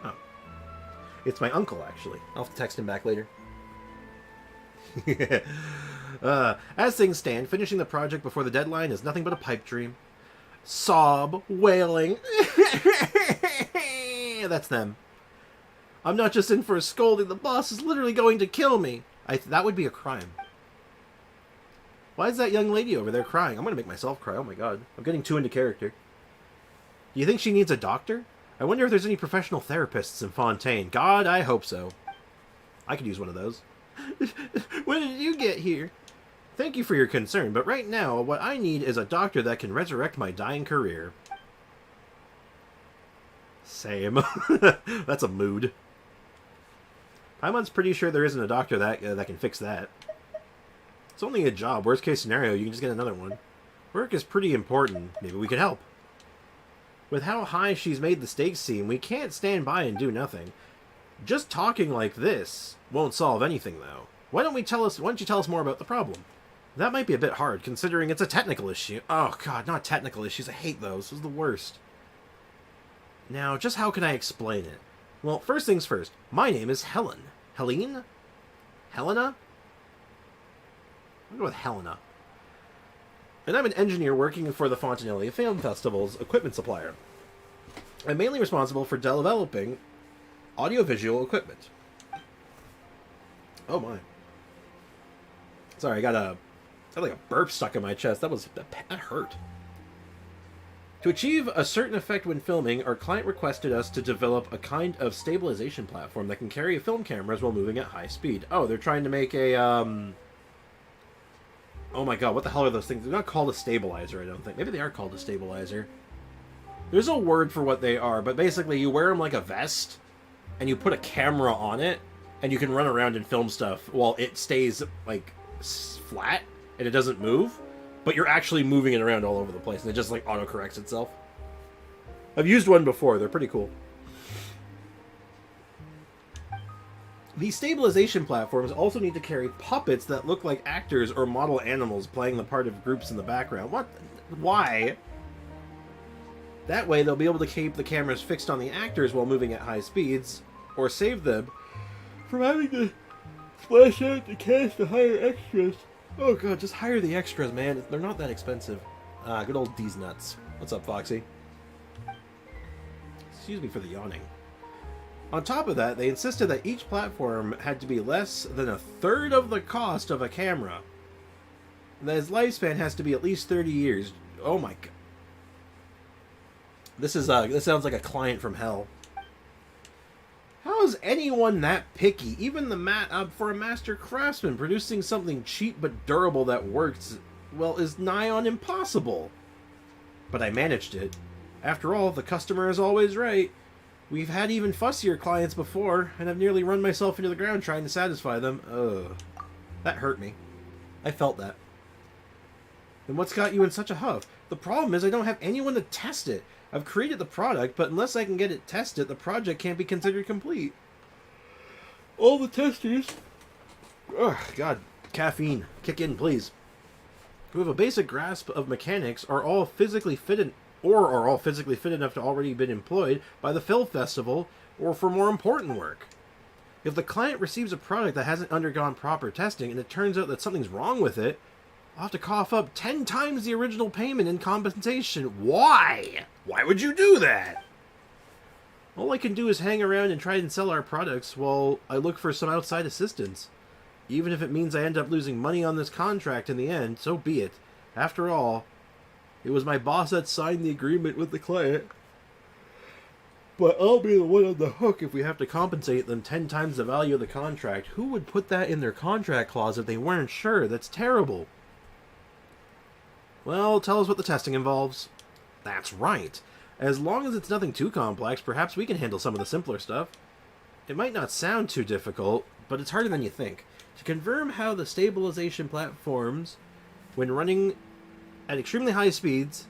Oh. It's my uncle, actually. I'll have to text him back later. As things stand, finishing the project before the deadline is nothing but a pipe dream. Sob, wailing. That's them. I'm not just in for a scolding. The boss is literally going to kill me. That would be a crime. Why is that young lady over there crying? I'm going to make myself cry. Oh my god. I'm getting too into character. Do you think she needs a doctor? I wonder if there's any professional therapists in Fontaine. God, I hope so. I could use one of those. When did you get here? Thank you for your concern, but right now, what I need is a doctor that can resurrect my dying career. Same. That's a mood. Paimon's pretty sure there isn't a doctor that can fix that. It's only a job. Worst case scenario, you can just get another one. Work is pretty important. Maybe we could help. With how high she's made the stakes seem, we can't stand by and do nothing. Just talking like this won't solve anything, though. Why don't you tell us more about the problem? That might be a bit hard, considering it's a technical issue. Oh god, not technical issues. I hate those. This is the worst. Now, just how can I explain it? Well, first things first. My name is Helen. Helene? Helena? I'll go with Helena. And I'm an engineer working for the Fontinalia Film Festival's equipment supplier. I'm mainly responsible for developing audiovisual equipment. Oh my. Sorry, I got like a burp stuck in my chest. That hurt. To achieve a certain effect when filming, our client requested us to develop a kind of stabilization platform that can carry film cameras while moving at high speed. Oh, they're trying to make a, oh my god, what the hell are those things? They're not called a stabilizer, I don't think. Maybe they are called a stabilizer. There's a word for what they are, but basically you wear them like a vest, and you put a camera on it, and you can run around and film stuff while it stays, like, flat, and it doesn't move, but you're actually moving it around all over the place, and it just, like, auto-corrects itself. I've used one before. They're pretty cool. The stabilization platforms also need to carry puppets that look like actors or model animals playing the part of groups in the background. What? Why? That way they'll be able to keep the cameras fixed on the actors while moving at high speeds, or save them from having to splash out the cash to hire extras. Oh god, just hire the extras, man. They're not that expensive. Good old D's nuts. What's up, Foxy? Excuse me for the yawning. On top of that, they insisted that each platform had to be less than a third of the cost of a camera. And that its lifespan has to be at least 30 years. Oh my god. This sounds like a client from hell. How is anyone that picky? Even for a master craftsman, producing something cheap but durable that works, well, is nigh on impossible. But I managed it. After all, the customer is always right. We've had even fussier clients before, and I've nearly run myself into the ground trying to satisfy them. Ugh. That hurt me. I felt that. And what's got you in such a huff? The problem is I don't have anyone to test it. I've created the product, but unless I can get it tested, the project can't be considered complete. All the testers... Ugh, God. Caffeine. Kick in, please. Who have a basic grasp of mechanics are all physically fit enough to already been employed by the film festival or for more important work. If the client receives a product that hasn't undergone proper testing and it turns out that something's wrong with it, I'll have to cough up 10 times the original payment in compensation. Why? Why would you do that? All I can do is hang around and try and sell our products while I look for some outside assistance. Even if it means I end up losing money on this contract in the end, so be it. After all, it was my boss that signed the agreement with the client. But I'll be the one on the hook if we have to compensate them 10 times the value of the contract. Who would put that in their contract clause if they weren't sure? That's terrible. Well, tell us what the testing involves. That's right. As long as it's nothing too complex, perhaps we can handle some of the simpler stuff. It might not sound too difficult, but it's harder than you think. To confirm how the stabilization platforms, when running at extremely high speeds,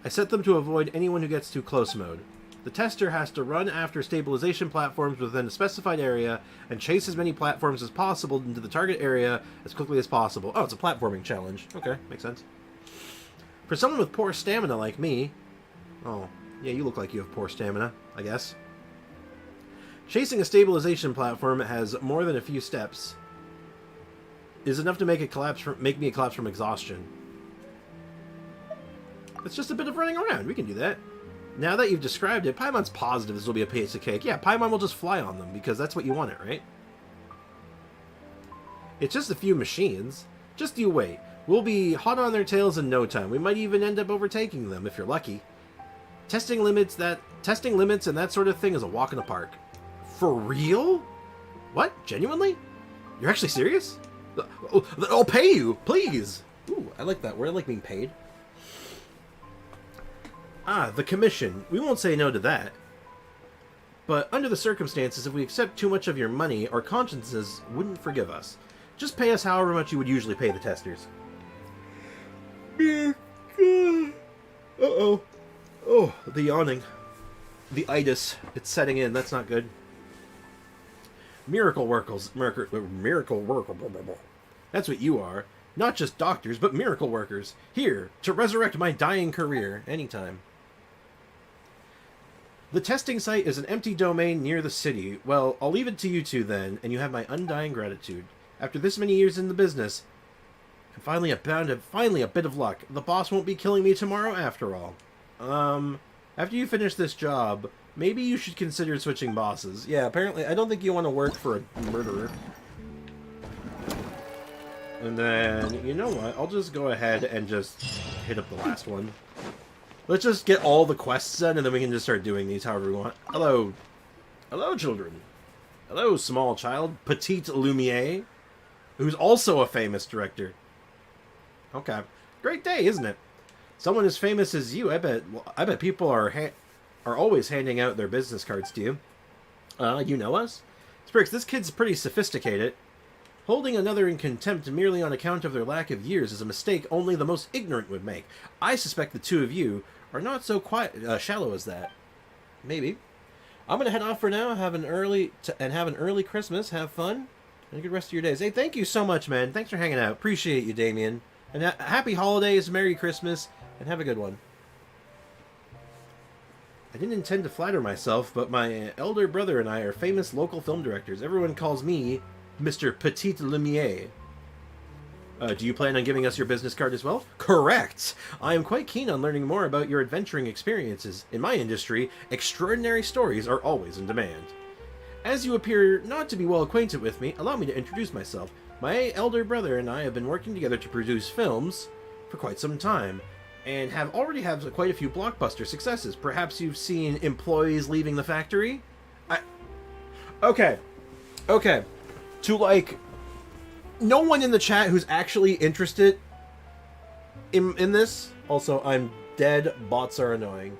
I set them to avoid anyone who gets too close mode. The tester has to run after stabilization platforms within a specified area and chase as many platforms as possible into the target area as quickly as possible. Oh, it's a platforming challenge. Okay, makes sense. For someone with poor stamina like me... Oh, yeah, you look like you have poor stamina, I guess. Chasing a stabilization platform has more than a few steps is enough to make me collapse from exhaustion. It's just a bit of running around. We can do that. Now that you've described it, Paimon's positive this will be a piece of cake. Yeah, Paimon will just fly on them, because that's what you want it, right? It's just a few machines. Just you wait. We'll be hot on their tails in no time. We might even end up overtaking them, if you're lucky. Testing limits and that sort of thing is a walk in the park. For real? What? Genuinely? You're actually serious? I'll pay you, please! Ooh, I like that word. I like being paid. Ah, the commission. We won't say no to that. But under the circumstances, if we accept too much of your money, our consciences wouldn't forgive us. Just pay us however much you would usually pay the testers. Uh-oh. Oh, the yawning. The itis. It's setting in. That's not good. Miracle workers. Miracle worker. That's what you are. Not just doctors, but miracle workers. Here, to resurrect my dying career. Anytime. The testing site is an empty domain near the city. Well, I'll leave it to you two then, and you have my undying gratitude. After this many years in the business, and finally a bit of luck. The boss won't be killing me tomorrow after all. After you finish this job, maybe you should consider switching bosses. Yeah, apparently, I don't think you want to work for a murderer. And then, you know what? I'll just go ahead and just hit up the last one. Let's just get all the quests done, and then we can just start doing these however we want. Hello. Hello, children. Hello, small child. Petite Lumiere, who's also a famous director. Okay. Great day, isn't it? Someone as famous as you, I bet people are always handing out their business cards to you. You know us? Spriggs, this kid's pretty sophisticated. Holding another in contempt merely on account of their lack of years is a mistake only the most ignorant would make. I suspect the two of you are not so shallow as that. Maybe. I'm gonna head off for now. Have an early Christmas. Have fun and a good rest of your days. Hey, thank you so much, man. Thanks for hanging out. Appreciate you, Damien. And happy holidays, Merry Christmas, and have a good one. I didn't intend to flatter myself, but my elder brother and I are famous local film directors. Everyone calls me Mr. Petit Lumiere. Do you plan on giving us your business card as well? Correct! I am quite keen on learning more about your adventuring experiences. In my industry, extraordinary stories are always in demand. As you appear not to be well acquainted with me, allow me to introduce myself. My elder brother and I have been working together to produce films for quite some time, and have already had quite a few blockbuster successes. Perhaps you've seen Employees Leaving the Factory? Okay. To, like, no one in the chat who's actually interested in this. Also, I'm dead. Bots are annoying.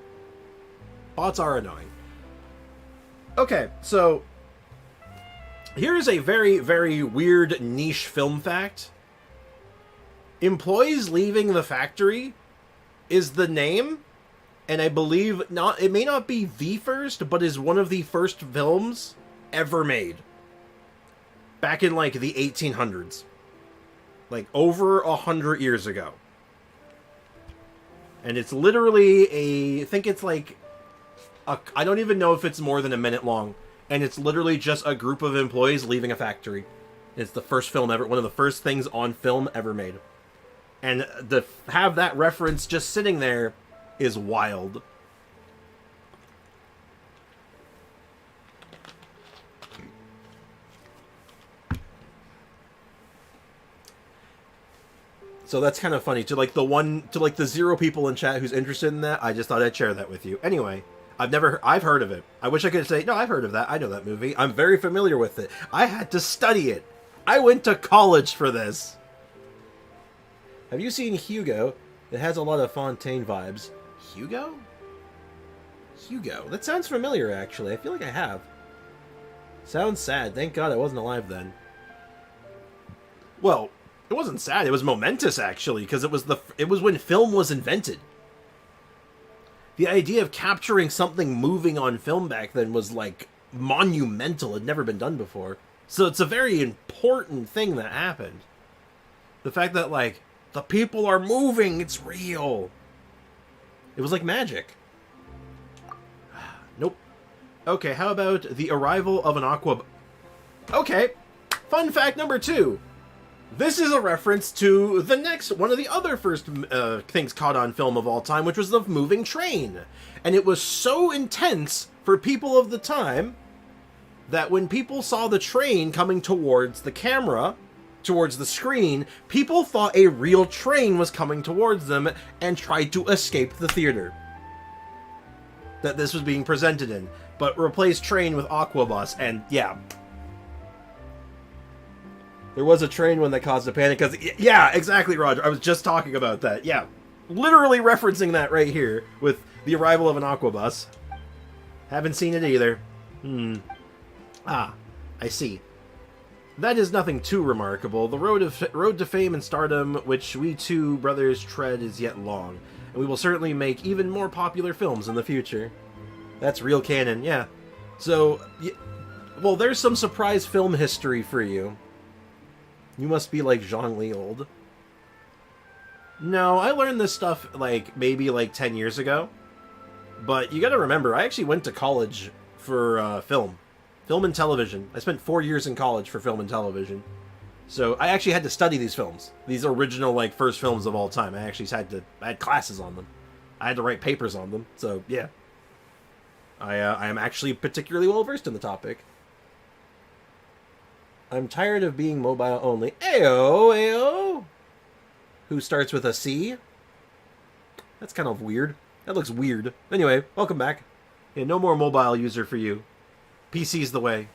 Okay, so here is a very, very weird niche film fact. Employees Leaving the Factory is the name, and I believe it may not be the first, but is one of the first films ever made. Back in, like, the 1800s. Like, over 100 years ago. And it's literally I think it's like, I don't even know if it's more than a minute long. And it's literally just a group of employees leaving a factory. It's the first film ever, one of the first things on film ever made. And to have that reference just sitting there is wild. So that's kind of funny. To like the 0 people in chat who's interested in that, I just thought I'd share that with you. Anyway, I've heard of it. I wish I could say, no, I've heard of that. I know that movie. I'm very familiar with it. I had to study it. I went to college for this. Have you seen Hugo? It has a lot of Fontaine vibes. Hugo? That sounds familiar, actually. I feel like I have. Sounds sad. Thank God I wasn't alive then. Well, it wasn't sad. It was momentous, actually, because it was when film was invented. The idea of capturing something moving on film back then was, like, monumental. It had never been done before. So it's a very important thing that happened. The fact that, like, the people are moving, it's real. It was like magic. Nope. Okay, how about the arrival of an aqua... Okay, fun fact number 2. This is a reference to the next, one of the other first things caught on film of all time, which was the moving train. And it was so intense for people of the time that when people saw the train coming towards the camera, towards the screen, people thought a real train was coming towards them and tried to escape the theater that this was being presented in. But replace train with Aquabus, and yeah. There was a train one that caused a panic, because... Yeah, exactly, Roger. I was just talking about that. Yeah. Literally referencing that right here with the arrival of an Aquabus. Haven't seen it either. Ah, I see. That is nothing too remarkable. The road to fame and stardom, which we two brothers tread, is yet long. And we will certainly make even more popular films in the future. That's real canon, yeah. So, well, there's some surprise film history for you. You must be like Zhongli old. No, I learned this stuff like maybe like 10 years ago. But you gotta remember, I actually went to college for film and television. I spent 4 years in college for film and television. So I actually had to study these films. These original like first films of all time. I had classes on them. I had to write papers on them. So yeah. I am actually particularly well versed in the topic. I'm tired of being mobile only. Ayo! Who starts with a C? That's kind of weird. That looks weird. Anyway, welcome back. Yeah, no more mobile user for you. PC's the way.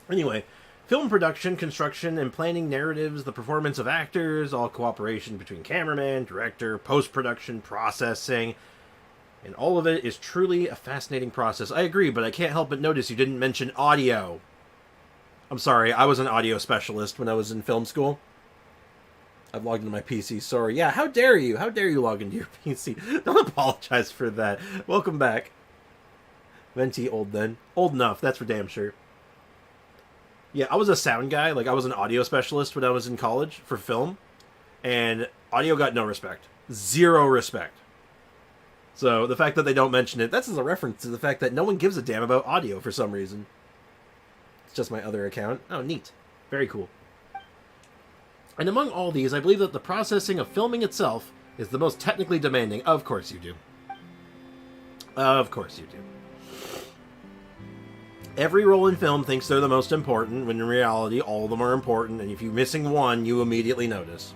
Anyway, Film production, construction, and planning narratives, the performance of actors, all cooperation between cameraman, director, post-production, processing, and all of it is truly a fascinating process. I agree, but I can't help but notice you didn't mention audio. I'm sorry, I was an audio specialist when I was in film school. I've logged into my PC, sorry. Yeah, how dare you? How dare you log into your PC? Don't apologize for that. Welcome back. Venti old then. Old enough, that's for damn sure. Yeah, I was a sound guy. Like, I was an audio specialist when I was in college for film. And audio got no respect. Zero respect. So, the fact that they don't mention it, that's as a reference to the fact that no one gives a damn about audio for some reason. It's just my other account. Oh, neat. Very cool. And among all these, I believe that the processing of filming itself is the most technically demanding. Of course you do. Of course you do. Every role in film thinks they're the most important, when in reality, all of them are important, and if you're missing one, you immediately notice.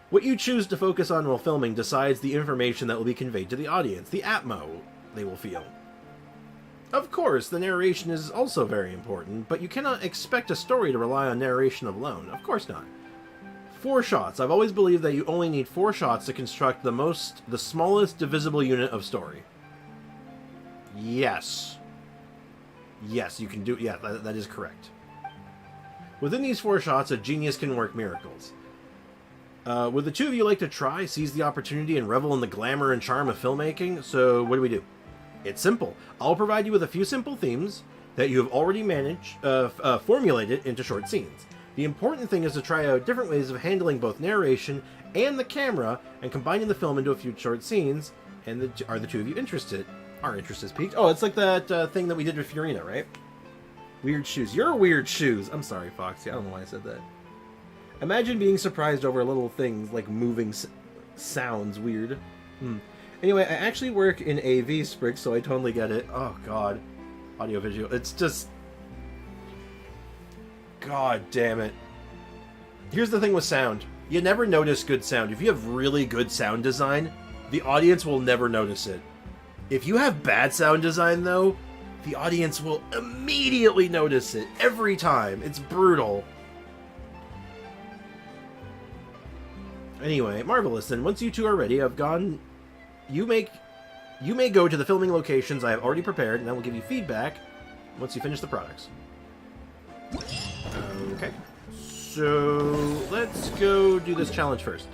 What you choose to focus on while filming decides the information that will be conveyed to the audience, the atmo they will feel. Of course, the narration is also very important, but you cannot expect a story to rely on narration alone. Of course not. 4 shots. I've always believed that you only need 4 shots to construct the smallest divisible unit of story. Yes. Yes, you can do... Yeah, that is correct. Within these 4 shots, a genius can work miracles. Would the two of you like to try, seize the opportunity, and revel in the glamour and charm of filmmaking? So, what do? It's simple. I'll provide you with a few simple themes that you have already formulated into short scenes. The important thing is to try out different ways of handling both narration and the camera, and combining the film into a few short scenes. And are the two of you interested? Our interest is piqued. Oh, it's like that thing that we did with Fiorina, right? Weird shoes. You're weird shoes. I'm sorry, Foxy. I don't know why I said that. Imagine being surprised over little things like moving sounds. Weird. Anyway, I actually work in AV, Sprig, so I totally get it. Oh, God. Audio visual. It's just... God damn it. Here's the thing with sound. You never notice good sound. If you have really good sound design, the audience will never notice it. If you have bad sound design, though, the audience will immediately notice it. Every time. It's brutal. Anyway, marvelous. Then once you two are ready, you may go to the filming locations I have already prepared, and I will give you feedback once you finish the products. Okay. So, let's go do this challenge first.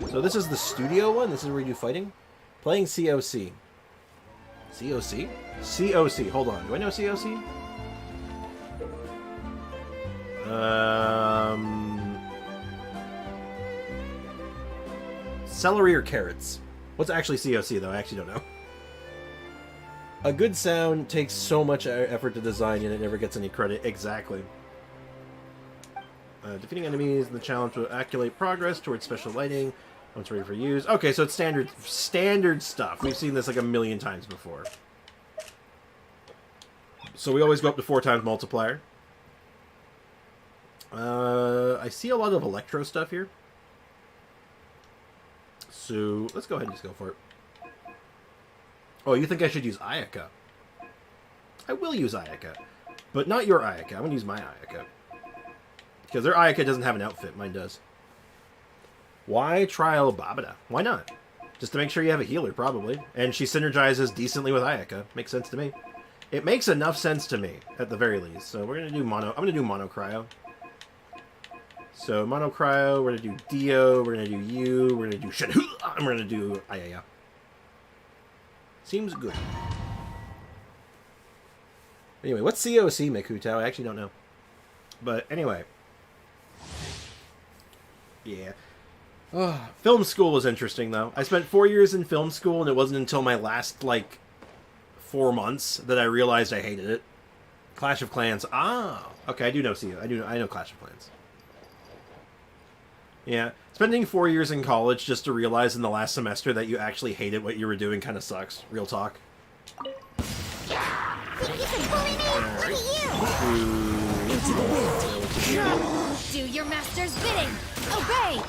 So this is the studio one? This is where you do fighting? Playing COC. COC? COC. Hold on. Do I know COC? Celery or carrots? What's actually COC, though? I actually don't know. A good sound takes so much effort to design, and it never gets any credit. Exactly. Defeating enemies in the challenge will acculate progress towards special lighting. Once ready for use. Okay, so it's standard stuff. We've seen this like a million times before. So we always go up to 4 times multiplier. I see a lot of electro stuff here. So let's go ahead and just go for it. Oh, you think I should use Ayaka? I will use Ayaka. But not your Ayaka. I'm going to use my Ayaka. Because their Ayaka doesn't have an outfit. Mine does. Why trial Babada? Why not? Just to make sure you have a healer, probably. And she synergizes decently with Ayaka. Makes sense to me. It makes enough sense to me, at the very least. So we're going to do mono... I'm going to do mono cryo. So mono cryo, we're going to do Dio, we're going to do you, we're going to do Shenhu, and we're going to do Ayaya. Seems good. Anyway, what's COC, Mikuto? I actually don't know. But anyway. Yeah. Oh, film school was interesting, though. I spent 4 years in film school, and it wasn't until my last, 4 months that I realized I hated it. Clash of Clans. Ah! Okay, I do know CO. I know Clash of Clans. Yeah. Spending 4 years in college just to realize in the last semester that you actually hated what you were doing kind of sucks. Real talk. Think you can bully me? Look at you! Into the wind. Do your master's bidding. Obey.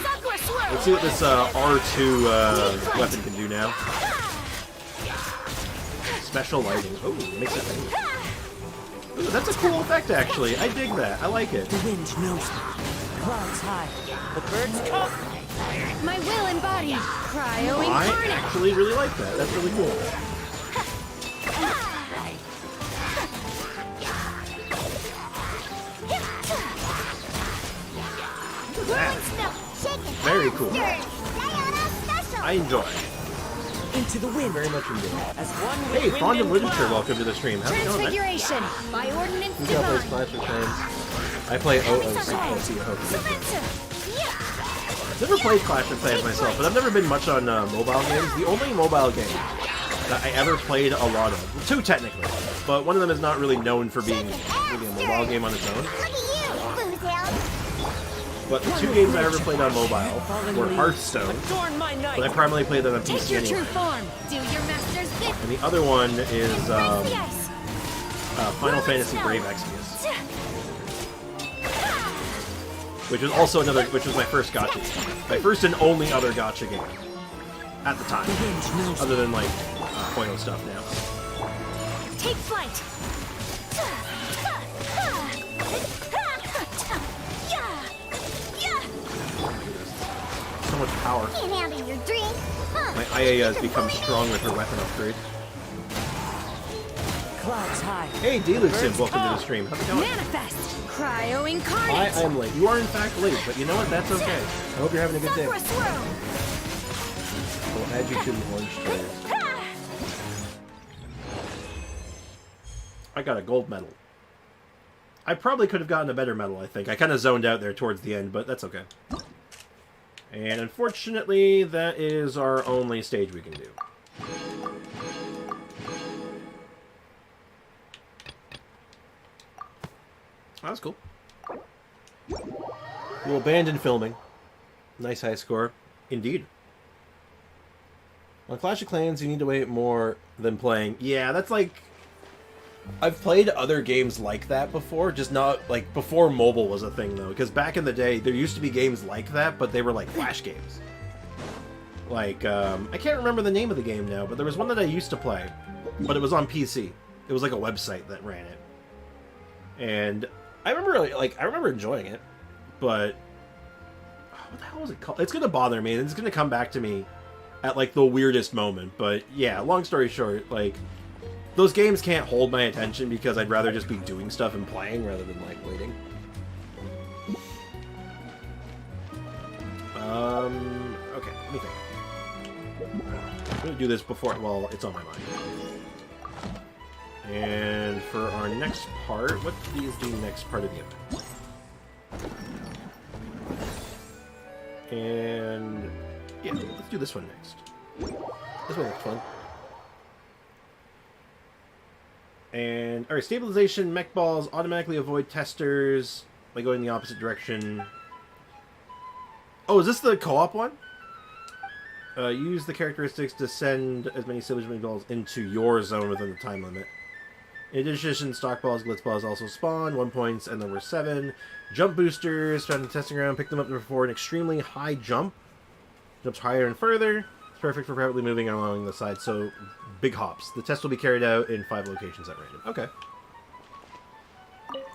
Sakura swirl. Let's see what this R2 weapon can do now. special lighting. Oh, it makes it rain. Ooh, that's a cool effect, actually. I dig that. I like it. The wind knows me. Clouds high. The birds come. My will and body. Cryo I incarnate. actually really like that. That's really cool. Rolling snow, shaking Very cool. stirred. Diana special. I enjoy. Into the wind. Very much enjoy. As one with Hey, wind Fond of and Literature, cloud. welcome to the stream. How's it going, man? Transfiguration. By ordinance Who plays divine. Clash of Clans? I play OOC. Samantha. I've never played Clash of Clans myself, but I've never been much on mobile games. The only mobile game that I ever played a lot of, well, two technically, but one of them is not really known for being really a mobile game on its own. Look at you, Bootail. But the two games I ever played on mobile were Hearthstone, Adorn my but I night. primarily played them on Take PC your anyway. true form. Do your master's bid. And the other one is Break the ice. Final Fantasy Brave Exvius, which was also which was my first gacha game. My first and only other gacha game at the time, The wind knows other than like point stuff now. Take flight. So much power. Can't handle your drink. Huh. My Aya has become strong with her weapon upgrade. clouds high. Hey, Deluxin, welcome to the stream. How's it going? Manifest. Cryo I incarnate. am late. You are in fact late, but you know what? That's okay. I hope you're having a good day. Sakura swirl. We'll add you to the orange trays. I got a gold medal. I probably could have gotten a better medal, I think. I kind of zoned out there towards the end, but that's okay. And unfortunately, that is our only stage we can do. Oh, that's cool. We'll abandon filming. Nice high score. Indeed. On Clash of Clans, you need to wait more than playing. Yeah, that's like... I've played other games like that before, just not, like, before mobile was a thing, though. Because back in the day, there used to be games like that, but they were, like, Flash games. Like, I can't remember the name of the game now, but there was one that I used to play, but it was on PC. It was, like, a website that ran it. And I remember, like, I remember enjoying it, but... what the hell was it called? It's gonna bother me, and it's gonna come back to me at, like, the weirdest moment. But, yeah, long story short, like... those games can't hold my attention because I'd rather just be doing stuff and playing rather than, like, waiting. Okay, let me think. I'm gonna do this before, well, it's on my mind. And for our next part, what is the next part of the event? And yeah, let's do this one next. This one looks fun. And alright, stabilization, mech balls, automatically avoid testers by going the opposite direction. Oh, is this the co-op one? Use the characteristics to send as many stabilization balls into your zone within the time limit. In addition, stock balls, glitz balls also spawn, 1 point, and there were 7. Jump boosters, found in the testing ground, pick them up for an extremely high jump. Jumps higher and further. It's perfect for rapidly moving along the side, so big hops. The test will be carried out in 5 locations at random. Okay.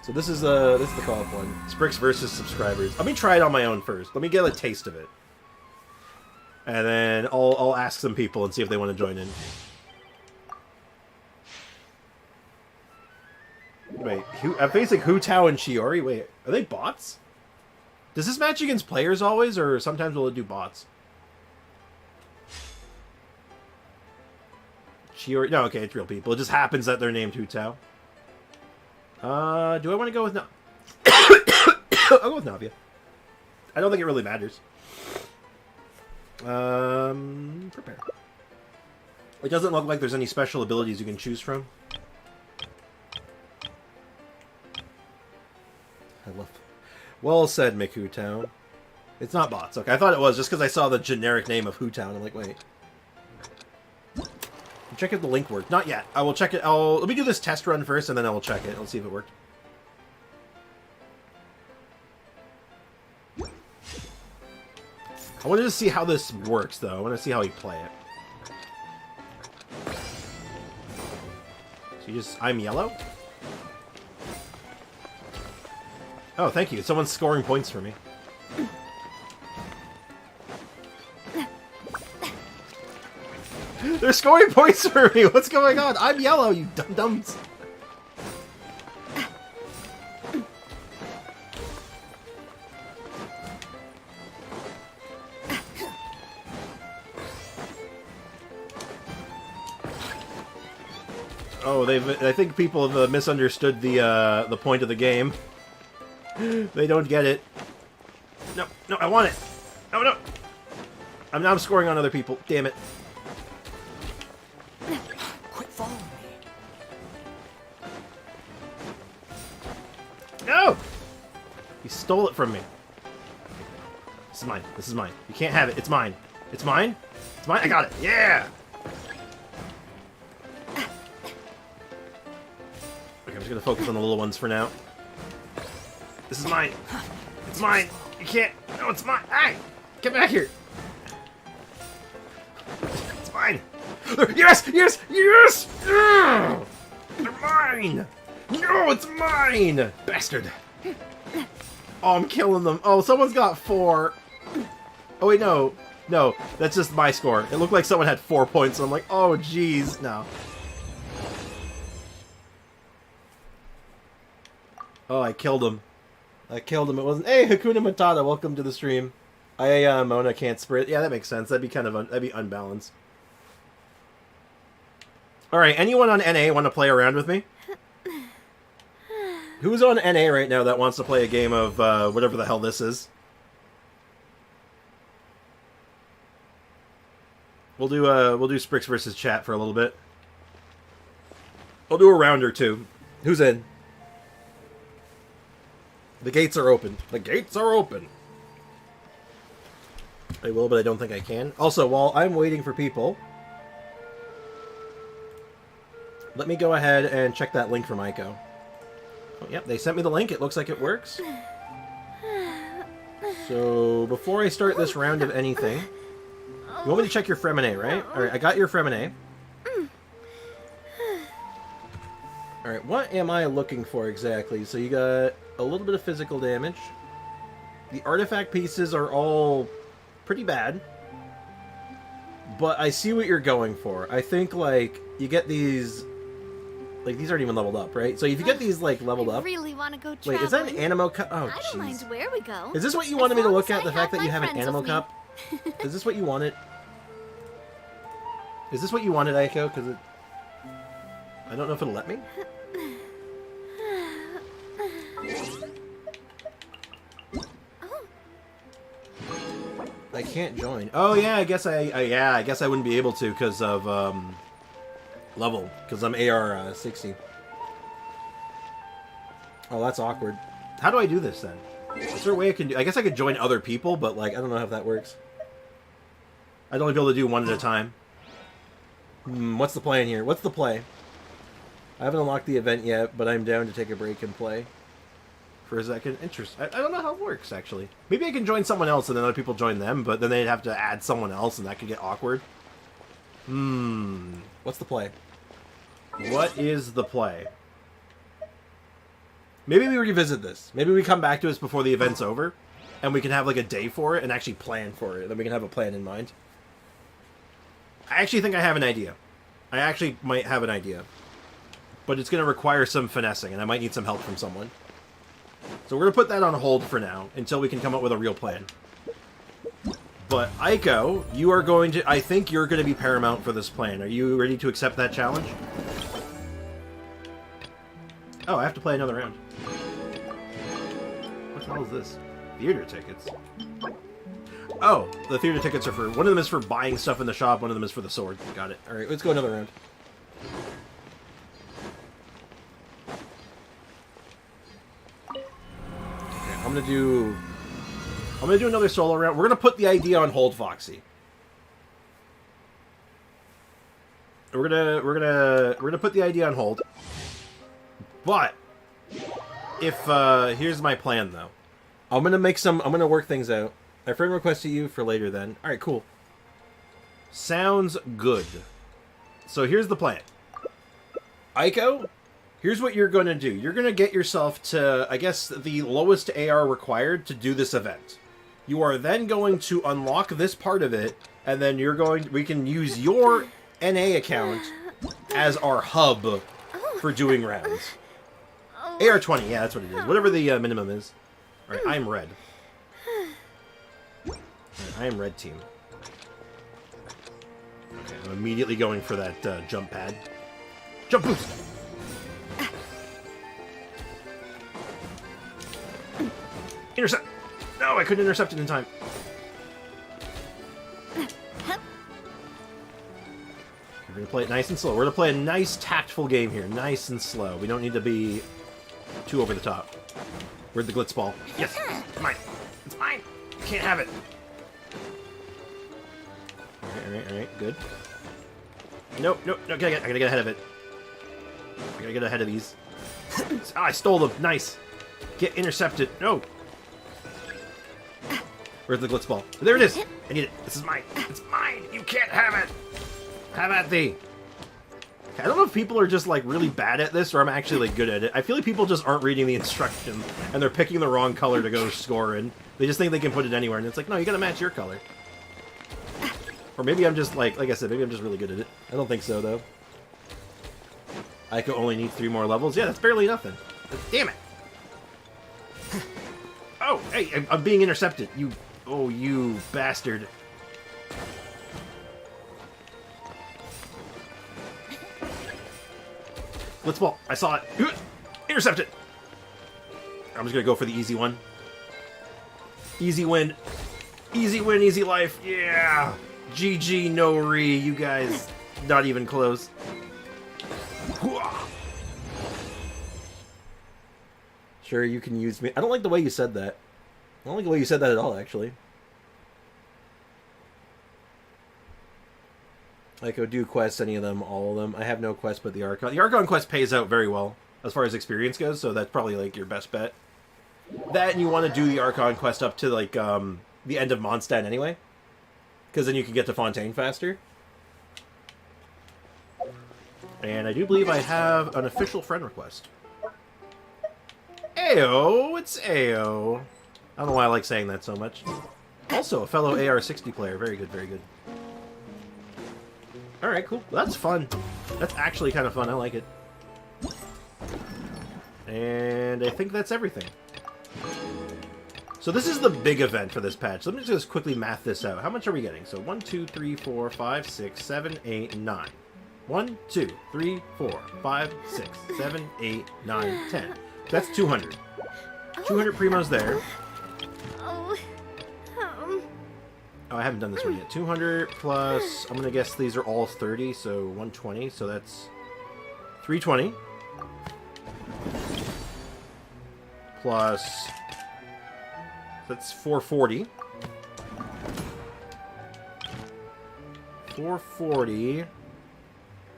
So this is the co-op one. Sprix versus subscribers. Let me try it on my own first. Let me get a taste of it. And then I'll ask some people and see if they want to join in. Wait, I'm facing Hu Tao and Shiori. Wait, are they bots? Does this match against players always, or sometimes will it do bots? Shiori, no, okay, it's real people. It just happens that they're named Hu Tao. Do I want to go with I'll go with Navia. I don't think it really matters. Prepare. It doesn't look like there's any special abilities you can choose from. I love... Well said, Mick Hu Tao. It's not bots. Okay, I thought it was just because I saw the generic name of Hu Tao, and I'm like, wait. Check if the link worked. Not yet. I will check it. Let me do this test run first, and then I will check it. I'll see if it worked. I wanted to see how this works, though. I want to see how you play it. I'm yellow? Oh, thank you. Someone's scoring points for me. They're scoring points for me! What's going on? I'm yellow, you dum-dums! Oh, I think people have misunderstood the point of the game. They don't get it. No, no, I want it! No, no! I'm scoring on other people. Damn it. Quit following me. No! You stole it from me. This is mine. This is mine. You can't have it. It's mine. It's mine? It's mine? I got it. Yeah! Okay, I'm just gonna focus on the little ones for now. This is mine. It's mine. You can't. No, it's mine. Hey! Get back here. It's mine. Yes! Yes! Yes! Ugh! They're mine! No, it's mine! Bastard. Oh, I'm killing them. Oh, someone's got 4. Oh, wait, no. No, that's just my score. It looked like someone had 4 points, and I'm like, oh, jeez. No. Oh, I killed him. I killed him. It wasn't... Hey, Hakuna Matata, welcome to the stream. Mona can't sprint. Yeah, that makes sense. That'd be kind of... that'd be unbalanced. Alright, anyone on NA want to play around with me? Who's on NA right now that wants to play a game of whatever the hell this is? We'll do Sprix versus chat for a little bit. I'll do a round or two. Who's in? The gates are open. The gates are open. I will, but I don't think I can. Also, while I'm waiting for people, let me go ahead and check that link from Ico. Oh, yep, they sent me the link. It looks like it works. So, before I start this round of anything, you want me to check your Fremine, right? Alright, I got your Fremine. Alright, what am I looking for exactly? So you got a little bit of physical damage. The artifact pieces are all pretty bad. But I see what you're going for. I think, like, you get these... Like, these aren't even leveled up, right? So if you get these, like, leveled up... I really want to go traveling. Wait, is that an Animo Cup? Oh, I don't mind jeez. where we go. Is this what you As wanted me to long look as at? I The fact have that you my have an friends Animo with me. Cup? Is this what you wanted? Is this what you wanted, Aiko? Because it... I don't know if it'll let me. I can't join. Oh yeah, I guess I guess I wouldn't be able to because of level, because I'm AR 60. Oh, that's awkward. How do I do this then? Is there a way I can do? I guess I could join other people, but like I don't know how that works. I'd only be able to do one at a time. What's the plan here? What's the play? I haven't unlocked the event yet, but I'm down to take a break and play for a second. Interesting. I don't know how it works, actually. Maybe I can join someone else and then other people join them, but then they'd have to add someone else, and that could get awkward. What's the play? What is the play? Maybe we revisit this. Maybe we come back to this before the event's over, and we can have like a day for it and actually plan for it. Then we can have a plan in mind. I actually think I have an idea. I actually might have an idea. But it's going to require some finessing, and I might need some help from someone. So we're going to put that on hold for now, until we can come up with a real plan. But, Aiko, you are going to... I think you're going to be paramount for this plan. Are you ready to accept that challenge? Oh, I have to play another round. What the hell is this? Theater tickets. Oh, the theater tickets are for... One of them is for buying stuff in the shop, one of them is for the sword. Got it. Alright, let's go another round. I'm gonna do another solo round. We're gonna put the idea on hold, Foxy. We're gonna put the idea on hold. But if here's my plan though. I'm gonna work things out. My friend requested you for later then. Alright, cool. Sounds good. So here's the plan. Aiko, here's what you're going to do. You're going to get yourself to, I guess, the lowest AR required to do this event. You are then going to unlock this part of it, and then we can use your NA account as our hub for doing rounds. AR 20, yeah, that's what it is. Whatever the minimum is. Alright, I'm red. Right, I am red team. Okay, I'm immediately going for that jump pad. Jump boost! Intercept! No, I couldn't intercept it in time. We're going to play it nice and slow. We're going to play a nice, tactful game here. Nice and slow. We don't need to be too over the top. Where'd the glitz ball? Yes! It's mine! It's mine! You can't have it! Alright, good. Nope, I gotta get ahead of it. I gotta get ahead of these. Oh, I stole them! Nice! Get intercepted! No! Where's the glitz ball? There it is! I need it! This is mine! It's mine! You can't have it! Have at thee! I don't know if people are just, like, really bad at this, or I'm actually, like, good at it. I feel like people just aren't reading the instructions, and they're picking the wrong color to go score in. They just think they can put it anywhere, and it's like, no, you gotta match your color. Or maybe I'm just, like I said, maybe I'm just really good at it. I don't think so, though. Aiko only needs 3 more levels? Yeah, that's barely nothing. Damn it! Oh, hey, I'm being intercepted. Oh, you bastard. Let's ball. I saw it. Intercept it. I'm just gonna go for the easy one. Easy win. Easy win, easy life. Yeah. GG, no re. You guys, not even close. Sure, you can use me. I don't like the way you said that. I don't like the way you said that at all, actually. Like, go do quests, any of them, all of them. I have no quest but the Archon. The Archon quest pays out very well, as far as experience goes, so that's probably, like, your best bet. That, and you want to do the Archon quest up to, like, the end of Mondstadt anyway. Because then you can get to Fontaine faster. And I do believe I have an official friend request. Ayo! It's Ayo! I don't know why I like saying that so much. Also, a fellow AR-60 player. Very good, very good. Alright, cool. Well, that's fun. That's actually kind of fun. I like it. And I think that's everything. So this is the big event for this patch. Let me just quickly math this out. How much are we getting? So 1, 2, 3, 4, 5, 6, 7, 8, 9. 1, 2, 3, 4, 5, 6, 7, 8, 9, 10. That's 200. 200 primos there. Oh, I haven't done this one yet. 200 plus, I'm going to guess these are all 30, so 120. So that's 320. Plus, that's 440. 440.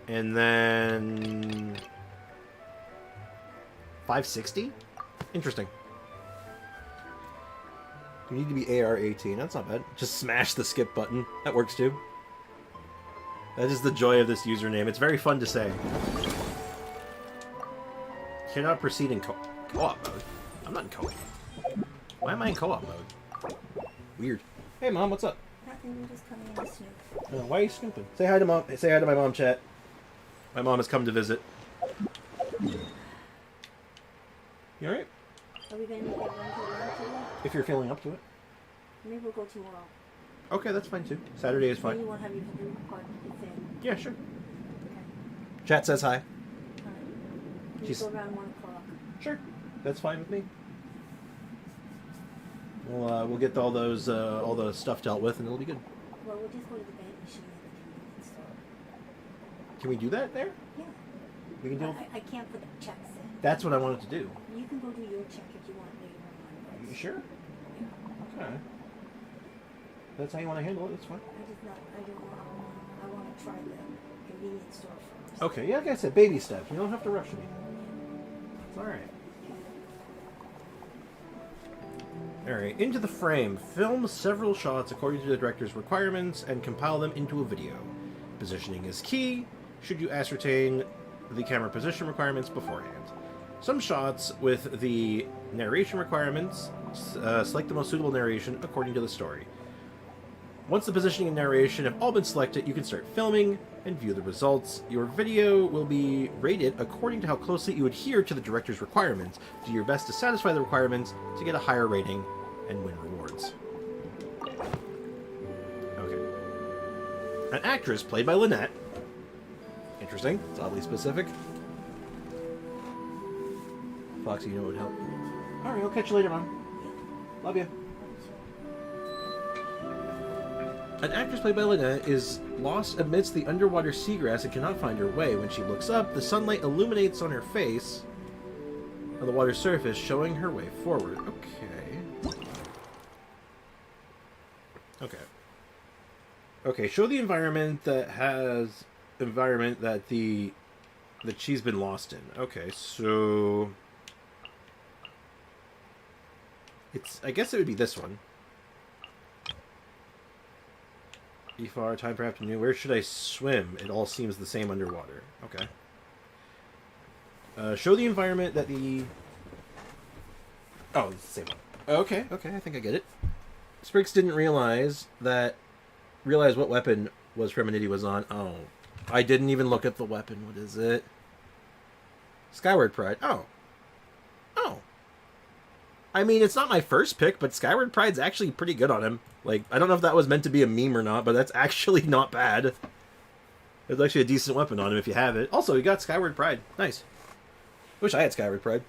And then 560? Interesting. You need to be AR-18. That's not bad. Just smash the skip button. That works too. That is the joy of this username. It's very fun to say. Cannot proceed in co-op mode. I'm not in co-op. Why am I in co-op mode? Weird. Hey, Mom, what's up? Nothing, you're just coming in to snoop. Why are you snooping? Say hi to Mom. Say hi to my mom, chat. My mom has come to visit. You alright? Are we going to get one to lunch today? If you're feeling up to it. Maybe we'll go tomorrow. Okay, that's fine too. Saturday is Then fine. you won't have your food part of the thing. Yeah, sure. Okay. Chat says hi. Alright. Can She's- you go around 1 o'clock? Sure. That's fine with me. We'll get all those all the stuff dealt with, and it'll be good. Well, we'll just go to the bank machine at the convenience store. Can we do that there? Yeah. We can do. I can't put the checks in. That's what I wanted to do. You can go do your check if you want later on. You sure? Yeah. Okay. That's how you want to handle it. That's fine. I don't want. I want to try the convenience store first. Okay. Yeah, like I said, baby steps. You don't have to rush me. It's all right. Alright, into the frame. Film several shots according to the director's requirements and compile them into a video. Positioning is key. Should you ascertain the camera position requirements beforehand. Some shots with the narration requirements, select the most suitable narration according to the story. Once the positioning and narration have all been selected, you can start filming and view the results. Your video will be rated according to how closely you adhere to the director's requirements. Do your best to satisfy the requirements to get a higher rating and win rewards. Okay. An actress played by Lynette. Interesting. It's oddly specific. Foxy, you know what would help. Alright, I'll catch you later, Mom. Love you. An actress played by Lynette is lost amidst the underwater seagrass and cannot find her way. When she looks up, the sunlight illuminates on her face on the water's surface, showing her way forward. Okay. Okay. Okay, show the environment that she's been lost in. Okay, so I guess it would be this one. Be far, time for afternoon. Where should I swim? It all seems the same underwater. Okay. Show the environment that the... Oh, it's the same one. Okay, okay, I think I get it. Spriggs didn't realize what weapon was Premonition was on. Oh. I didn't even look at the weapon. What is it? Skyward Pride. Oh. Oh. I mean, it's not my first pick, but Skyward Pride's actually pretty good on him. Like, I don't know if that was meant to be a meme or not, but that's actually not bad. It's actually a decent weapon on him if you have it. Also, you got Skyward Pride. Nice. Wish I had Skyward Pride.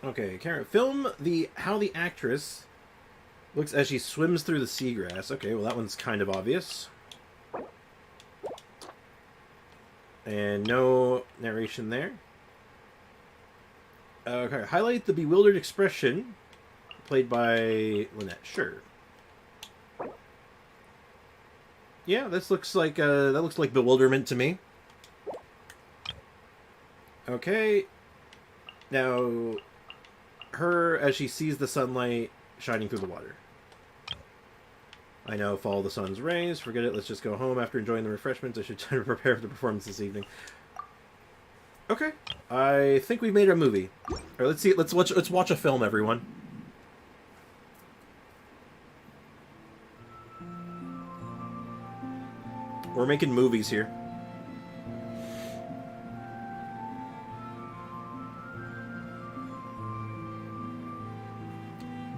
Okay, Karen, film how the actress looks as she swims through the seagrass. Okay, well that one's kind of obvious. And no narration there. Okay, highlight the bewildered expression played by Lynette. Sure. Yeah, this looks like that looks like bewilderment to me. Okay. Now, her as she sees the sunlight shining through the water. I know, follow the sun's rays. Forget it. Let's just go home after enjoying the refreshments. I should try to prepare for the performance this evening. Okay, I think we've made a movie. All right, let's see. Let's watch a film, everyone. We're making movies here.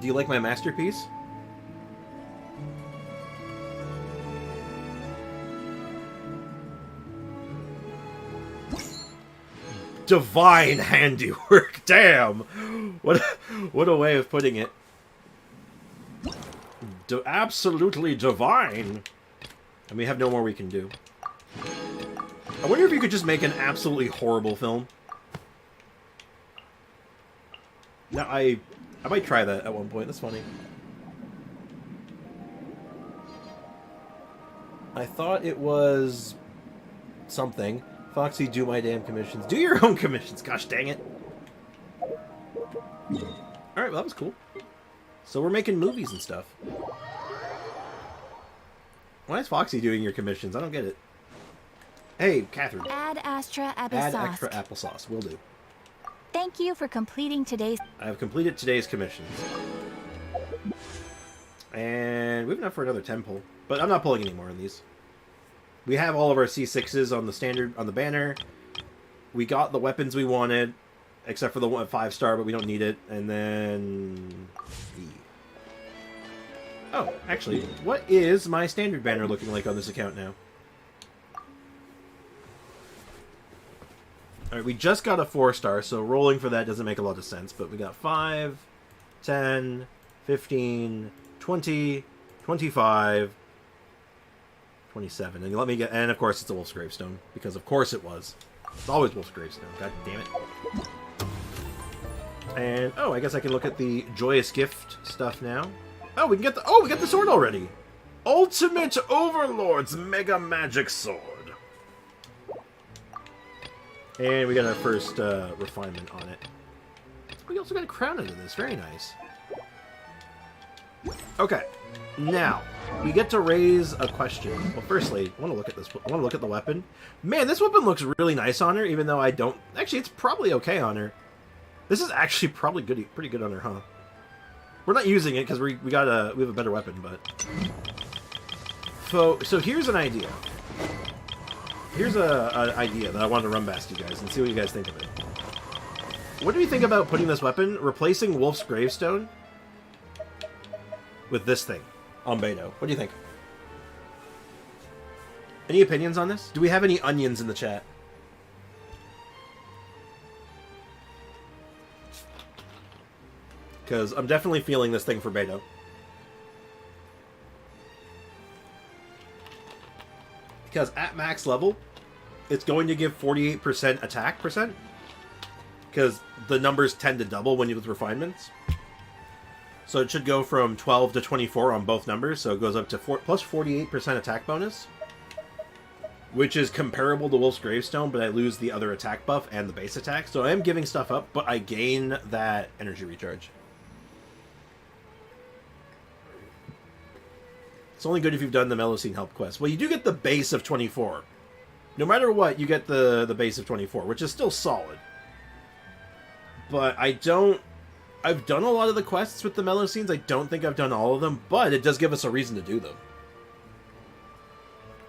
Do you like my masterpiece? Divine handiwork. Damn. What a way of putting it. Absolutely divine. And we have no more we can do. I wonder if you could just make an absolutely horrible film. Now, I might try that at one point. That's funny. I thought it was something. Foxy, do my damn commissions. Do your own commissions. Gosh dang it. Alright, well that was cool. So we're making movies and stuff. Why is Foxy doing your commissions? I don't get it. Hey, Catherine. Add extra applesauce. Add extra applesauce. Will do. Thank you for completing today's... I have completed today's commissions. And we have enough for another 10 pull. But I'm not pulling any more on these. We have all of our C6s on the banner. We got the weapons we wanted, except for the 5-star, but we don't need it. And then... E. Oh, actually, what is my standard banner looking like on this account now? Alright, we just got a 4-star, so rolling for that doesn't make a lot of sense. But we got 5, 10, 15, 20, 25... 27. And you let me get... And, of course, it's a Wolf's Gravestone. Because, of course, it was. It's always Wolf's Gravestone. God damn it. And, oh, I guess I can look at the Joyous Gift stuff now. Oh, we can get the... Oh, we got the sword already! Ultimate Overlord's Mega Magic Sword. And we got our first refinement on it. We also got a crown into this. Very nice. Okay, now we get to raise a question. Well, firstly, I want to look at this. I want to look at the weapon. Man, this weapon looks really nice on her, even though I don't. Actually, it's probably okay on her. This is actually probably good, pretty good on her, huh? We're not using it because we have a better weapon, but. So here's an idea. Here's an idea that I wanted to run past you guys and see what you guys think of it. What do you think about putting this weapon, replacing Wolf's Gravestone with this thing on Beto? What do you think? Any opinions on this? Do we have any onions in the chat? Because I'm definitely feeling this thing for Beto. Because at max level, it's going to give 48% attack percent. Because the numbers tend to double when you with refinements. So it should go from 12 to 24 on both numbers. So it goes up to plus 48% attack bonus. Which is comparable to Wolf's Gravestone, but I lose the other attack buff and the base attack. So I am giving stuff up, but I gain that energy recharge. It's only good if you've done the Melocene Help quest. Well, you do get the base of 24. No matter what, you get the base of 24, which is still solid. But I've done a lot of the quests with the Melocenes. I don't think I've done all of them, but it does give us a reason to do them.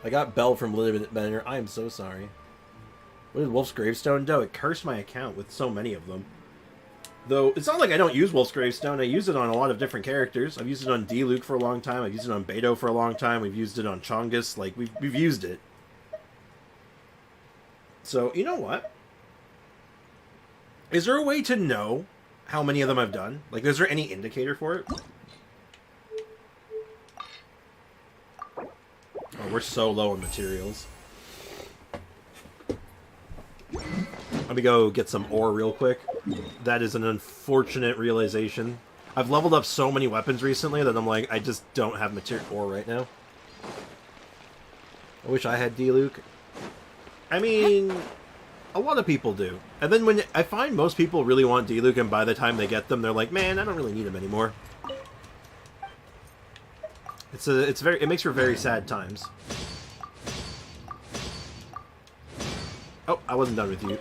I got Bell from Limited Banner. I am so sorry. What did Wolf's Gravestone do? It cursed my account with so many of them. Though, it's not like I don't use Wolf's Gravestone. I use it on a lot of different characters. I've used it on Diluc for a long time. I've used it on Beto for a long time. We've used it on Chongus. Like, we've used it. So, you know what? Is there a way to know how many of them I've done? Like, is there any indicator for it? Oh, we're so low on materials. Let me go get some ore real quick. That is an unfortunate realization. I've leveled up so many weapons recently that I'm like, I just don't have ore right now. I wish I had Diluc. I mean, a lot of people do. And then when I find most people really want Diluc, and by the time they get them, they're like, man, I don't really need him anymore. It makes for very sad times. Oh, I wasn't done with you.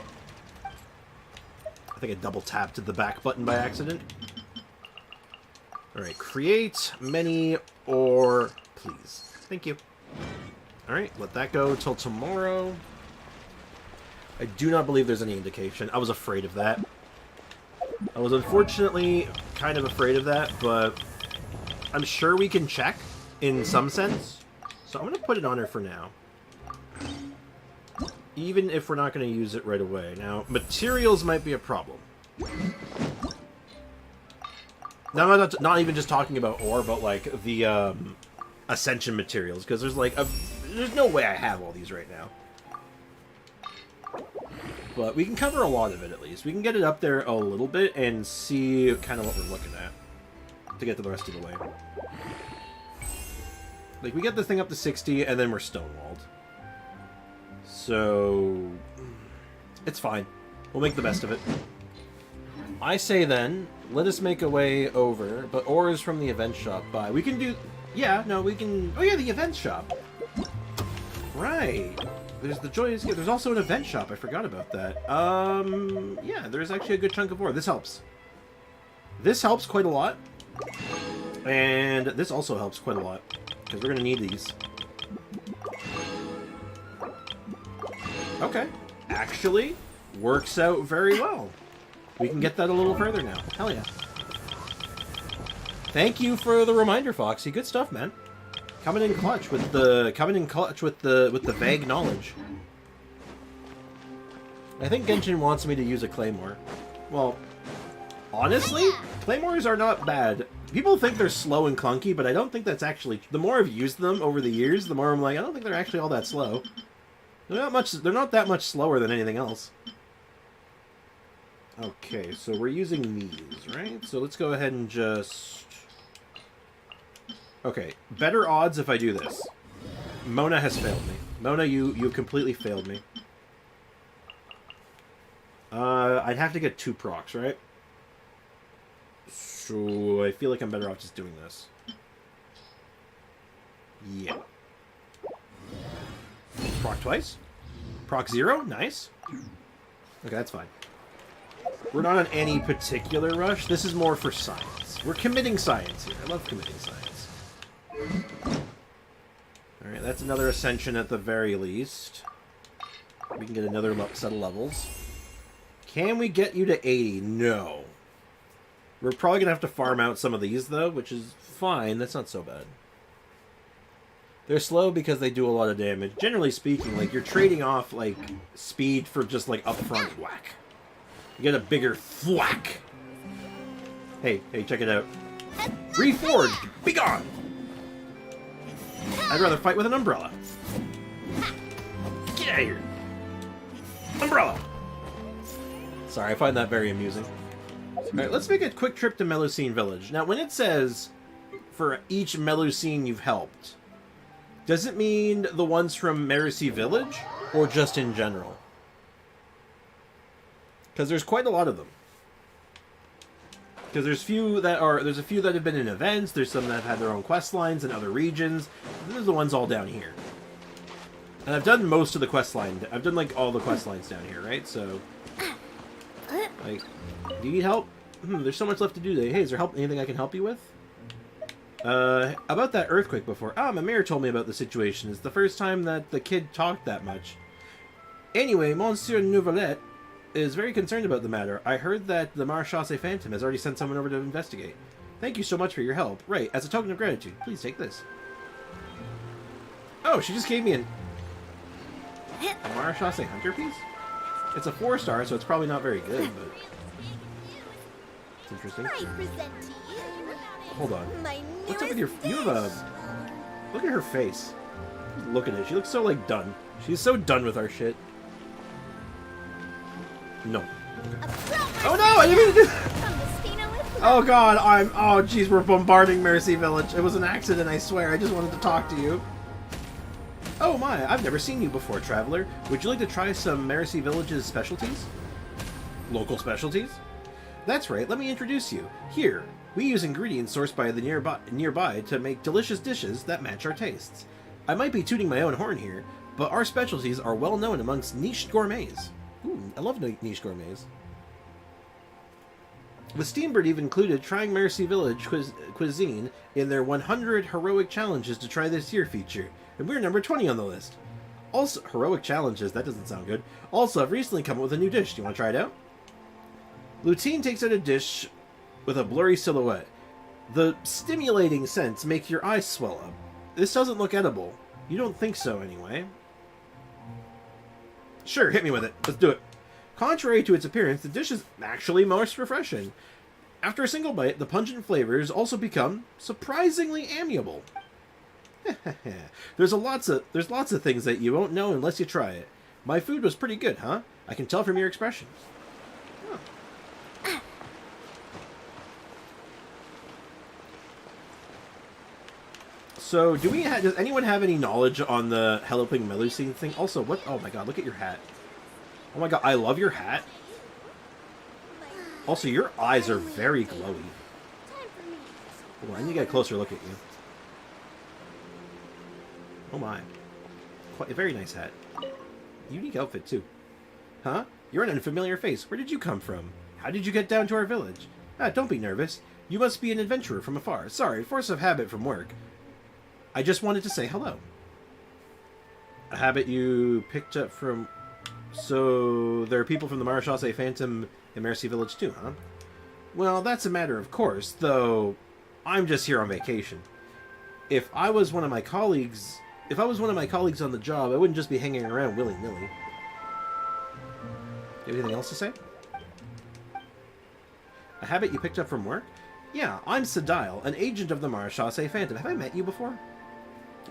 I think I double tapped the back button by accident. Alright, create many ore, please. Thank you. Alright, let that go till tomorrow. I do not believe there's any indication. I was afraid of that. I was unfortunately kind of afraid of that, but I'm sure we can check in some sense. So I'm going to put it on her for now. Even if we're not going to use it right away. Now, materials might be a problem. Now, I'm not even just talking about ore, but like the ascension materials, because there's like there's no way I have all these right now. But we can cover a lot of it at least. We can get it up there a little bit and see kind of what we're looking at to get to the rest of the way. Like, we get this thing up to 60, and then we're stonewalled. So, it's fine. We'll make the best of it. I say then, let us make a way over, but ore is from the event shop by. We can do... Yeah, no, we can... Oh yeah, the event shop. Right. There's the Joyous Gift. There's also an event shop. I forgot about that. Yeah, there's actually a good chunk of ore. This helps. This helps quite a lot. And this also helps quite a lot. Because we're going to need these. Okay. Actually, works out very well. We can get that a little further now. Hell yeah. Thank you for the reminder, Foxy. Good stuff, man. Coming in clutch with the vague knowledge. I think Genshin wants me to use a claymore. Well, honestly, claymores are not bad. People think they're slow and clunky, but I don't think that's actually... The more I've used them over the years, the more I'm like, I don't think they're actually all that slow. They're not that much slower than anything else. Okay, so we're using these, right? So let's go ahead and just... Okay, better odds if I do this. Mona has failed me. Mona, you completely failed me. I'd have to get 2 procs, right? So I feel like I'm better off just doing this. Yeah. Proc twice. Proc 0. Nice. Okay, that's fine. We're not on any particular rush. This is more for science. We're committing science here. I love committing science. Alright, that's another ascension at the very least. We can get another set of levels. Can we get you to 80? No. We're probably going to have to farm out some of these, though, which is fine. That's not so bad. They're slow because they do a lot of damage. Generally speaking, like, you're trading off, like, speed for just, like, upfront whack. You get a bigger thwack. Hey, check it out. Reforged! Be gone! I'd rather fight with an umbrella. Get out of here! Umbrella! Sorry, I find that very amusing. Alright, let's make a quick trip to Melusine Village. Now, when it says, for each Melusine you've helped, does it mean the ones from Mersey Village, or just in general? Because there's quite a lot of them. Because there's a few that have been in events, there's some that have had their own quest lines in other regions, and there's the ones all down here. And I've done most of the quest line. I've done, like, all the quest lines down here, right? So, like, do you need help? There's so much left to do today. Hey, is there anything I can help you with? About that earthquake before. Mimir told me about the situation. It's the first time that the kid talked that much. Anyway, Monsieur Nouvelette is very concerned about the matter. I heard that the Marechaussee Phantom has already sent someone over to investigate. Thank you so much for your help. Right, as a token of gratitude, please take this. Oh, she just gave me a Marechaussee Hunter piece? It's a 4-star, so it's probably not very good, but it's interesting. I present to you Hold on. my What's up with your... newest You have a... Look at her face. Look at it. She looks so, like, done. She's so done with our shit. No. Oh no! I didn't mean to do that! Oh god, oh jeez, we're bombarding Mercy Village. It was an accident, I swear. I just wanted to talk to you. Oh my, I've never seen you before, traveler. Would you like to try some Mercy Village's specialties? Local specialties? That's right, let me introduce you. Here, we use ingredients sourced by the nearby to make delicious dishes that match our tastes. I might be tooting my own horn here, but our specialties are well known amongst niche gourmets. Ooh, I love niche gourmets. The Steambird even included trying Mercy Village cuisine in their 100 heroic challenges to try this year feature, and we're number 20 on the list. Also, heroic challenges, that doesn't sound good. Also, I've recently come up with a new dish. Do you want to try it out? Lutine takes out a dish with a blurry silhouette. The stimulating scents make your eyes swell up. This doesn't look edible. You don't think so, anyway. Sure, hit me with it. Let's do it. Contrary to its appearance, the dish is actually most refreshing. After a single bite, the pungent flavors also become surprisingly amiable. There's lots of things that you won't know unless you try it. My food was pretty good, huh? I can tell from your expressions. Huh. So, does anyone have any knowledge on the Heloping Melusine thing? Also, what? Oh my god, look at your hat. Oh my god, I love your hat. Also, your eyes are very glowy. Oh, I need to get a closer look at you. Oh my. Quite a very nice hat. Unique outfit, too. Huh? You're an unfamiliar face. Where did you come from? How did you get down to our village? Don't be nervous. You must be an adventurer from afar. Sorry, force of habit from work. I just wanted to say hello. A habit you picked up from... So, there are people from the Marechaussee Phantom in Mercy Village too, huh? Well, that's a matter of course, though I'm just here on vacation. If I was one of my colleagues on the job, I wouldn't just be hanging around willy-nilly. Anything else to say? A habit you picked up from work? Yeah, I'm Sedile, an agent of the Marechaussee Phantom. Have I met you before?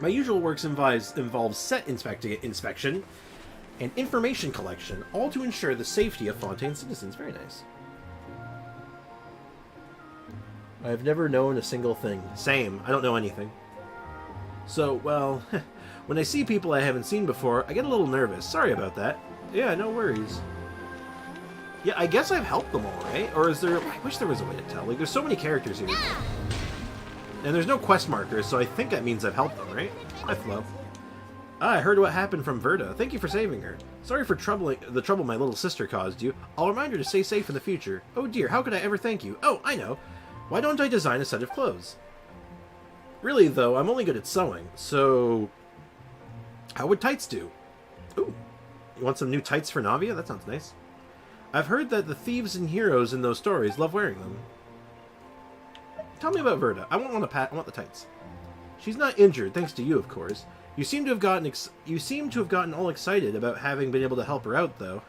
My usual works involves set inspection and information collection, all to ensure the safety of Fontaine citizens. Very nice. I've never known a single thing. Same. I don't know anything. So, well, when I see people I haven't seen before, I get a little nervous. Sorry about that. Yeah, no worries. Yeah, I guess I've helped them all, right? Or is there... I wish there was a way to tell. Like, there's so many characters here. And there's no quest markers, so I think that means I've helped them, right? Hi, Flo. Ah, I heard what happened from Verda. Thank you for saving her. Sorry for the trouble my little sister caused you. I'll remind her to stay safe in the future. Oh dear, how could I ever thank you? Oh, I know. Why don't I design a set of clothes? Really, though, I'm only good at sewing, so... How would tights do? Ooh. You want some new tights for Navia? That sounds nice. I've heard that the thieves and heroes in those stories love wearing them. Tell me about Verda. I want the tights. She's not injured, thanks to you, of course. You seem to have gotten all excited about having been able to help her out, though.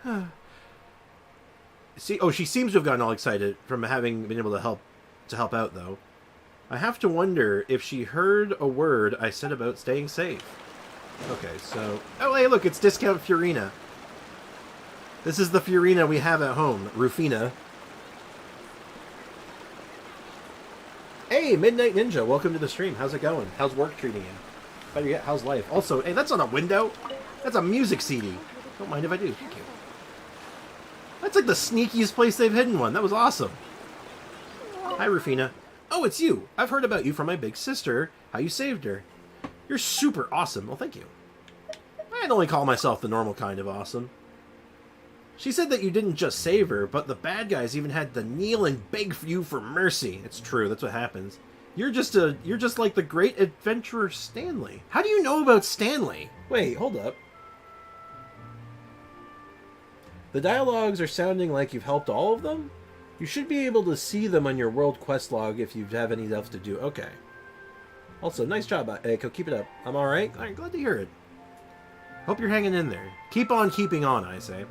She seems to have gotten all excited from having been able to help out, though. I have to wonder if she heard a word I said about staying safe. Okay, so... Oh, hey, look, it's Discount Furina. This is the Furina we have at home, Rufina. Hey, Midnight Ninja, welcome to the stream. How's it going? How's work treating you? Better yet, how's life? Also, hey, that's on a window. That's a music CD. Don't mind if I do. Thank you. That's like the sneakiest place they've hidden one. That was awesome. Hi, Rufina. Oh, it's you. I've heard about you from my big sister. How you saved her. You're super awesome. Well, thank you. I'd only call myself the normal kind of awesome. She said that you didn't just save her, but the bad guys even had to kneel and beg for you for mercy. It's true. That's what happens. You're just like the great adventurer Stanley. How do you know about Stanley? Wait, hold up. The dialogues are sounding like you've helped all of them? You should be able to see them on your world quest log if you have any else to do. Okay. Also, nice job, Eiko. Keep it up. I'm alright? Alright, glad to hear it. Hope you're hanging in there. Keep on keeping on, I say.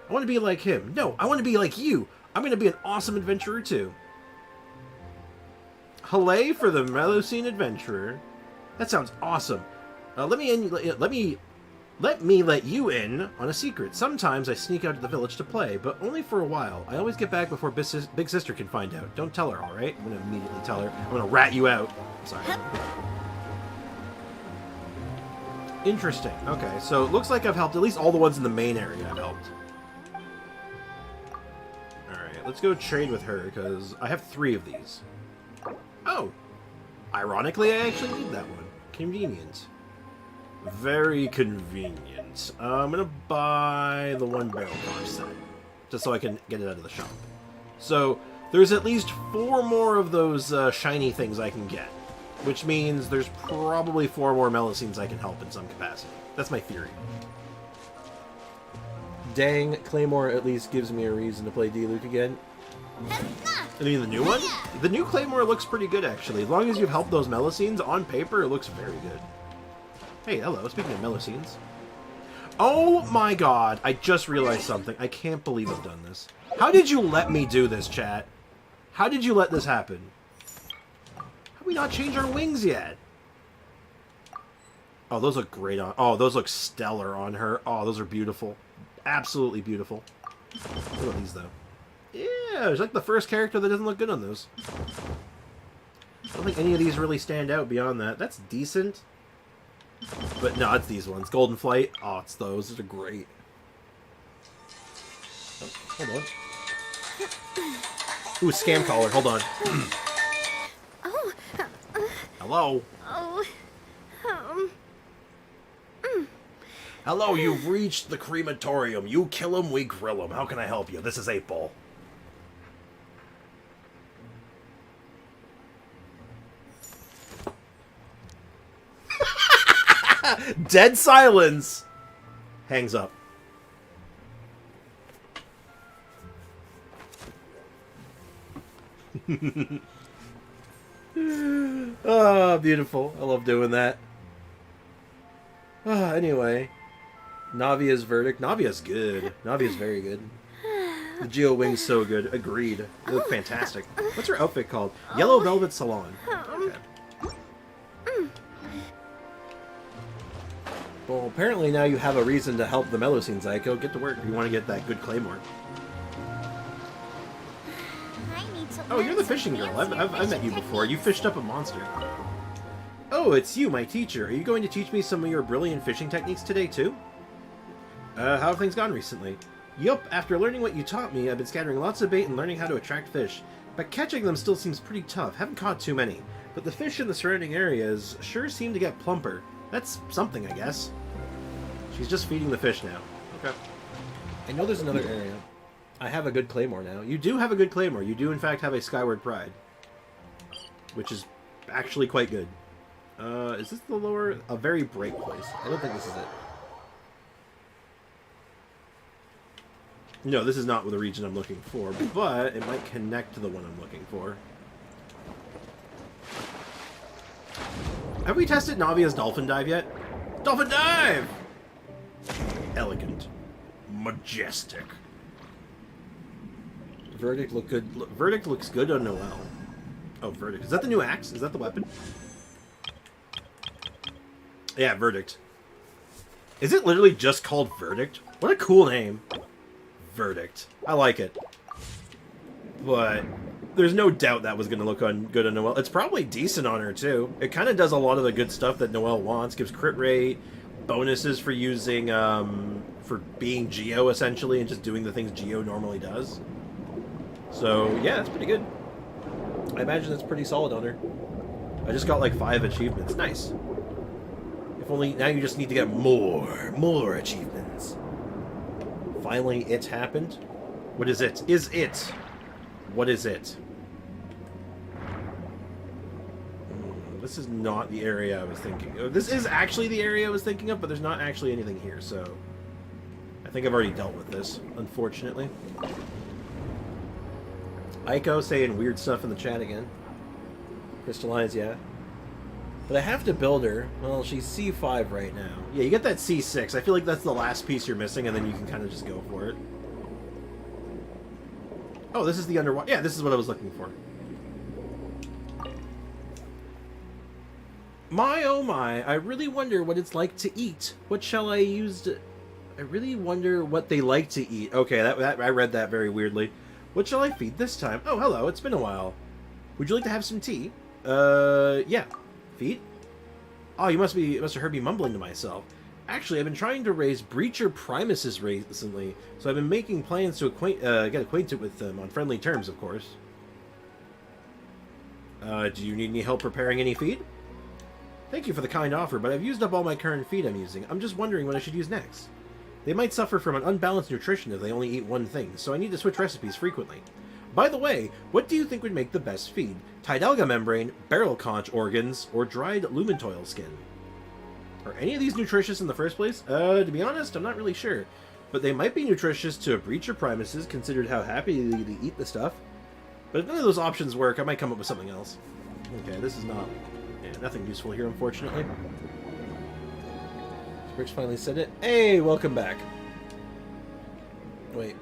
I want to be like him. No, I want to be like you. I'm going to be an awesome adventurer, too. Hooray for the Melusine Adventurer. That sounds awesome. Let me let you in on a secret. Sometimes I sneak out to the village to play, but only for a while. I always get back before Big Sister can find out. Don't tell her, alright? I'm going to immediately tell her. I'm going to rat you out. Sorry. Interesting. Okay, so it looks like I've helped at least all the ones in the main area I've helped. Alright, let's go trade with her, because I have 3 of these. Oh! Ironically, I actually need that one. Convenient. Very convenient. I'm gonna buy the 1 barrel car set. Just so I can get it out of the shop. So, there's at least 4 more of those shiny things I can get. Which means there's probably 4 more Melusines I can help in some capacity. That's my theory. Dang, Claymore at least gives me a reason to play D-Luke again. I mean, the new one? The new Claymore looks pretty good, actually. As long as you've helped those Melusines, on paper, it looks very good. Hey, hello. Speaking of Melusines. Oh my god, I just realized something. I can't believe I've done this. How did you let me do this, chat? How did you let this happen? Have we not changed our wings yet? Oh, those look great on... Oh, those look stellar on her. Oh, those are beautiful. Absolutely beautiful. What about these, though? Yeah, it's like the first character that doesn't look good on those. I don't think any of these really stand out beyond that. That's decent. But no, it's these ones. Golden Flight. Oh, it's those. Those are great. Oh, hold on. Ooh, scam caller. Hold on. Oh. Hello. Oh. Hello, you've reached the crematorium. You kill him, we grill him. How can I help you? This is 8-Ball. Dead silence. Hangs up. Oh, beautiful. I love doing that. Anyway. Navia's verdict. Navia's good. Navia's very good. The Geo Wing's so good. Agreed. They look fantastic. What's her outfit called? Yellow Velvet Salon. Okay. Well, apparently now you have a reason to help the Melusines, Aiko. Get to work if you want to get that good Claymore. Oh, you're the fishing girl. I've met you before. You fished up a monster. Oh, it's you, my teacher. Are you going to teach me some of your brilliant fishing techniques today, too? How have things gone recently? Yup, after learning what you taught me, I've been scattering lots of bait and learning how to attract fish. But catching them still seems pretty tough. Haven't caught too many. But the fish in the surrounding areas sure seem to get plumper. That's something, I guess. She's just feeding the fish now. Okay. I know there's another area. I have a good claymore now. You do have a good claymore. You do, in fact, have a Skyward Pride. Which is actually quite good. Is this the lower... A very bright place. I don't think this is it. No, this is not the region I'm looking for, but it might connect to the one I'm looking for. Have we tested Navia's Dolphin Dive yet? Dolphin Dive! Elegant. Majestic. Verdict look good. Verdict looks good on Noelle. Oh, Verdict. Is that the new axe? Is that the weapon? Yeah, Verdict. Is it literally just called Verdict? What a cool name. Verdict. I like it. But there's no doubt that was going to look good on Noelle. It's probably decent on her, too. It kind of does a lot of the good stuff that Noelle wants. Gives crit rate, bonuses for using, for being Geo, essentially, and just doing the things Geo normally does. So, yeah, that's pretty good. I imagine that's pretty solid on her. I just got, like, 5 achievements. Nice. If only... Now you just need to get more achievements. Finally, it's happened. What is it? Is it? What is it? This is not the area I was thinking of. This is actually the area I was thinking of, but there's not actually anything here, so... I think I've already dealt with this, unfortunately. Aiko saying weird stuff in the chat again. Crystallize, yeah. But I have to build her. Well, she's C5 right now. Yeah, you get that C6. I feel like that's the last piece you're missing, and then you can kind of just go for it. Oh, this is the underwater... Yeah, this is what I was looking for. My, oh my, I really wonder what it's like to eat. What shall I use to... I really wonder what they like to eat. Okay, that I read that very weirdly. What shall I feed this time? Oh, hello, it's been a while. Would you like to have some tea? Yeah. Feed? Oh, you must have heard me mumbling to myself. Actually, I've been trying to raise Breacher Primuses recently, so I've been making plans to get acquainted with them, on friendly terms, of course. Do you need any help preparing any feed? Thank you for the kind offer, but I've used up all my current feed I'm using. I'm just wondering what I should use next. They might suffer from an unbalanced nutrition if they only eat one thing, so I need to switch recipes frequently. By the way, what do you think would make the best feed? Tidalga membrane, barrel conch organs, or dried lumentoil skin? Are any of these nutritious in the first place? To be honest, I'm not really sure. But they might be nutritious to a Breacher Primuses, considered how happy they eat the stuff. But if none of those options work, I might come up with something else. Okay, this is not... Yeah, nothing useful here, unfortunately. Sprix finally said it. Hey, welcome back. Wait.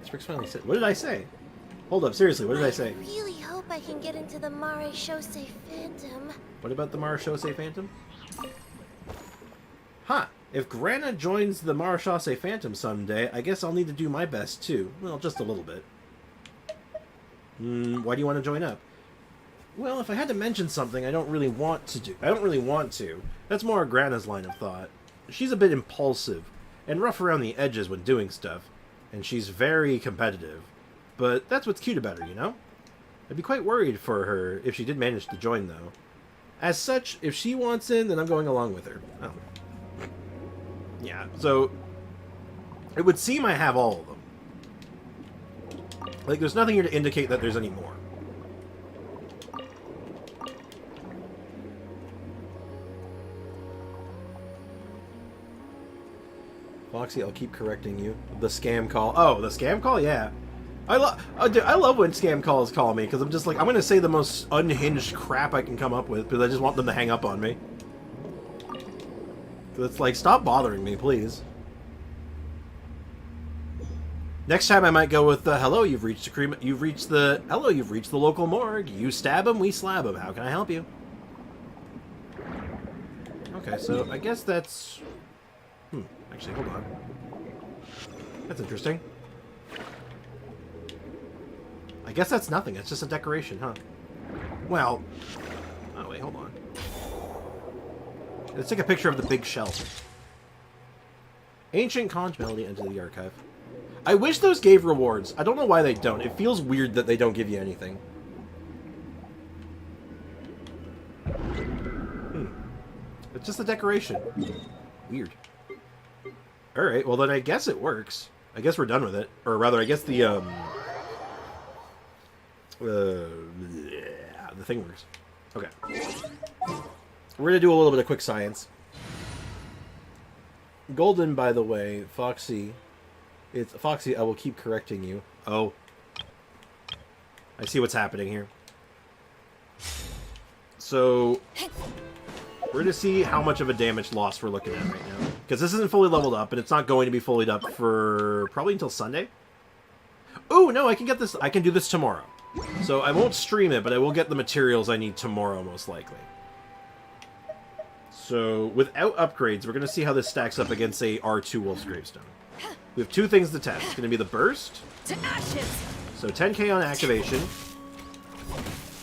Sprix finally said... What did I say? Hold up, seriously, what did I say? I really hope I can get into the Mare Shosei Phantom. What about the Mare Shosei Phantom? Huh. If Grana joins the Mare Shosei Phantom someday, I guess I'll need to do my best too. Well, just a little bit. Why do you want to join up? Well, if I had to mention something I don't really want to do. I don't really want to. That's more Grana's line of thought. She's a bit impulsive and rough around the edges when doing stuff, and she's very competitive. But that's what's cute about her, you know? I'd be quite worried for her if she did manage to join, though. As such, if she wants in, then I'm going along with her. Oh. Yeah, so... It would seem I have all of them. Like, there's nothing here to indicate that there's any more. Foxy, I'll keep correcting you. The scam call. Oh, the scam call? Yeah. I love when scam calls call me, because I'm just like, I'm going to say the most unhinged crap I can come up with, because I just want them to hang up on me. It's like, stop bothering me, please. Next time I might go with the, hello, you've reached the local morgue. You stab him, we slab him. How can I help you? Okay, so I guess that's... Actually, hold on. That's interesting. I guess that's nothing. It's just a decoration, huh? Well... Oh, wait, hold on. Let's take a picture of the big shelf. Ancient conch melody into the archive. I wish those gave rewards. I don't know why they don't. It feels weird that they don't give you anything. It's just a decoration. Weird. Alright, well then I guess it works. I guess we're done with it. Or rather, I guess the thing works. Okay. We're gonna do a little bit of quick science. Golden, by the way, Foxy. It's Foxy, I will keep correcting you. Oh. I see what's happening here. So, we're going to see how much of a damage loss we're looking at right now. Because this isn't fully leveled up, and it's not going to be fully up for probably until Sunday. Oh, no, I can get this. I can do this tomorrow. So I won't stream it, but I will get the materials I need tomorrow, most likely. So, without upgrades, we're going to see how this stacks up against a R2 Wolf's Gravestone. We have two things to test. It's going to be the burst. To ashes. So 10k on activation.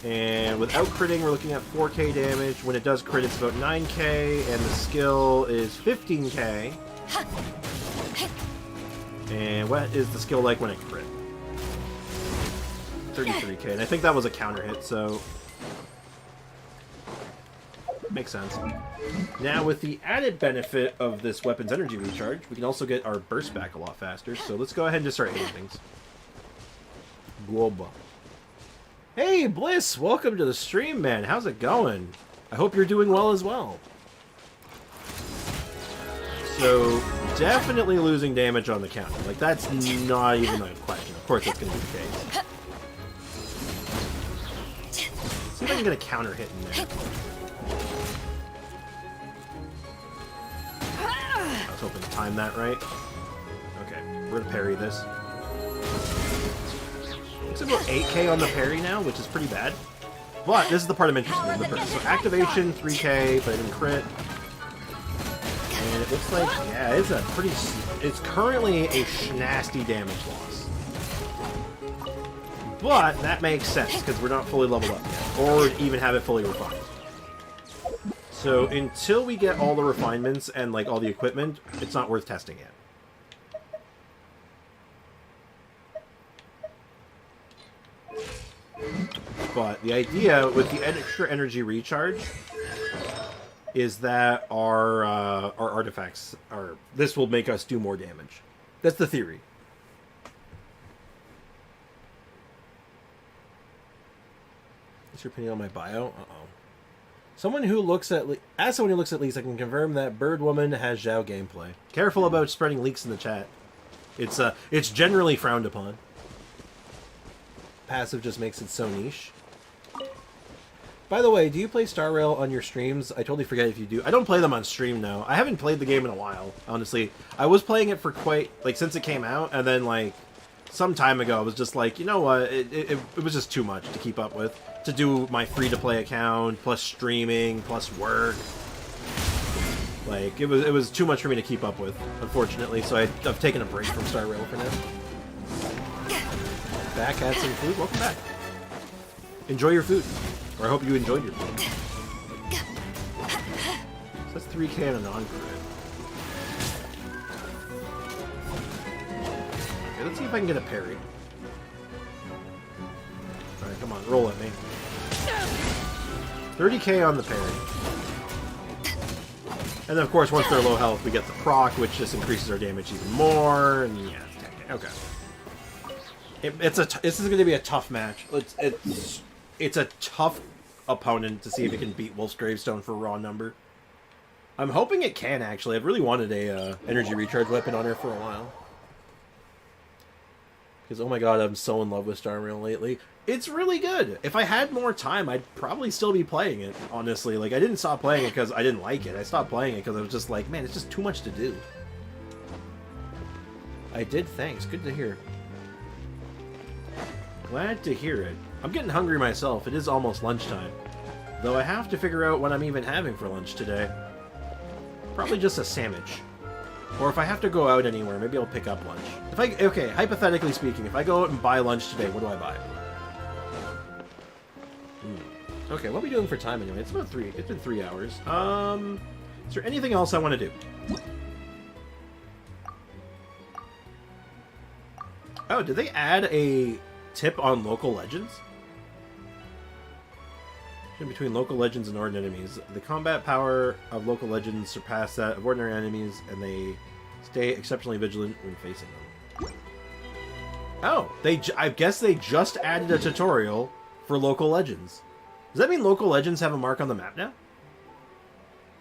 And without critting, we're looking at 4k damage. When it does crit, it's about 9k, and the skill is 15k. And what is the skill like when it crit? 33k, and I think that was a counter hit, so makes sense. Now, with the added benefit of this weapon's energy recharge, we can also get our burst back a lot faster, so let's go ahead and just start hitting things. Guoba. Hey, Bliss! Welcome to the stream, man. How's it going? I hope you're doing well as well. So, definitely losing damage on the counter. Like, that's not even a question. Of course that's going to be the case. See if I can get a counter hit in there. I was hoping to time that right. Okay, we're going to parry this. It's about 8k on the parry now, which is pretty bad. But this is the part I'm interested in, the burst. So activation, 3k, but I didn't crit. And it looks like, yeah, it's a pretty... It's currently a nasty damage loss. But that makes sense, because we're not fully leveled up yet. Or even have it fully refined. So until we get all the refinements and, like, all the equipment, it's not worth testing yet. But the idea with the extra energy recharge is that our artifacts are... This will make us do more damage. That's the theory. What's your opinion on my bio? Uh-oh. Someone who looks at... As someone who looks at leaks, I can confirm that Bird Woman has Zhao gameplay. Careful about spreading leaks in the chat. It's generally frowned upon. Passive just makes it so niche. By the way, do you play Star Rail on your streams? I totally forget if you do. I don't play them on stream now. I haven't played the game in a while, honestly. I was playing it for quite... Like, since it came out, and then, like, some time ago, I was just like, you know what? It was just too much to keep up with. To do my free-to-play account, plus streaming, plus work. Like, it was too much for me to keep up with, unfortunately. So I've taken a break from Star Rail for now. Back at some food. Welcome back. Enjoy your food. Or I hope you enjoyed your food. So that's 3k on a non-crit. Okay, let's see if I can get a parry. Alright, come on, roll at me. 30k on the parry. And then, of course, once they're low health, we get the proc, which just increases our damage even more. And yeah, it's 10k. Okay. This is going to be a tough match. It's a tough opponent to see if it can beat Wolf's Gravestone for raw number. I'm hoping it can, actually. I've really wanted a energy recharge weapon on her for a while. Because, oh my god, I'm so in love with Star Rail lately. It's really good. If I had more time, I'd probably still be playing it, honestly. Like, I didn't stop playing it because I didn't like it. I stopped playing it because I was just like, man, it's just too much to do. I did, thanks. Good to hear. Glad to hear it. I'm getting hungry myself. It is almost lunchtime. Though I have to figure out what I'm even having for lunch today. Probably just a sandwich. Or if I have to go out anywhere, maybe I'll pick up lunch. Okay, hypothetically speaking, if I go out and buy lunch today, what do I buy? Okay, what are we doing for time anyway? It's been 3 hours. Is there anything else I want to do? Oh, did they add a tip on local legends? Between local legends and ordinary enemies, the combat power of local legends surpass that of ordinary enemies, and they stay exceptionally vigilant when facing them. Oh, I guess they just added a tutorial for local legends. Does that mean local legends have a mark on the map now?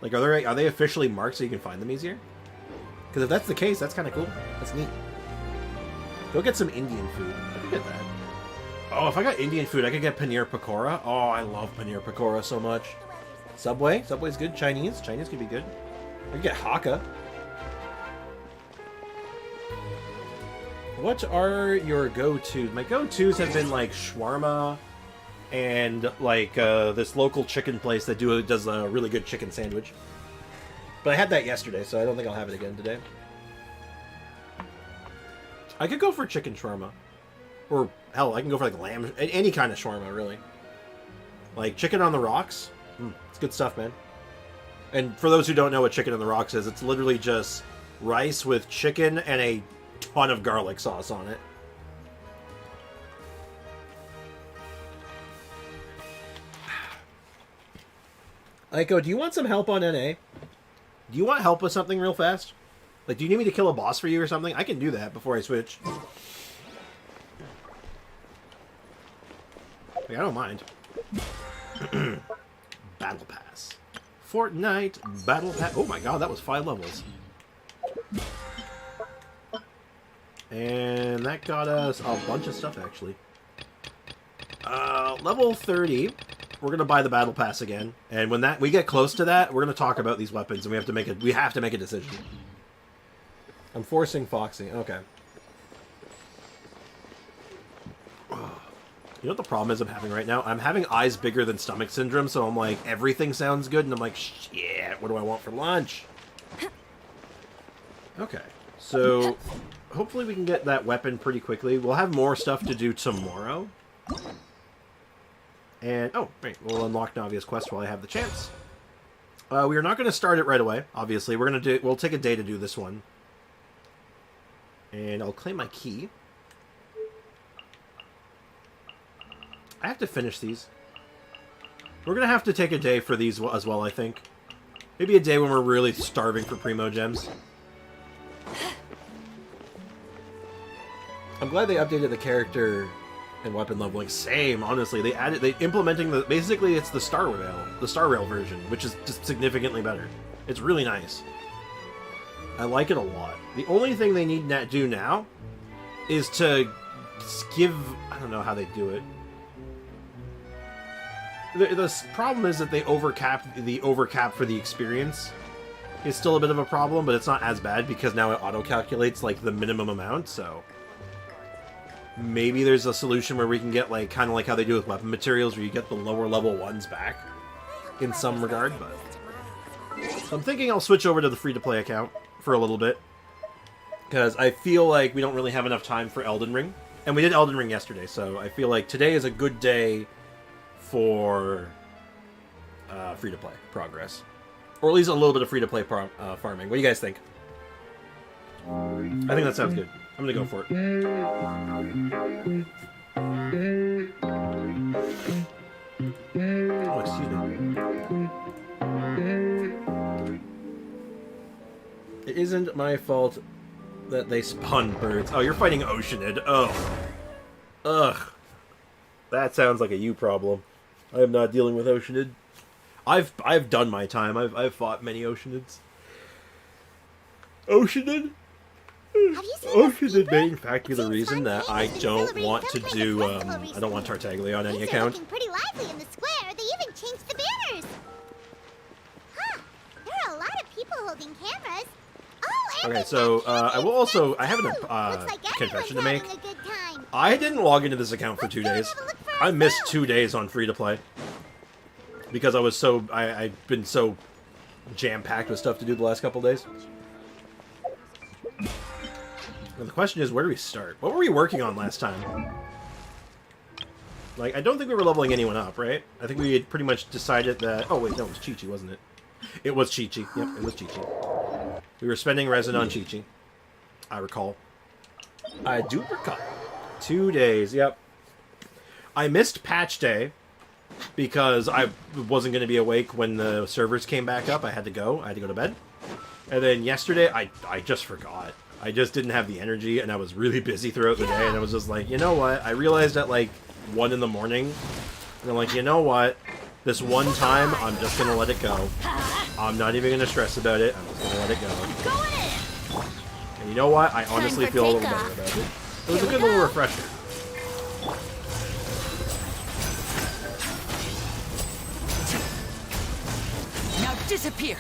Like, are they officially marked so you can find them easier? Because if that's the case, that's kind of cool. That's neat. Go get some Indian food. I could get that. Oh, if I got Indian food, I could get paneer pakora. Oh, I love paneer pakora so much. Subway? Subway's good. Chinese? Chinese could be good. I could get Hakka. What are your go-tos? My go-tos have been like shawarma and like this local chicken place that does a really good chicken sandwich. But I had that yesterday, so I don't think I'll have it again today. I could go for chicken shawarma. Or, hell, I can go for like lamb, any kind of shawarma, really. Like chicken on the rocks. It's good stuff, man. And for those who don't know what chicken on the rocks is, it's literally just rice with chicken and a ton of garlic sauce on it. Aiko, do you want some help on NA? Do you want help with something real fast? Like, do you need me to kill a boss for you or something? I can do that before I switch. Like, I don't mind. Battle Pass. Fortnite Battle Pass. Oh my god, that was 5 levels. And that got us a bunch of stuff, actually. Level 30. We're gonna buy the Battle Pass again. And when we get close to that, we're gonna talk about these weapons, and we have to make a decision. I'm forcing Foxy. Okay. You know what the problem is I'm having right now? I'm having eyes bigger than stomach syndrome, so I'm like, everything sounds good, and I'm like, shit, what do I want for lunch? Okay, so hopefully we can get that weapon pretty quickly. We'll have more stuff to do tomorrow. And, oh, right, we'll unlock Navia's quest while I have the chance. We are not going to start it right away, obviously. We'll take a day to do this one. And I'll claim my key. I have to finish these. We're going to have to take a day for these as well, I think. Maybe a day when we're really starving for Primo Gems. I'm glad they updated the character and weapon leveling. Same, honestly. They implementing basically it's the Star Rail version, which is just significantly better. It's really nice. I like it a lot. The only thing they need to do now is to give... I don't know how they do it. The problem is that they overcap for the experience is still a bit of a problem, but it's not as bad because now it auto-calculates like the minimum amount, so... Maybe there's a solution where we can get like kind of like how they do with weapon materials, where you get the lower level ones back in some regard, but... So I'm thinking I'll switch over to the free-to-play account for a little bit, because I feel like we don't really have enough time for Elden Ring. And we did Elden Ring yesterday, so I feel like today is a good day for free-to-play progress. Or at least a little bit of free-to-play farming. What do you guys think? I think that sounds good. I'm gonna go for it. Oh, excuse me. It isn't my fault that they spawn birds. Oh, you're fighting Oceanid. Oh. Ugh. That sounds like a you problem. I am not dealing with Oceanid. I've done my time. I've fought many Oceanids. Oceanid? Oceanid may in fact be the reason that I don't want to do, I don't want Tartaglia on any account. Pretty lively in the square. They even changed the banners. Huh. There are a lot of people holding cameras. Oh, okay, so, I have a confession to make. I didn't log into this account for 2 days. I missed 2 days on free-to-play. Because I've been so jam-packed with stuff to do the last couple days. And the question is, where do we start? What were we working on last time? Like, I don't think we were leveling anyone up, right? I think we had pretty much decided that... Oh, wait, no, it was Chi-Chi, wasn't it? It was Chi-Chi. Yep, it was Chi-Chi. We were spending resin on Chi-Chi. I recall. I do recall. 2 days, yep. I missed patch day because I wasn't going to be awake when the servers came back up. I had to go to bed. And then yesterday, I just forgot. I just didn't have the energy, and I was really busy throughout the day, and I was just like, you know what? I realized at, like, 1 in the morning, and I'm like, you know what? This one time, I'm just going to let it go. I'm not even going to stress about it. I'm just going to let it go. And you know what? I honestly feel a little better about it. It was a good little refresher. Now disappear.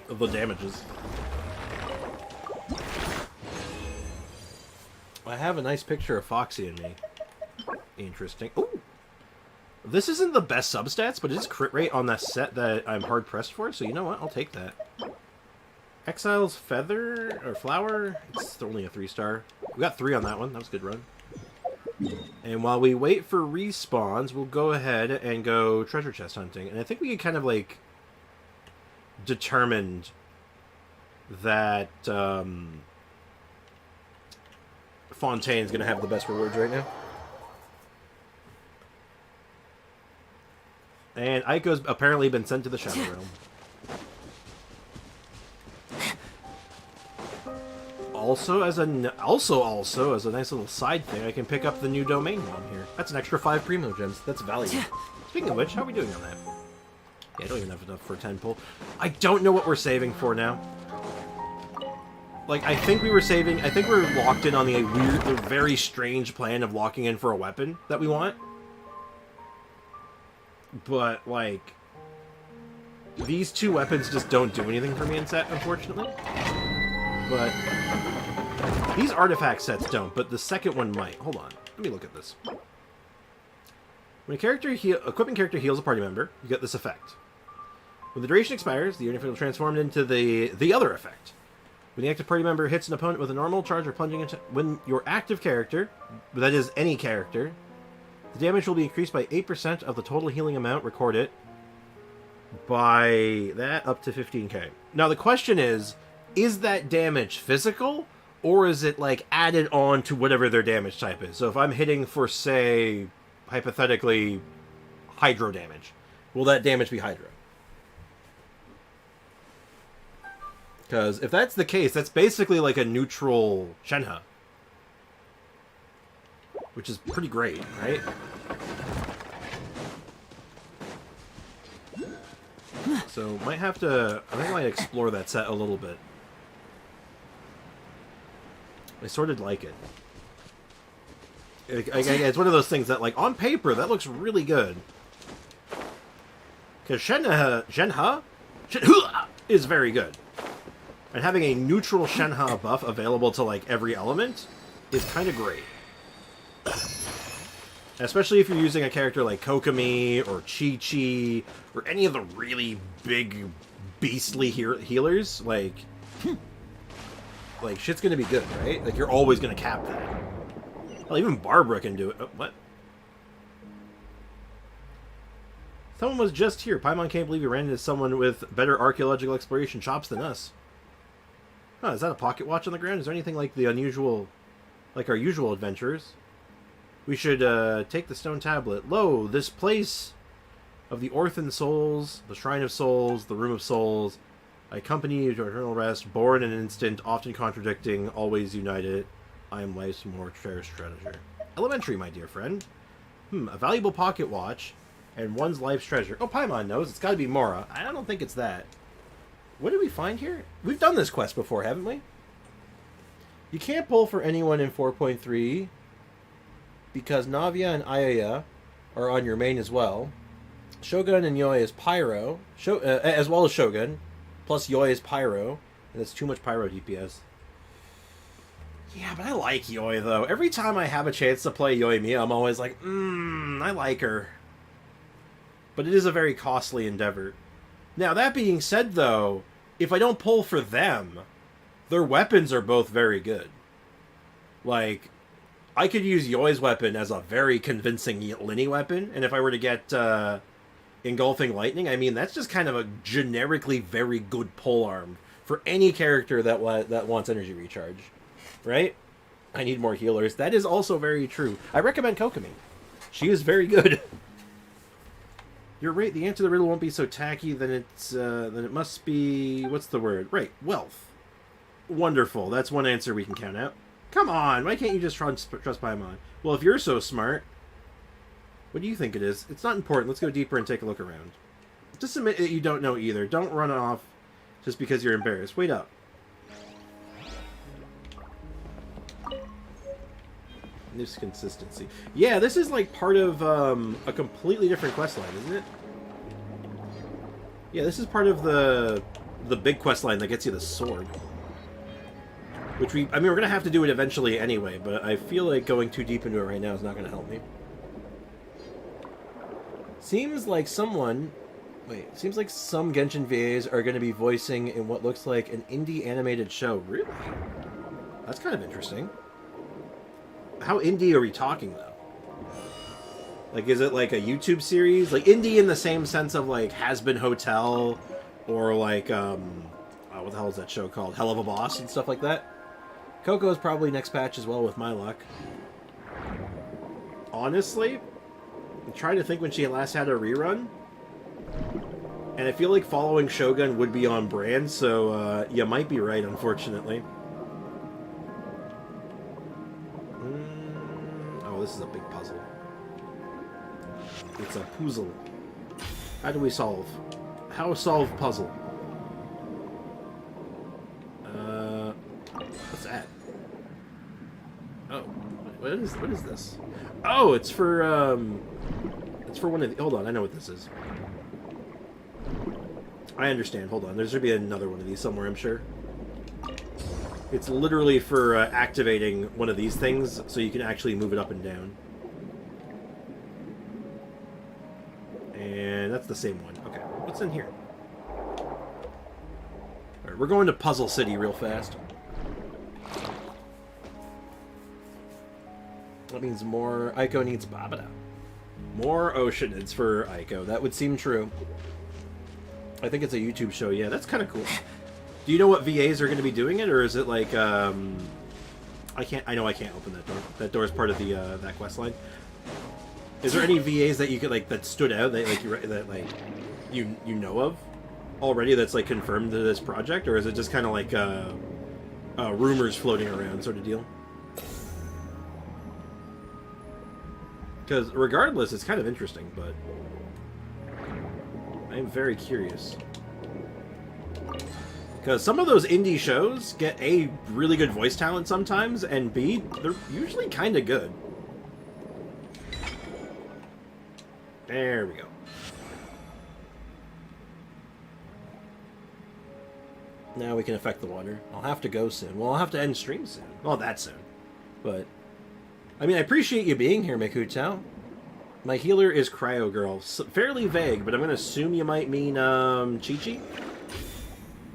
The damages. I have a nice picture of Foxy and me. Interesting. Ooh! This isn't the best substats, but it's crit rate on that set that I'm hard-pressed for, so you know what? I'll take that. Exile's Feather, or Flower, it's only a 3-star. We got 3 on that one. That was a good run. And while we wait for respawns, we'll go ahead and go treasure chest hunting. And I think we kind of, like, determined that Fontaine's going to have the best rewards right now. And Aiko's apparently been sent to the Shadow Realm. Also, as a nice little side thing, I can pick up the new domain while I'm here. That's an extra 5 Primo Gems. That's valuable. Speaking of which, how are we doing on that? Yeah, I don't even have enough for a 10 pull. I don't know what we're saving for now. Like, I think we were saving... I think we're locked in on the very strange plan of locking in for a weapon that we want. But, like... These 2 weapons just don't do anything for me in set, unfortunately. But... These artifact sets don't, but the second one might. Hold on. Let me look at this. When equipping character heals a party member, you get this effect. When the duration expires, the unit will transform into the other effect. When the active party member hits an opponent with a normal charge or plunging into... When your active character, that is any character, the damage will be increased by 8% of the total healing amount recorded by that up to 15k. Now the question is that damage physical, or is it, like, added on to whatever their damage type is? So if I'm hitting for, say, hypothetically, Hydro damage, will that damage be Hydro? Because if that's the case, that's basically like a neutral Shenhe. Which is pretty great, right? So, might have to... I think I might explore that set a little bit. I sort of like it. It's one of those things that, like, on paper, that looks really good. Because Shenhe is very good. And having a neutral Shenhe buff available to, like, every element is kind of great. Especially if you're using a character like Kokomi or Chi-Chi or any of the really big, beastly healers. Like, shit's gonna be good, right? Like, you're always gonna cap that. Well, even Barbara can do it. Oh, what? Someone was just here. Paimon can't believe you ran into someone with better archaeological exploration chops than us. Huh, is that a pocket watch on the ground? Is there anything like the unusual, like our usual adventurers? We should take the stone tablet. Lo, this place of the Orphan Souls, the Shrine of Souls, the Room of Souls. I accompany you to eternal rest, born in an instant, often contradicting, always united. I am life's more cherished treasure. Elementary, my dear friend. A valuable pocket watch, and one's life's treasure. Oh, Paimon knows. It's got to be Mora. I don't think it's that. What did we find here? We've done this quest before, haven't we? You can't pull for anyone in 4.3 because Navia and Ayaya are on your main as well. Shogun and Yoi is Pyro, as well as Shogun, plus Yoi is Pyro, and that's too much Pyro DPS. Yeah, but I like Yoi, though. Every time I have a chance to play Yoi Mia, I'm always like, I like her. But it is a very costly endeavor. Now, that being said, though, if I don't pull for them, their weapons are both very good. Like, I could use Yoi's weapon as a very convincing Linny weapon, and if I were to get Engulfing Lightning, I mean, that's just kind of a generically very good pole arm for any character that wants energy recharge, right? I need more healers. That is also very true. I recommend Kokomi. She is very good. You're right. The answer to the riddle won't be so tacky. Then it must be, what's the word? Right, wealth. Wonderful. That's one answer we can count out. Come on. Why can't you just trust Paimon? Well, if you're so smart, what do you think it is? It's not important. Let's go deeper and take a look around. Just admit that you don't know either. Don't run off just because you're embarrassed. Wait up. This consistency. Yeah, this is like part of a completely different quest line, isn't it? Yeah, this is part of the big quest line that gets you the sword. Which I mean, we're going to have to do it eventually anyway, but I feel like going too deep into it right now is not going to help me. Seems like someone... Wait, seems like some Genshin VAs are going to be voicing in what looks like an indie animated show. Really? That's kind of interesting. How indie are we talking, though? Like, is it like a YouTube series? Like, indie in the same sense of, like, Has Been Hotel, or like, oh, what the hell is that show called? Hell of a Boss and stuff like that? Coco's probably next patch as well, with my luck. Honestly, I'm trying to think when she last had a rerun. And I feel like following Shogun would be on brand, so you might be right, unfortunately. Oh, this is a big puzzle. It's a puzzle. How do we solve? How solve puzzle? What's that? Oh, what is this? Oh, it's for one of the... Hold on, I know what this is. I understand. Hold on. There should be another one of these somewhere, I'm sure. It's literally for activating one of these things, so you can actually move it up and down. And that's the same one. Okay, what's in here? Alright, we're going to Puzzle City real fast. That means more... Aiko needs Babada. More Oceanids for Aiko. That would seem true. I think it's a YouTube show. Yeah, that's kind of cool. Do you know what VAs are going to be doing it, or is it like I know I can't open that door. That door is part of the that quest line. Is there any VAs that you could like that stood out that you know of already that's like confirmed to this project, or is it just kind of like rumors floating around sort of deal? Because regardless, it's kind of interesting, but I'm very curious. Because some of those indie shows get A, really good voice talent sometimes, and B, they're usually kind of good. There we go. Now we can affect the water. I'll have to go soon. Well, I'll have to end stream soon. Well, that soon. But, I mean, I appreciate you being here, Mikutao. My healer is Cryo Girl. Fairly vague, but I'm going to assume you might mean, Chi-Chi?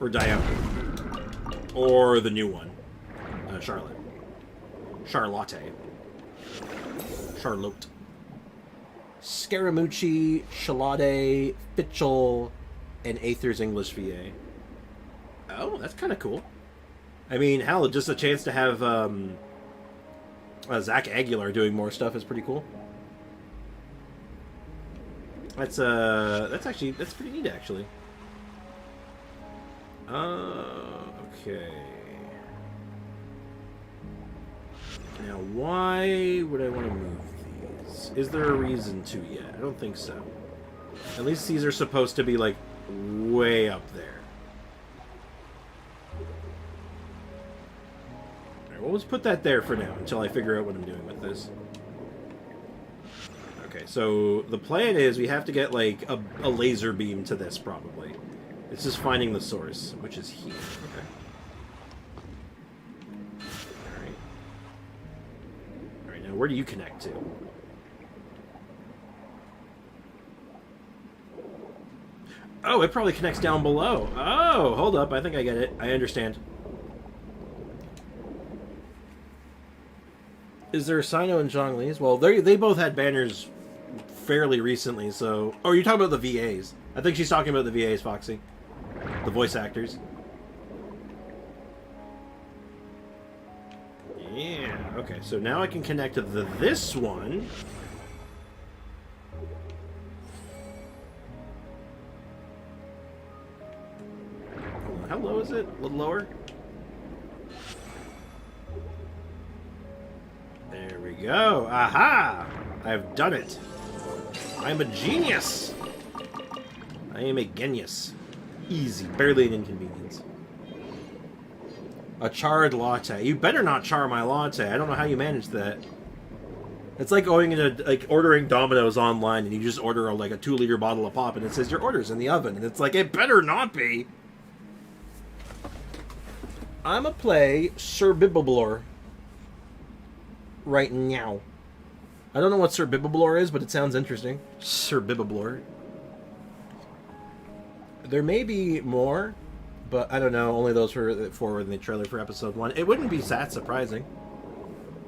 Or Diana. Or the new one. Charlotte. Charlotte. Charlotte. Scaramucci, Charlotte, Fitchel, and Aether's English VA. Oh, that's kind of cool. I mean, hell, just a chance to have Zach Aguilar doing more stuff is pretty cool. That's pretty neat, actually. Okay. Now, why would I want to move these? Is there a reason to yet? I don't think so. At least these are supposed to be, like, way up there. Alright, well, let's put that there for now, until I figure out what I'm doing with this. Okay, so the plan is we have to get, like, a laser beam to this, probably. It's just finding the source, which is here. Okay. Alright. Alright, now where do you connect to? Oh, it probably connects down below. Oh, hold up. I think I get it. I understand. Is there Sino and Zhongli's? Well, they both had banners fairly recently, so... Oh, you're talking about the VAs. I think she's talking about the VAs, Foxy. The voice actors. Yeah. Okay, so now I can connect to this one. How low is it? A little lower? There we go. Aha! I've done it. I'm a genius. I am a genius. Easy. Barely an inconvenience. A charred latte. You better not char my latte. I don't know how you managed that. It's like going into, like, ordering Domino's online and you just order like a 2-liter bottle of pop and it says your order's in the oven and it's like, it better not be. I'ma play Sir Bibliblor right now. I don't know what Sir Bibliblor is, but it sounds interesting. Sir Bibliblor. There may be more, but I don't know. Only those were forward in the trailer for episode 1. It wouldn't be that surprising.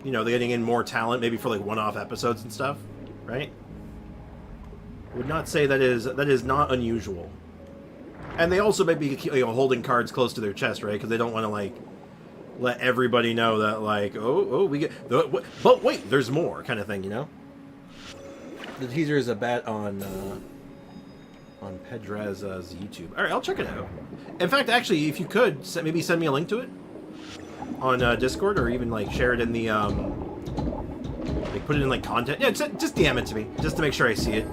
You know, they're getting in more talent, maybe for like one-off episodes and stuff, right? I would not say that is not unusual. And they also may be, you know, holding cards close to their chest, right? Because they don't want to like let everybody know that like, we get, but wait, there's more, kind of thing, you know. The teaser is a bet on Pedraz's YouTube. All right, I'll check it out. In fact, actually, if you could maybe send me a link to it on Discord, or even like share it in the like put it in like content. Yeah, just DM it to me, just to make sure I see it.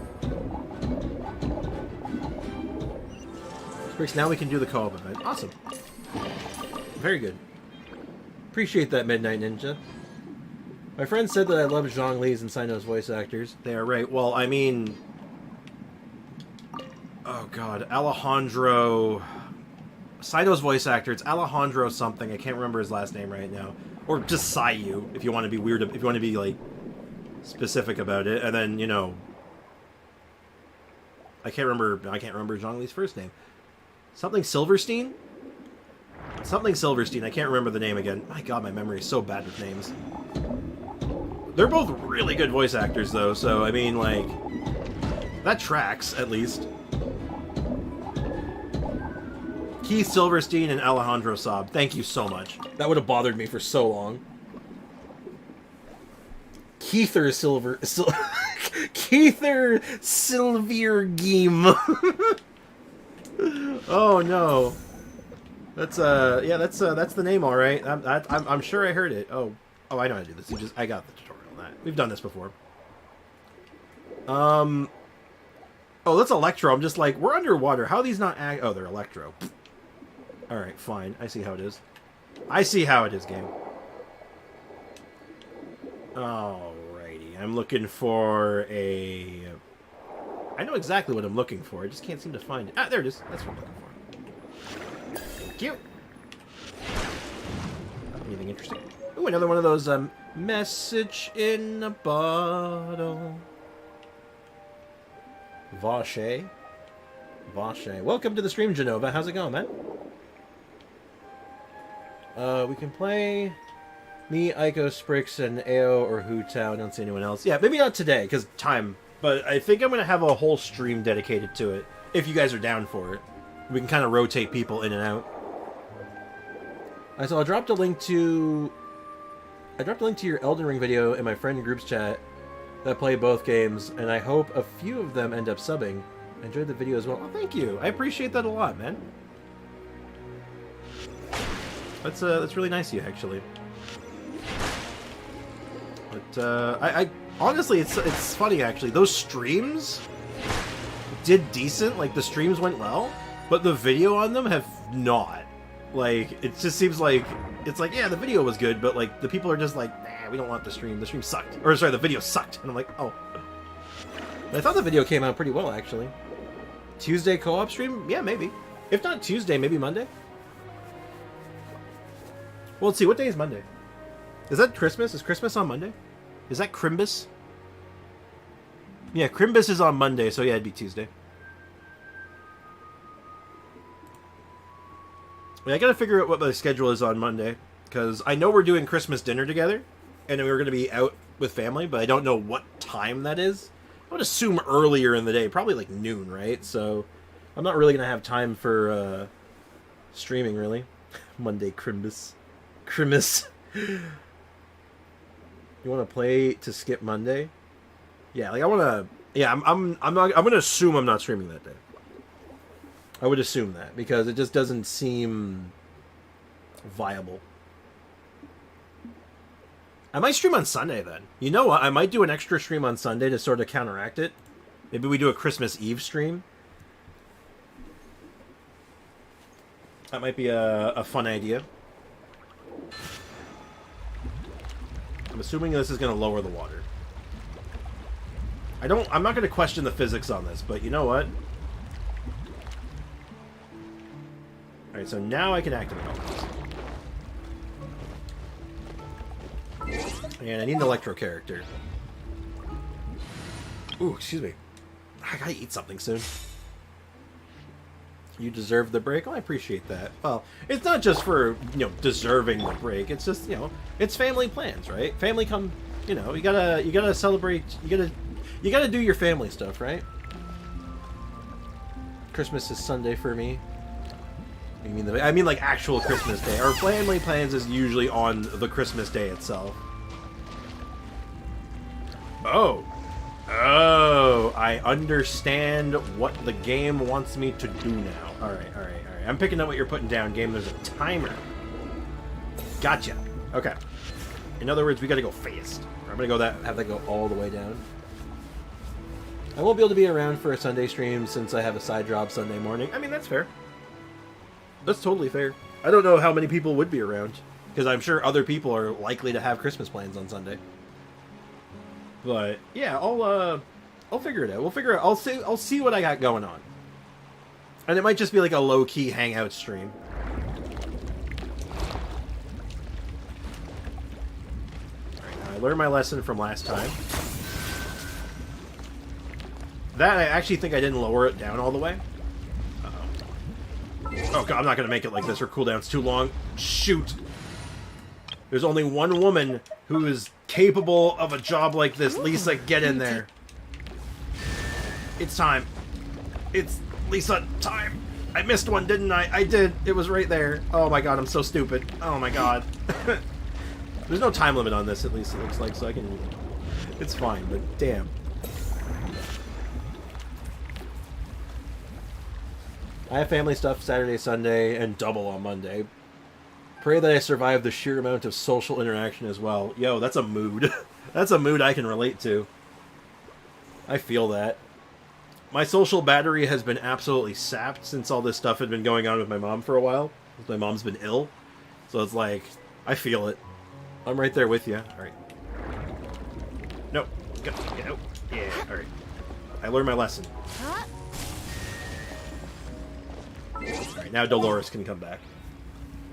Now we can do the co-op event. Awesome. Very good. Appreciate that, Midnight Ninja. My friend said that I love Zhang Li's and Sino's voice actors. They are right. Well, I mean... Oh, God. Alejandro... Sino's voice actor, it's Alejandro something. I can't remember his last name right now. Or just Sayu, if you want to be weird, if you want to be, like, specific about it. And then, you know... I can't remember Zhang Li's first name. Something Silverstein? Something Silverstein. I can't remember the name again. My God, my memory is so bad with names. They're both really good voice actors, though, so, I mean, like... That tracks, at least. Keith Silverstein and Alejandro Saab. Thank you so much. That would have bothered me for so long. Keither Keither Silvergeme. Oh no. That's yeah, that's the name, all right. I'm sure I heard it. Oh, I know how to do this. I got the tutorial on that. We've done this before. Oh, that's Electro. I'm just like, we're underwater. How are these not? Oh, they're Electro. All right, fine. I see how it is. I see how it is, game. Alrighty, I'm looking for a... I know exactly what I'm looking for. I just can't seem to find it. Ah, there it is. That's what I'm looking for. Thank you. Anything interesting? Ooh, another one of those, message in a bottle. Vache. Welcome to the stream, Genova. How's it going, man? We can play... Me, Aiko, Sprix, and Ao or Hu Tao. I don't see anyone else. Yeah, maybe not today, because time. But I think I'm going to have a whole stream dedicated to it, if you guys are down for it. We can kind of rotate people in and out. So I dropped a link to your Elden Ring video in my friend group's chat that play both games, and I hope a few of them end up subbing. I enjoyed the video as well. Oh, thank you. I appreciate that a lot, man. That's really nice of you, actually. But I honestly, it's funny actually. Those streams did decent. Like the streams went well, but the video on them have not. Like it just seems like it's like, yeah, the video was good, but like the people are just like, nah, we don't want the stream. The stream sucked, or sorry, the video sucked. And I'm like, oh. But I thought the video came out pretty well actually. Tuesday co-op stream, yeah, maybe. If not Tuesday, maybe Monday. Well, let's see. What day is Monday? Is that Christmas? Is Christmas on Monday? Is that Crimbus? Yeah, Crimbus is on Monday, so yeah, it'd be Tuesday. Yeah, I gotta figure out what my schedule is on Monday, because I know we're doing Christmas dinner together, and we were gonna be out with family, but I don't know what time that is. I would assume earlier in the day, probably like noon, right? So I'm not really gonna have time for streaming, really. Monday Crimbus. Crimbus. You want to play to skip Monday? Yeah, like I want to. Yeah, I'm not. I'm gonna assume I'm not streaming that day. I would assume that because it just doesn't seem viable. I might stream on Sunday then. You know what? I might do an extra stream on Sunday to sort of counteract it. Maybe we do a Christmas Eve stream. That might be a fun idea. I'm assuming this is going to lower the water. I'm not going to question the physics on this, but you know what? Alright, so now I can activate all this. And I need an electro character. Ooh, excuse me. I gotta eat something soon. You deserve the break? Oh, I appreciate that. Well, it's not just for, deserving the break. It's just, it's family plans, right? Family come, you gotta celebrate, you gotta do your family stuff, right? Christmas is Sunday for me. I mean like actual Christmas Day. Our family plans is usually on the Christmas Day itself. Oh, I understand what the game wants me to do now. Alright. I'm picking up what you're putting down, game. There's a timer. Gotcha. Okay. In other words, we gotta go fast. I'm gonna have that go all the way down. I won't be able to be around for a Sunday stream since I have a side job Sunday morning. I mean, that's fair. That's totally fair. I don't know how many people would be around, because I'm sure other people are likely to have Christmas plans on Sunday. But yeah, I'll figure it out. We'll figure out. I'll see what I got going on, and it might just be like a low key hangout stream. All right, now I learned my lesson from last time. That I actually think I didn't lower it down all the way. Oh god, I'm not gonna make it like this. Her cooldown's too long. Shoot. There's only one woman who is capable of a job like this. Lisa, get in there. It's time. It's Lisa time. I missed one, didn't I? I did. It was right there. Oh my god, I'm so stupid. Oh my god. There's no time limit on this, at least it looks like, so I can... It's fine, but damn. I have family stuff Saturday, Sunday, and double on Monday. Pray that I survive the sheer amount of social interaction as well. Yo, that's a mood. That's a mood I can relate to. I feel that. My social battery has been absolutely sapped since all this stuff had been going on with my mom for a while. My mom's been ill. So it's like, I feel it. I'm right there with you. Alright. No. Get out. Yeah, alright. I learned my lesson. Alright, now Dolores can come back.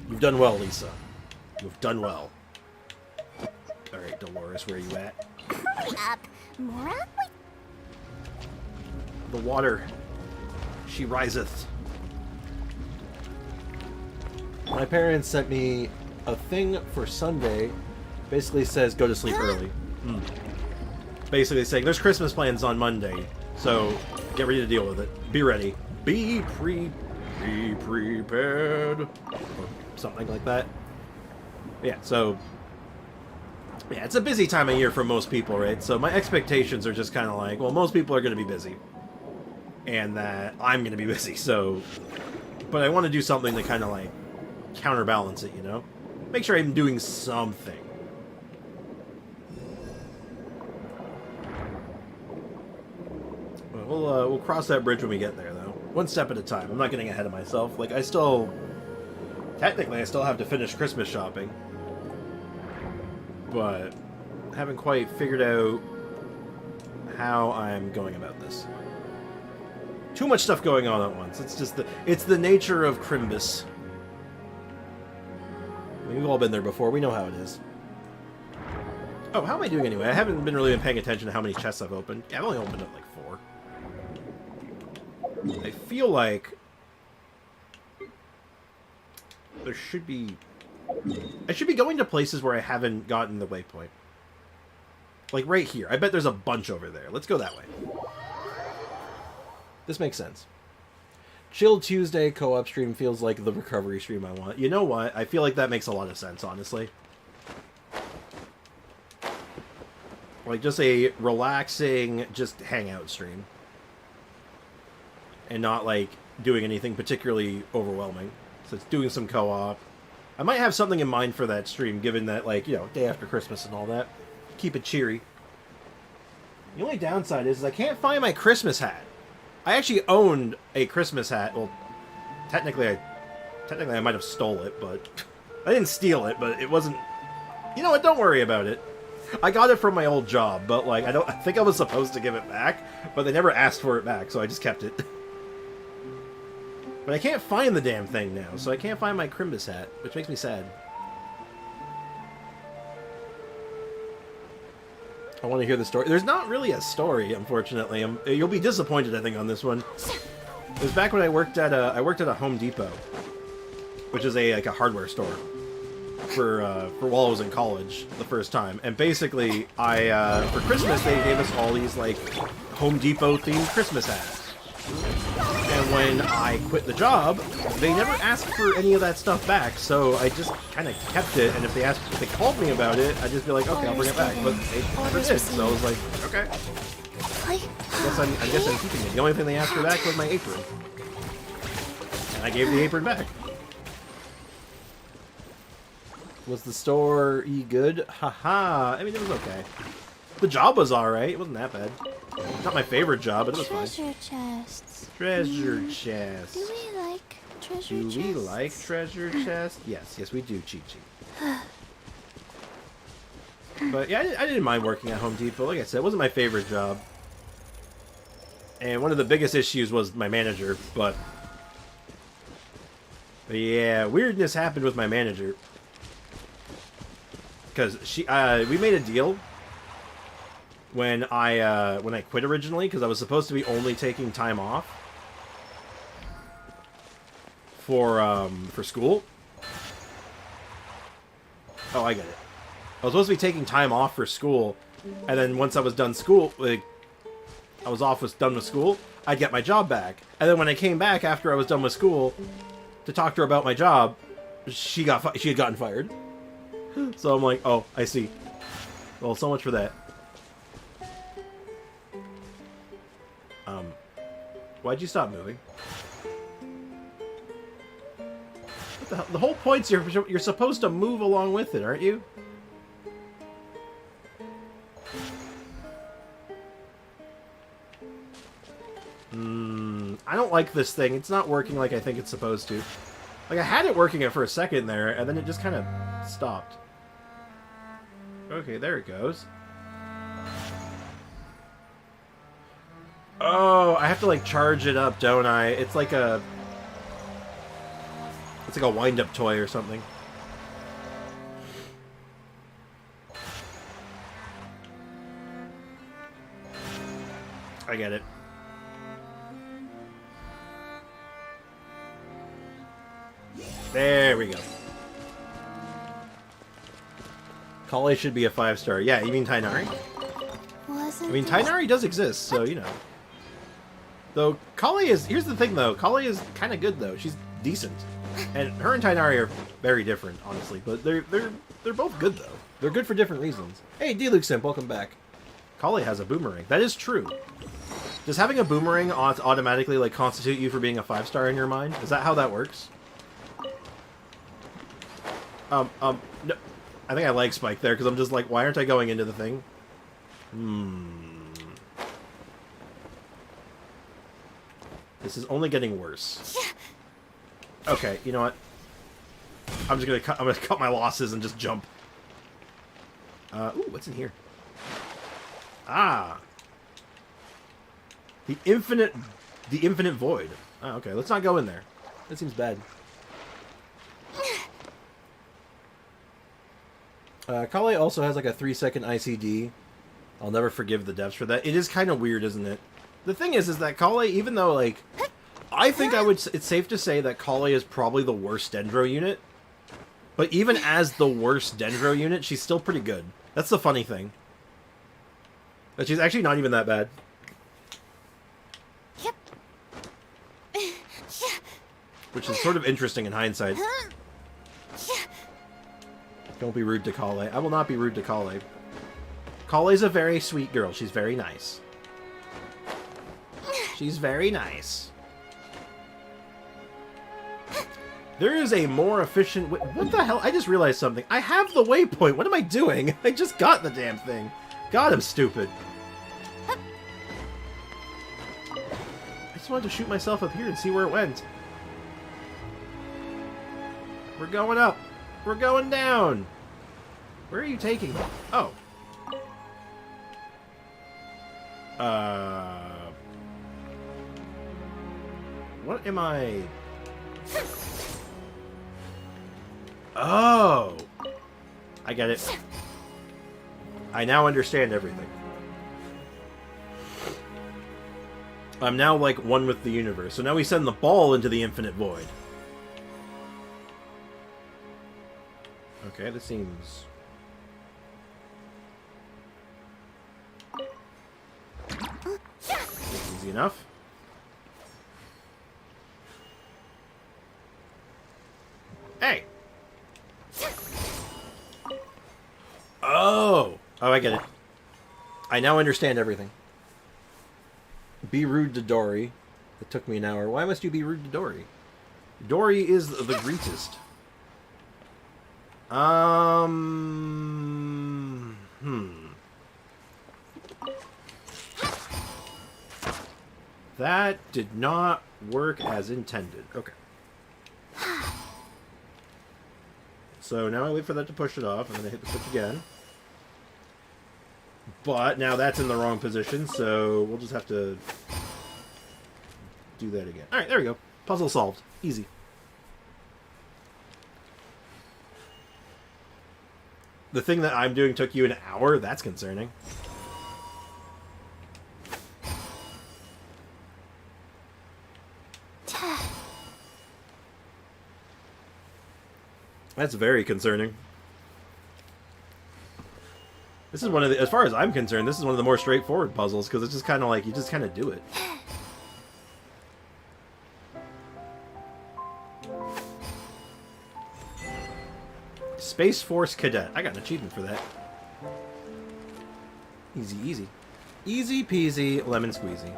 You've done well, Lisa. You've done well. Alright, Dolores, where are you at? Hurry up, Mora. The water. She riseth. My parents sent me a thing for Sunday. Basically says go to sleep early. Basically saying there's Christmas plans on Monday. So get ready to deal with it. Be ready. Be prepared. Or something like that. Yeah, so... Yeah, it's a busy time of year for most people, right? So my expectations are just kind of like, well, most people are going to be busy. And that I'm going to be busy, so... But I want to do something to kind of, like, counterbalance it, you know? Make sure I'm doing something. We'll cross that bridge when we get there, though. One step at a time. I'm not getting ahead of myself. Like, technically, I still have to finish Christmas shopping. But I haven't quite figured out how I'm going about this. Too much stuff going on at once. It's the nature of Crimbus. We've all been there before. We know how it is. Oh, how am I doing anyway? I haven't really been paying attention to how many chests I've opened. Yeah, I've only opened up like 4. I feel like there should be... I should be going to places where I haven't gotten the waypoint. Like right here. I bet there's a bunch over there. Let's go that way. This makes sense. Chill Tuesday co-op stream feels like the recovery stream I want. You know what? I feel like that makes a lot of sense, honestly. Like, just a relaxing, just hangout stream. And not, like, doing anything particularly overwhelming. So it's doing some co-op. I might have something in mind for that stream, given that, like, you know, day after Christmas and all that. Keep it cheery. The only downside is I can't find my Christmas hat. I actually owned a Christmas hat. Well, technically I might have stole it, but... I didn't steal it, but it wasn't... You know what? Don't worry about it. I got it from my old job, but, like, I think I was supposed to give it back, but they never asked for it back, so I just kept it. But I can't find the damn thing now, so I can't find my Crimbus hat, which makes me sad. I want to hear the story. There's not really a story, unfortunately. You'll be disappointed, I think, on this one. It was back when I worked at a Home Depot, which is like a hardware store for while I was in college the first time. And basically, for Christmas they gave us all these like Home Depot themed Christmas hats. And when I quit the job, they never asked for any of that stuff back, so I just kind of kept it. And if they called me about it, I'd just be like, okay, I'll bring it back. But they never did, so I was like, okay. I guess I'm keeping it. The only thing they asked for back was my apron, and I gave the apron back. Was the store good? Haha. I mean, it was okay. The job was alright. It wasn't that bad. Not my favorite job, but it was fine. Treasure chests. Treasure chest. Do we like treasure chests? Do we like treasure chest? Yes, we do, Chi-Chi. But yeah, I didn't mind working at Home Depot. Like I said, it wasn't my favorite job. And one of the biggest issues was my manager, but yeah, weirdness happened with my manager. Because we made a deal when I quit originally, because I was supposed to be only taking time off for school. Oh, I get it. I was supposed to be taking time off for school, and then once I was done school, like I was done with school, I'd get my job back. And then when I came back after I was done with school to talk to her about my job, she had gotten fired. So I'm like, oh, I see. Well, so much for that. Why'd you stop moving? What the hell? The whole point's you're supposed to move along with it, aren't you? I don't like this thing. It's not working like I think it's supposed to. Like, I had it working for a second there, and then it just kind of stopped. Okay, there it goes. Oh, I have to, like, charge it up, don't I? It's like a wind-up toy or something. I get it. There we go. Kale should be a 5-star. Yeah, you mean Tainari? I mean, Tainari does exist, so, you know. Though, Kale is... Here's the thing, though. Kale is kind of good, though. She's decent. And her and Tainari are very different, honestly. But they're both good, though. They're good for different reasons. Hey, D-Luke Simp, welcome back. Kale has a boomerang. That is true. Does having a boomerang automatically, like, constitute you for being a 5-star in your mind? Is that how that works? No. I think I lag spiked there, because I'm just like, why aren't I going into the thing? This is only getting worse. Okay, you know what? I'm gonna cut my losses and just jump. Ooh, what's in here? Ah! The infinite void. Oh, okay, let's not go in there. That seems bad. Kale also has like a 3-second ICD. I'll never forgive the devs for that. It is kind of weird, isn't it? The thing is that Kale, even though, like... I think it's safe to say that Kale is probably the worst Dendro unit. But even as the worst Dendro unit, she's still pretty good. That's the funny thing. But she's actually not even that bad. Which is sort of interesting in hindsight. Don't be rude to Kale. I will not be rude to Kale. Colley's a very sweet girl. She's very nice. She's very nice. There is a more efficient way. What the hell? I just realized something. I have the waypoint. What am I doing? I just got the damn thing. God, I'm stupid. I just wanted to shoot myself up here and see where it went. We're going up. We're going down. Where are you taking me? Oh. What am I... Oh! I get it. I now understand everything. I'm now, like, one with the universe. So now we send the ball into the infinite void. Okay, this seems... easy enough. Hey! Oh! Oh, I get it. I now understand everything. Be rude to Dory. It took me an hour. Why must you be rude to Dory? Dory is the greatest. That did not work as intended. Okay. So now I wait for that to push it off, and then I hit the switch again. But now that's in the wrong position, so we'll just have to do that again. Alright, there we go. Puzzle solved. Easy. The thing that I'm doing took you an hour? That's concerning. That's very concerning. This is one of the, as far as I'm concerned, this is one of the more straightforward puzzles, because it's just kind of like, you just kind of do it. Space Force Cadet. I got an achievement for that. Easy, easy. Easy peasy, lemon squeezy.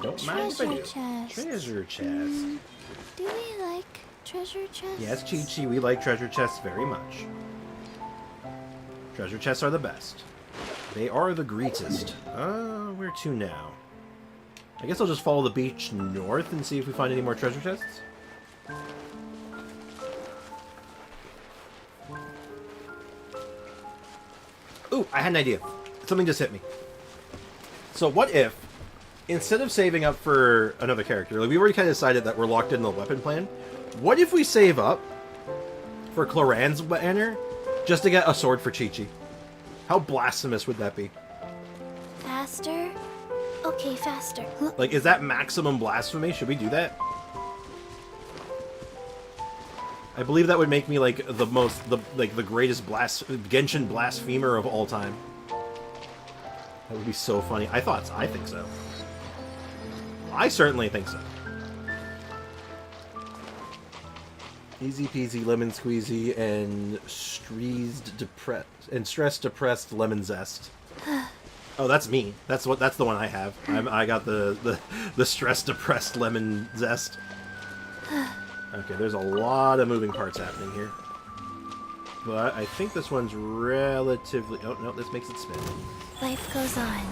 Don't mind if I do. Chest. Treasure chest. Do we like treasure chests? Yes, Chi-Chi, we like treasure chests very much. Treasure chests are the best. They are the greatest. Where to now? I guess I'll just follow the beach north and see if we find any more treasure chests. Ooh, I had an idea. Something just hit me. So what if, instead of saving up for another character, like we already kind of decided that we're locked in the weapon plan, what if we save up for Cloran's banner just to get a sword for Chi-Chi? How blasphemous would that be? Faster? Okay, faster. Like, is that maximum blasphemy? Should we do that? I believe that would make me like the greatest Genshin blasphemer of all time. That would be so funny. I think so. I certainly think so. Easy peasy lemon squeezy and stressed depressed lemon zest. Oh, that's me. That's the one I have. I got the stress depressed lemon zest. Okay, there's a lot of moving parts happening here. But I think this one's relatively... Oh, no, this makes it spin. Life goes on.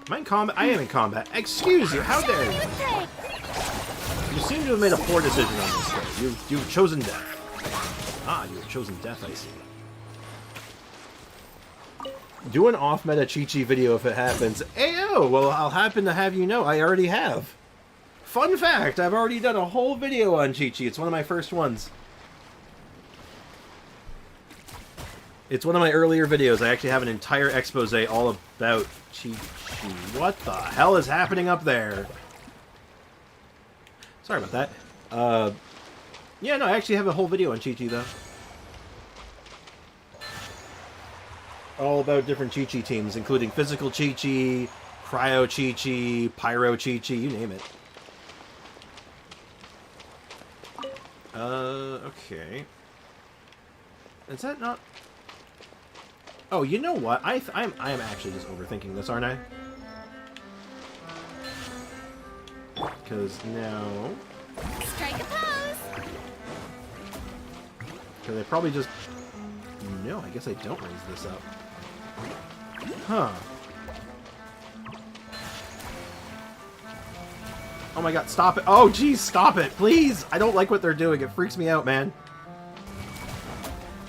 Am I in combat? I am in combat. Excuse you, how dare you? You seem to have made a poor decision on this day. You've chosen death. Ah, you have chosen death, I see. Do an off-meta Chi-Chi video if it happens. Ayo! Well, I'll happen to have you know, I already have. Fun fact, I've already done a whole video on Chi-Chi. It's one of my first ones. It's one of my earlier videos. I actually have an entire expose all about Chi-Chi. What the hell is happening up there? Sorry about that. Yeah, no, I actually have a whole video on Chi-Chi, though. All about different Chi-Chi teams, including Physical Chi-Chi, Cryo Chi-Chi, Pyro Chi-Chi, you name it. Okay. Is that not... Oh, you know what? I am actually just overthinking this, aren't I? Because no... Strike a pose! Because I probably just... No, I guess I don't raise this up. Huh. Oh my god, stop it. Oh, geez, stop it, please! I don't like what they're doing. It freaks me out, man.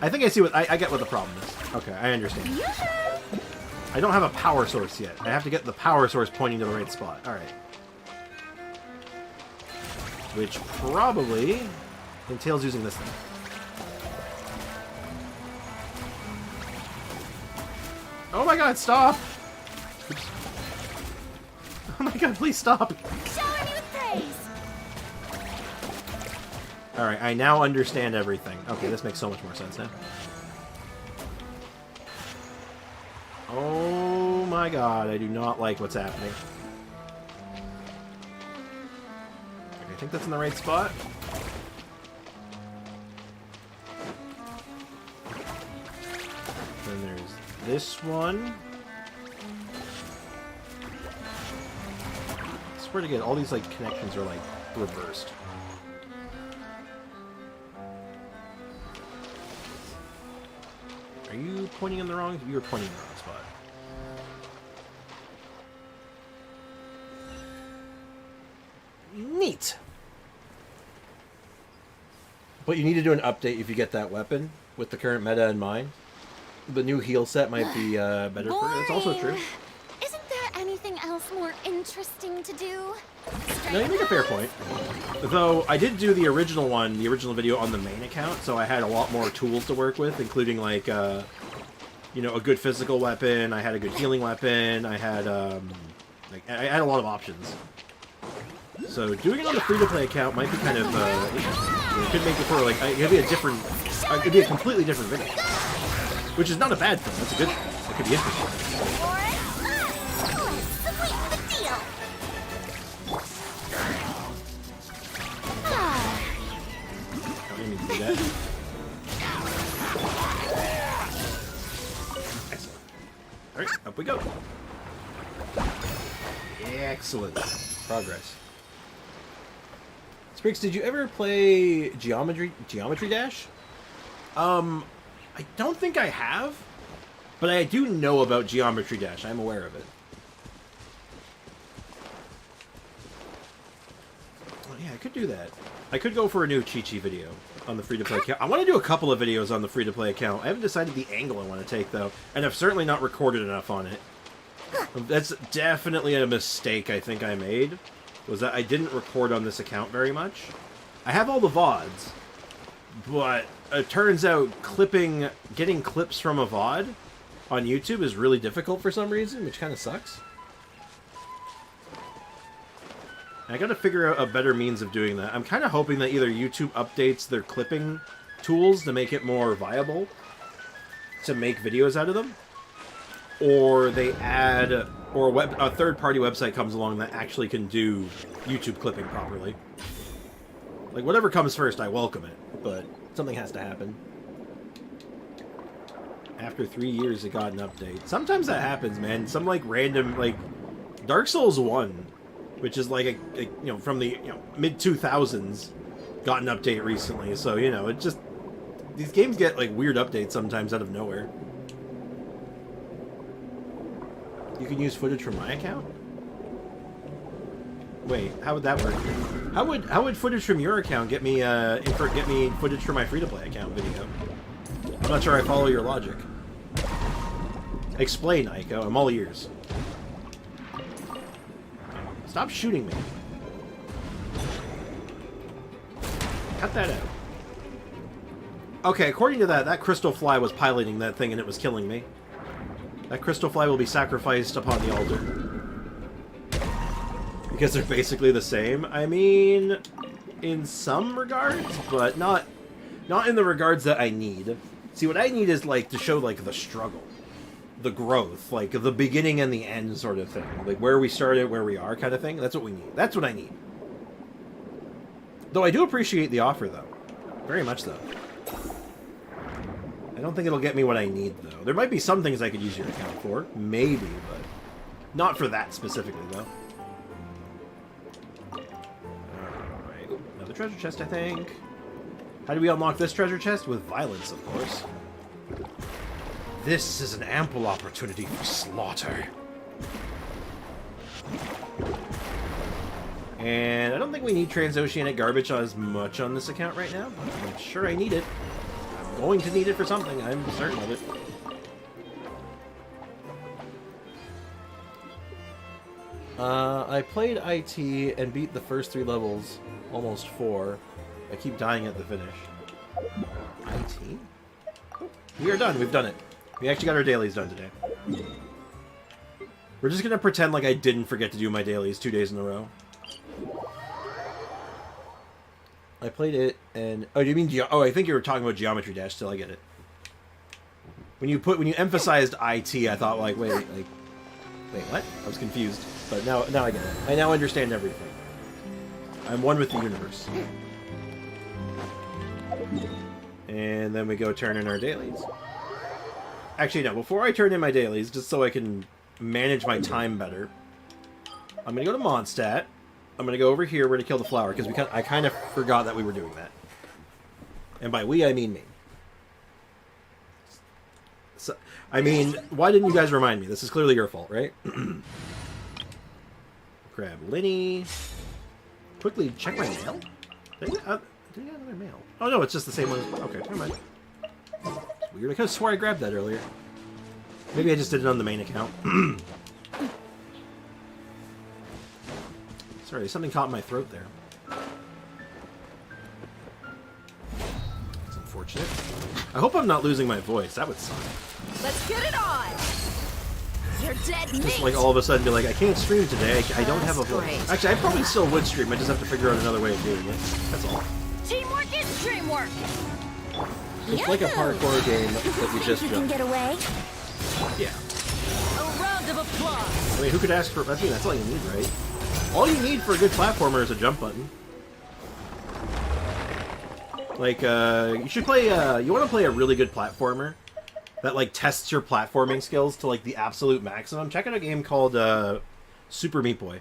I think I see what... I get what the problem is. Okay, I understand. I don't have a power source yet. I have to get the power source pointing to the right spot. Alright. Which probably entails using this thing. Oh my god, stop! Oops. Oh my god, please stop! Shower me with praise! Alright, I now understand everything. Okay, this makes so much more sense now. Oh my god, I do not like what's happening. Okay, I think that's in the right spot. Then there's this one. I swear to God, all these like connections are like reversed. Are you pointing in the wrong? You're pointing in the wrong spot. Neat. But you need to do an update if you get that weapon with the current meta in mind. The new heal set might be better for it. It's also true. Isn't there anything else more interesting to do? No, you make a fair point. Though, I did do the original one, the original video on the main account, so I had a lot more tools to work with, including, like, you know, a good physical weapon, I had a good healing weapon, I had, like, I had a lot of options. So, doing it on the free-to-play account might be kind of, interesting. It could make it for, like, it'd be a different, it'd be a completely different video. Which is not a bad thing, that's a good thing. It could be interesting. Let's sweeten the deal! I didn't mean to do that. Excellent. Alright, up we go. Excellent. Progress. Spriggs, did you ever play Geometry Dash? I don't think I have, but I do know about Geometry Dash. I'm aware of it. Oh, yeah, I could do that. I could go for a new Chi-Chi video on the free-to-play account. I want to do a couple of videos on the free-to-play account. I haven't decided the angle I want to take, though, and I've certainly not recorded enough on it. That's definitely a mistake I think I made, was that I didn't record on this account very much. I have all the VODs, but it turns out getting clips from a VOD on YouTube is really difficult for some reason, which kind of sucks. I gotta figure out a better means of doing that. I'm kind of hoping that either YouTube updates their clipping tools to make it more viable to make videos out of them, or they add, or a third-party website comes along that actually can do YouTube clipping properly. Like, whatever comes first, I welcome it, but something has to happen. After 3 years, it got an update. Sometimes that happens, man. Some, like, random, like, Dark Souls 1, which is, like, you know, from the, you know, mid-2000s, got an update recently, so, you know, it just... These games get, like, weird updates sometimes out of nowhere. You can use footage from my account? Wait, how would that work? How would footage from your account get me footage from my free-to-play account video? I'm not sure I follow your logic. Explain, Aiko. I'm all ears. Stop shooting me. Cut that out. Okay, according to that crystal fly was piloting that thing and it was killing me. That crystal fly will be sacrificed upon the altar. Because they're basically the same. I mean, in some regards, but not in the regards that I need. See, what I need is, like, to show, like, the struggle. The growth. Like, the beginning and the end sort of thing. Like, where we started, where we are kind of thing. That's what we need. That's what I need. Though I do appreciate the offer, though. Very much so. I don't think it'll get me what I need, though. There might be some things I could use your account for. Maybe, but not for that specifically, though. Alright. Another treasure chest, I think. How do we unlock this treasure chest? With violence, of course. This is an ample opportunity for slaughter. And I don't think we need transoceanic garbage as much on this account right now, but I'm sure I need it. I'm going to need it for something, I'm certain of it. I played IT and beat the first 3 levels, almost 4. I keep dying at the finish. IT? We are done, we've done it. We actually got our dailies done today. We're just gonna pretend like I didn't forget to do my dailies 2 days in a row. I played it, and oh, you mean I think you were talking about Geometry Dash. Still, I get it. When you emphasized IT, I thought like, wait, what? I was confused, but now I get it. I now understand everything. I'm one with the universe. And then we go turn in our dailies. Actually, no. Before I turn in my dailies, just so I can manage my time better, I'm gonna go to Mondstadt. I'm gonna go over here. We're gonna kill the flower because I kind of forgot that we were doing that. And by we, I mean me. So, I mean, why didn't you guys remind me? This is clearly your fault, right? Grab Linny. Quickly check my mail. Did I get another mail? Oh no, it's just the same one. Okay, never mind. It's weird. I could have swore I grabbed that earlier. Maybe I just did it on the main account. Sorry, something caught in my throat there. It's unfortunate. I hope I'm not losing my voice. That would suck. Let's get it on! You're dead meat! Just like all of a sudden be like, I can't stream today. I don't have a voice. Great. Actually, I probably still would stream. I just have to figure out another way of doing it. That's all. Teamwork is dreamwork! It's like a parkour game that you just jump. Get away? Yeah. A round of applause! I mean, who could ask for... I think that's all you need, right? All you need for a good platformer is a jump button. Like, you should play, you want to play a really good platformer that, like, tests your platforming skills to, like, the absolute maximum. Check out a game called, Super Meat Boy.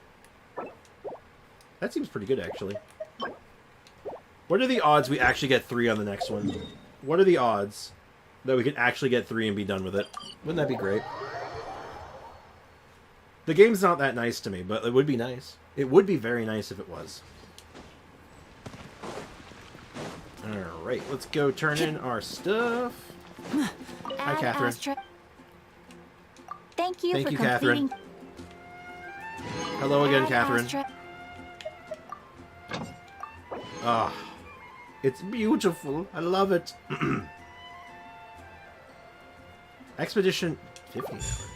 That seems pretty good, actually. What are the odds we actually get 3 on the next one? What are the odds that we can actually get 3 and be done with it? Wouldn't that be great? The game's not that nice to me, but it would be nice. It would be very nice if it was. Alright, let's go turn in our stuff. Hi, Catherine. Thank you Thank for you, completing. Catherine. Hello again, Catherine. Ah, it's beautiful. I love it. Expedition 15 hours.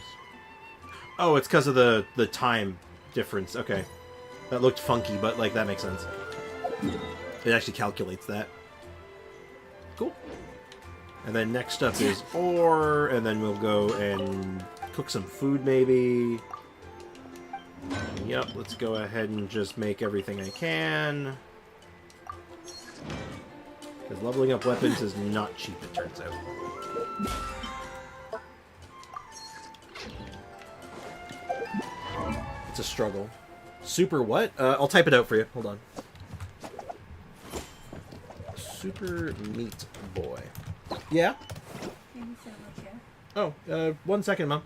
Oh, it's because of the time difference. Okay. That looked funky, but, like, that makes sense. It actually calculates that. Cool. And then next up is ore, and then we'll go and cook some food, maybe. Yep, let's go ahead and just make everything I can. Because leveling up weapons is not cheap, it turns out. It's a struggle. Super what? I'll type it out for you. Hold on. Super Meat Boy. Yeah? Oh, 1 second, Mom.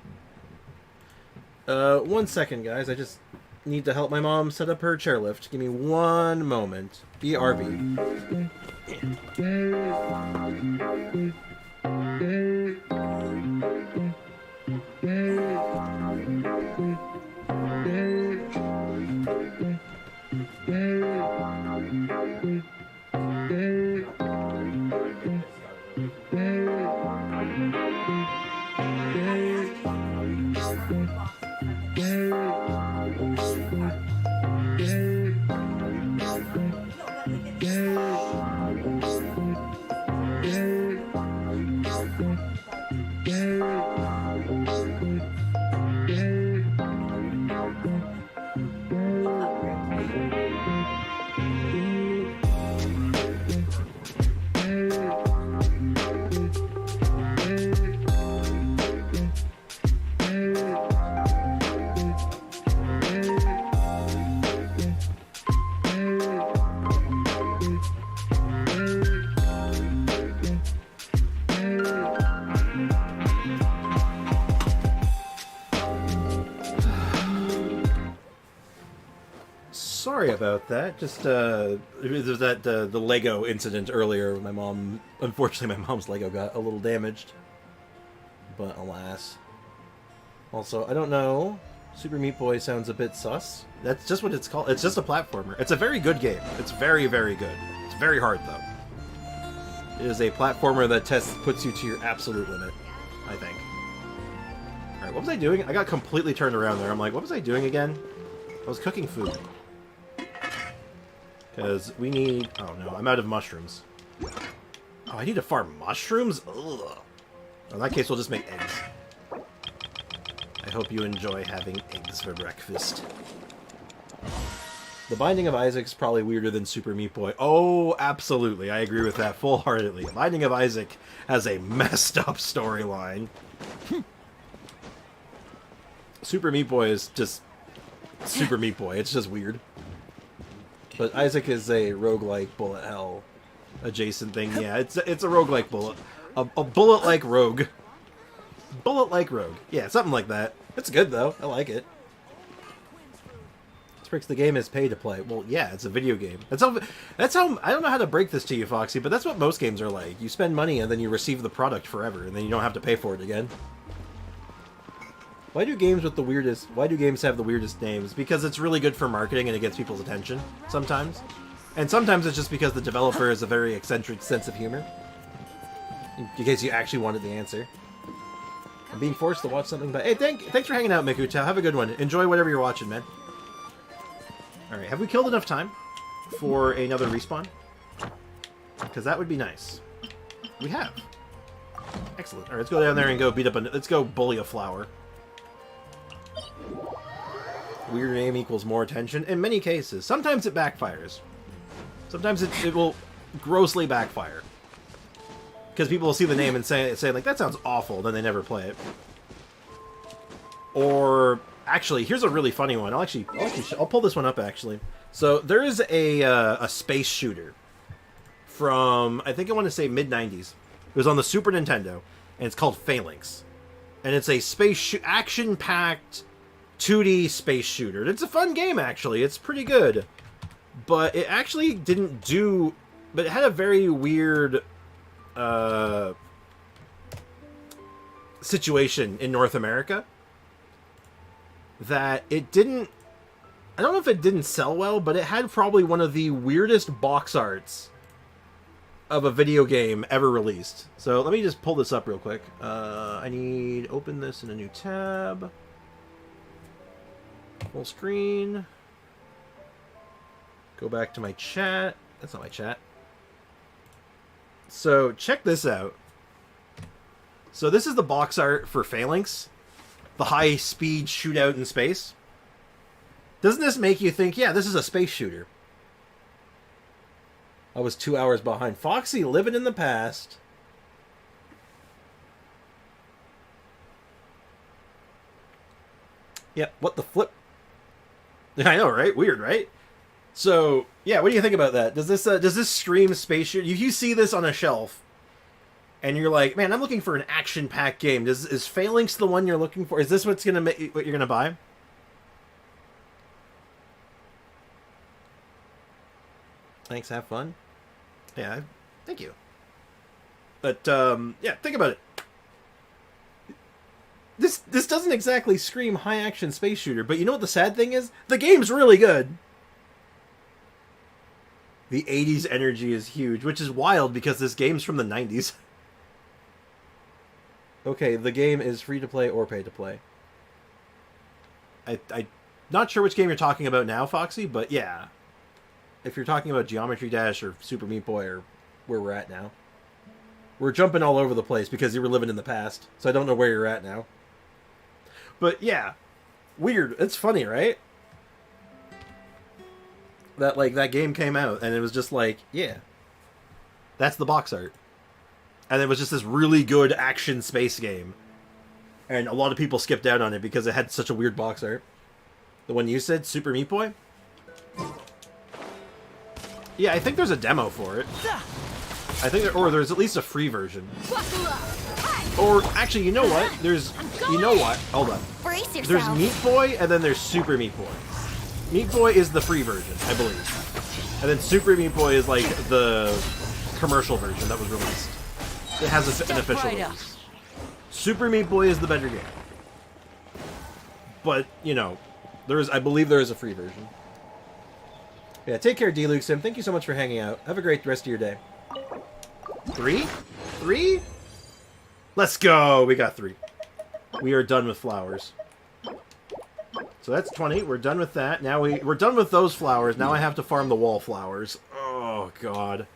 1 second, guys. I just need to help my mom set up her chairlift. Give me 1 moment. BRB. sorry about that. Just there's that the Lego incident earlier. My mom, unfortunately, my mom's Lego got a little damaged. But alas. Also, I don't know. Super Meat Boy sounds a bit sus. That's just what it's called. It's just a platformer. It's a very good game. It's very, very good. It's very hard though. It is a platformer that puts you to your absolute limit, I think. Alright, what was I doing? I got completely turned around there. I'm like, what was I doing again? I was cooking food. Because we need... Oh no, I'm out of mushrooms. Oh, I need to farm mushrooms? Ugh. In that case, we'll just make eggs. I hope you enjoy having eggs for breakfast. The Binding of Isaac's probably weirder than Super Meat Boy. Oh, absolutely. I agree with that full-heartedly. Binding of Isaac has a messed up storyline. Super Meat Boy is just Super Meat Boy. It's just weird. But Isaac is a roguelike bullet hell adjacent thing. Yeah, it's a roguelike bullet. A bullet-like rogue. Bullet-like rogue. Yeah, something like that. It's good, though. I like it. Spricks, the game is pay to play. Well, yeah, it's a video game. That's how... I don't know how to break this to you, Foxy, but that's what most games are like. You spend money, and then you receive the product forever, and then you don't have to pay for it again. Why do games have the weirdest names? Because it's really good for marketing, and it gets people's attention, sometimes. And sometimes it's just because the developer has a very eccentric sense of humor. In case you actually wanted the answer. I'm being forced to watch something, but hey, thanks for hanging out, Mikuta. Have a good one. Enjoy whatever you're watching, man. Alright, have we killed enough time for another respawn? Because that would be nice. We have. Excellent. Alright, let's go down there and go beat up let's go bully a flower. Weird name equals more attention. In many cases. Sometimes it backfires. Sometimes it will grossly backfire. Because people will see the name and say like, that sounds awful, then they never play it. Or, actually, here's a really funny one. I'll pull this one up, actually. So, there is a space shooter from, I think I want to say mid-90s. It was on the Super Nintendo, and it's called Phalanx. And it's a action-packed 2D space shooter. It's a fun game, actually. It's pretty good. But it actually didn't do... But it had a very weird... situation in North America that it didn't... I don't know if it didn't sell well, but it had probably one of the weirdest box arts of a video game ever released. So let me just pull this up real quick. I need to open this in a new tab. Full screen. Go back to my chat. That's not my chat. So, check this out. So, this is the box art for Phalanx. The high-speed shootout in space. Doesn't this make you think, yeah, this is a space shooter? I was 2 hours behind. Foxy living in the past. Yeah, what the flip? I know, right? Weird, right? So, yeah, what do you think about that? Does this scream space shooter? If you see this on a shelf, and you're like, man, I'm looking for an action-packed game. Is Phalanx the one you're looking for? Is this what you're gonna buy? Thanks, have fun. Yeah, thank you. But, yeah, think about it. This doesn't exactly scream high-action space shooter, but you know what the sad thing is? The game's really good. The 80s energy is huge, which is wild because this game's from the 90s. Okay, the game is free to play or pay to play. I'm not sure which game you're talking about now, Foxy, but yeah. If you're talking about Geometry Dash or Super Meat Boy or where we're at now. We're jumping all over the place because you were living in the past, so I don't know where you're at now. But yeah, weird. It's funny, right? That, like, that game came out, and it was just like, yeah. That's the box art. And it was just this really good action space game. And a lot of people skipped out on it because it had such a weird box art. The one you said, Super Meat Boy? Yeah, I think there's a demo for it. I think or there's at least a free version. Or, actually, you know what? Hold on. Brace yourself. There's Meat Boy, and then there's Super Meat Boy. Meat Boy is the free version, I believe. And then Super Meat Boy is like the commercial version that was released. It has an official release. Super Meat Boy is the better game. But, you know, I believe there is a free version. Yeah, take care, D-Luke Sim. Thank you so much for hanging out. Have a great rest of your day. 3? 3? Let's go! We got 3. We are done with flowers. So that's 20. We're done with that. Now we're done with those flowers. Now I have to farm the wallflowers. Oh, God.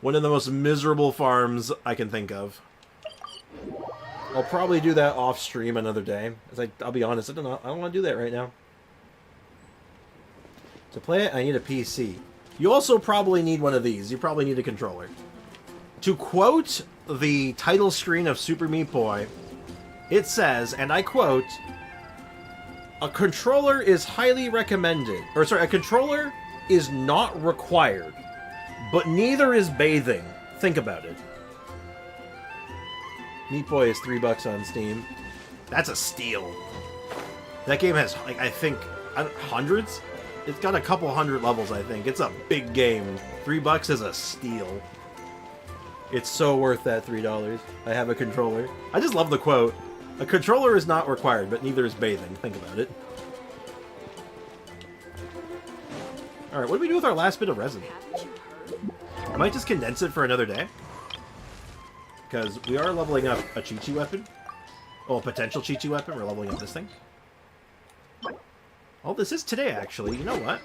One of the most miserable farms I can think of. I'll probably do that off stream another day. I'll be honest, I don't want to do that right now. To play it, I need a PC. You also probably need one of these. You probably need a controller. To quote the title screen of Super Meat Boy, it says, and I quote, "A controller is highly recommended." Or sorry, a controller is not required, but neither is bathing. Think about it. Meat Boy is $3 on Steam. That's a steal. That game has, like, I think, hundreds? It's got a couple hundred levels, I think. It's a big game. $3 is a steal. It's so worth that $3. I have a controller. I just love the quote. A controller is not required, but neither is bathing. Think about it. Alright, what do we do with our last bit of resin? I might just condense it for another day. Because we are leveling up a Chi-Chi weapon. Oh, a potential Chi-Chi weapon. We're leveling up this thing. Oh, this is today, actually. You know what?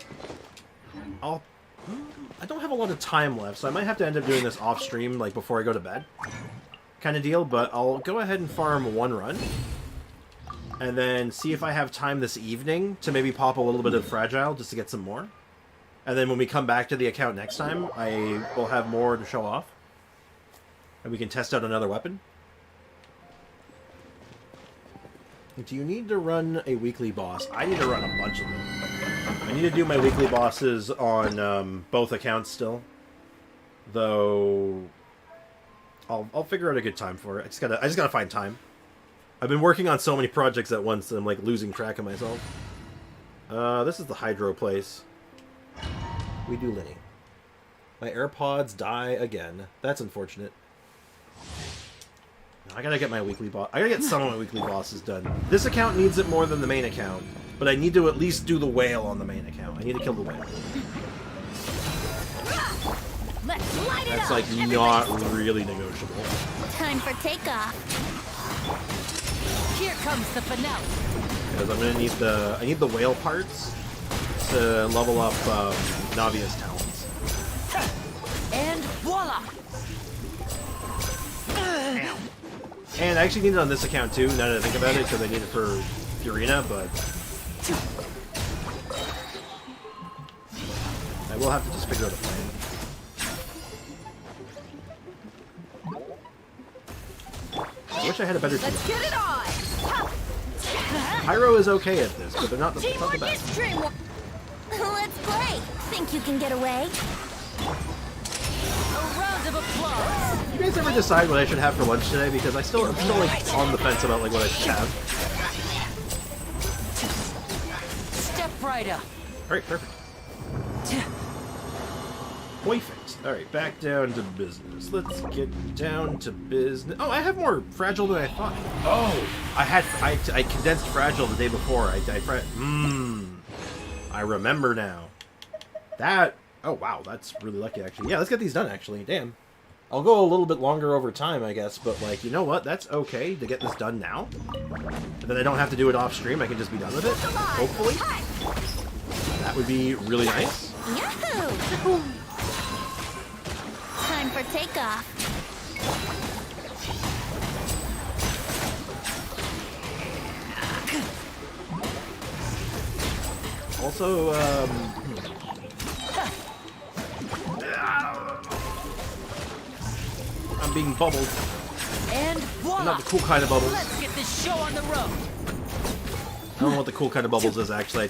I don't have a lot of time left, so I might have to end up doing this off-stream, like, before I go to bed. Kind of deal, but I'll go ahead and farm one run. And then see if I have time this evening to maybe pop a little bit of Fragile, just to get some more. And then when we come back to the account next time, I will have more to show off. And we can test out another weapon. Do you need to run a weekly boss? I need to run a bunch of them. I need to do my weekly bosses on both accounts still. Though I'll figure out a good time for it. I just gotta find time. I've been working on so many projects at once that I'm like losing track of myself. This is the Hydro place. We do Linny. My AirPods die again. That's unfortunate. I gotta get my weekly boss. I gotta get some of my weekly bosses done. This account needs it more than the main account, but I need to at least do the whale on the main account. I need to kill the whale. Let's light it That's up, like everybody. not really negotiable. Time for takeoff. Here comes the finale. Because I'm gonna need I need the whale parts to level up Navia's talents. And voila! Ow. And I actually need it on this account too, now that I think about it, because I need it for Furina, but I will have to just figure out a plan. I wish I had a better team. Let's get it on! Pyro is okay at this, but they're not the best. Let's play. Think you can get away? A round of applause! You guys ever decide what I should have for lunch today? Because I'm still like on the fence about like what I should have. Step right up. Alright, perfect. Perfect. Alright, back down to business. Let's get down to business. Oh, I have more Fragile than I thought. Oh, I condensed Fragile the day before. I remember now. Oh wow, that's really lucky actually. Yeah, let's get these done actually. Damn. I'll go a little bit longer over time, I guess, but like, you know what? That's okay to get this done now. And then I don't have to do it off stream. I can just be done with it. Hopefully. That would be really nice. Yahoo! Time for takeoff. Also, I'm being bubbled. And voila! Not the cool kind of bubbles. Let's get this show on the road! I don't know what the cool kind of bubbles is, actually. I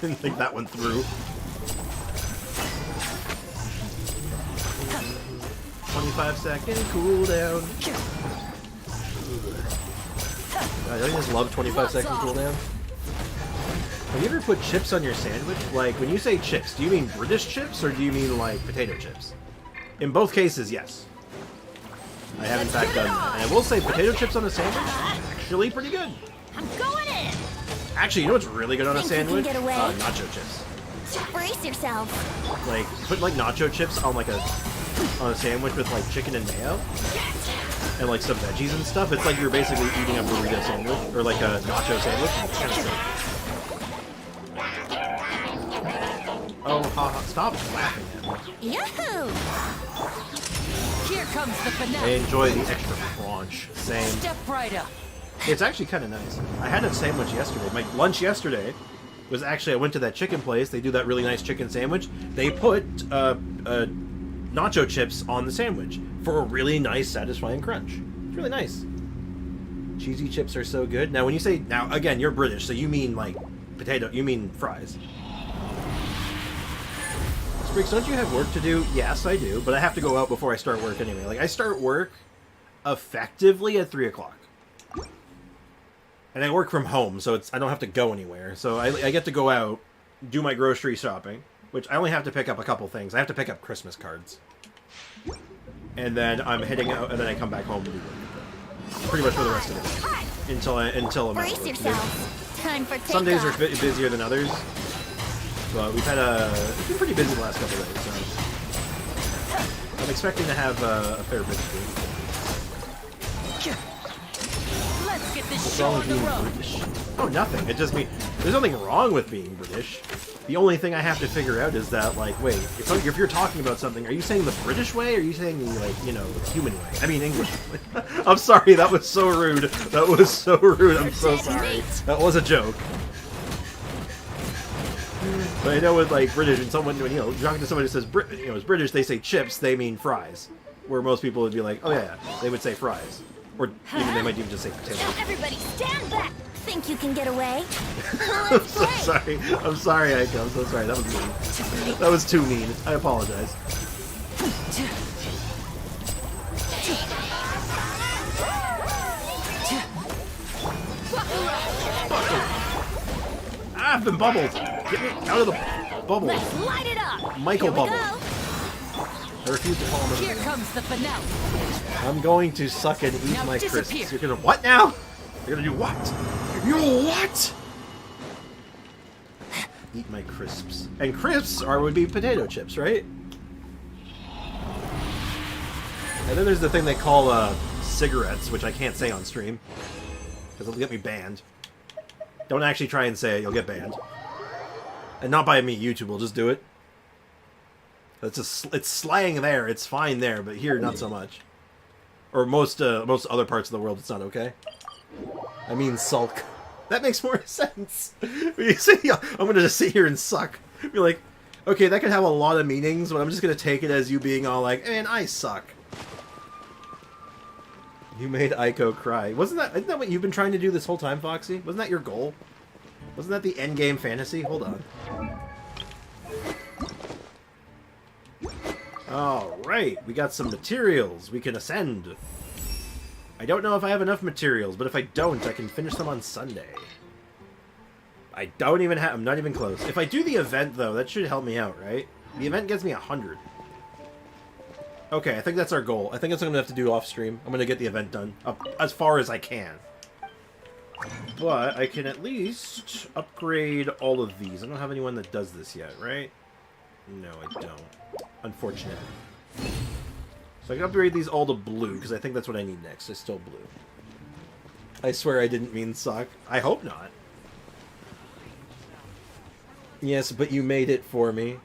didn't think that went through. 25-second cooldown. I just love 25-second cooldown. Have you ever put chips on your sandwich? Like, when you say chips, do you mean British chips or do you mean, like, potato chips? In both cases, yes. I have, in fact, done that. And I will say, potato chips on a sandwich, actually pretty good. I'm going in. Actually, you know what's really good on a Think you can sandwich? get away? Nacho chips. Brace yourself. Like, put, like, nacho chips on, like, on a sandwich with, like, chicken and mayo. And, like, some veggies and stuff. It's like you're basically eating a burrito sandwich. Or, like, a nacho sandwich. It's kind of sick. Oh, haha, stop laughing at me. Yahoo! Here comes the I finale. enjoy the extra crunch. Same. Step right up. It's actually kind of nice. I had a sandwich yesterday. My lunch yesterday was actually, I went to that chicken place. They do that really nice chicken sandwich. They put nacho chips on the sandwich for a really nice, satisfying crunch. It's really nice. Cheesy chips are so good. Now, when you say, now, again, you're British, so you mean, like, potato, you mean fries. Spriggs, don't you have work to do? Yes, I do, but I have to go out before I start work anyway. Like, I start work effectively at 3 o'clock. And I work from home, so I don't have to go anywhere. So I get to go out, do my grocery shopping, which I only have to pick up a couple things. I have to pick up Christmas cards. And then I'm heading out, and then I come back home and do work. Pretty much for the rest of the day. Until I'm Brace out. yourself. Time for takeoff. Some days are busier than others. But we've had it's been pretty busy the last couple of days, so I'm expecting to have a fair bit to do. Let's get this What's show wrong on with the being road. British? Oh, nothing. It just means there's nothing wrong with being British. The only thing I have to figure out is that, like, wait, if you're talking about something, are you saying the British way, or are you saying the, like, you know, human way? I mean, English way. I'm sorry, that was so rude. That was so rude. I'm so sorry. That was a joke. But I know with, like, British, and someone, when, you know, talking to somebody who says, you know, is British, they say chips, they mean fries. Where most people would be like, oh yeah, they would say fries. Or even they might even just say potato. Now everybody stand back. Think you can get away? I'm so sorry. I'm sorry, Aiko. I'm so sorry. That was mean. That was too mean. I apologize. Ah, I've been bubbled. Get me out of the bubble. Let's light it up. Michael Here we bubble. go. I refuse to call him Here everything. comes the finale. I'm going to suck and eat Now my disappear. crisps. You're gonna what now? You're gonna do what? You what? Eat my crisps. And crisps would be potato chips, right? And then there's the thing they call cigarettes, which I can't say on stream because it'll get me banned. Don't actually try and say it; you'll get banned. And not by me. YouTube will just do it. It's slang there. It's fine there, but here not so much. Or most other parts of the world, it's not okay. I mean, sulk. That makes more sense. When you say, I'm gonna just sit here and suck. Be like, okay, that could have a lot of meanings, but I'm just gonna take it as you being all like, man, I suck. You made Aiko cry. Isn't that what you've been trying to do this whole time, Foxy? Wasn't that your goal? Wasn't that the end game fantasy? Hold on. Alright, we got some materials. We can ascend. I don't know if I have enough materials, but if I don't, I can finish them on Sunday. I don't even have... I'm not even close. If I do the event, though, that should help me out, right? The event gets me 100. Okay, I think that's our goal. I think that's what I'm going to have to do off-stream. I'm going to get the event done. Up as far as I can. But I can at least upgrade all of these. I don't have anyone that does this yet, right? No, I don't. Unfortunately. So I can upgrade these all to blue, because I think that's what I need next. It's still blue. I swear I didn't mean suck. I hope not. Yes, but you made it for me.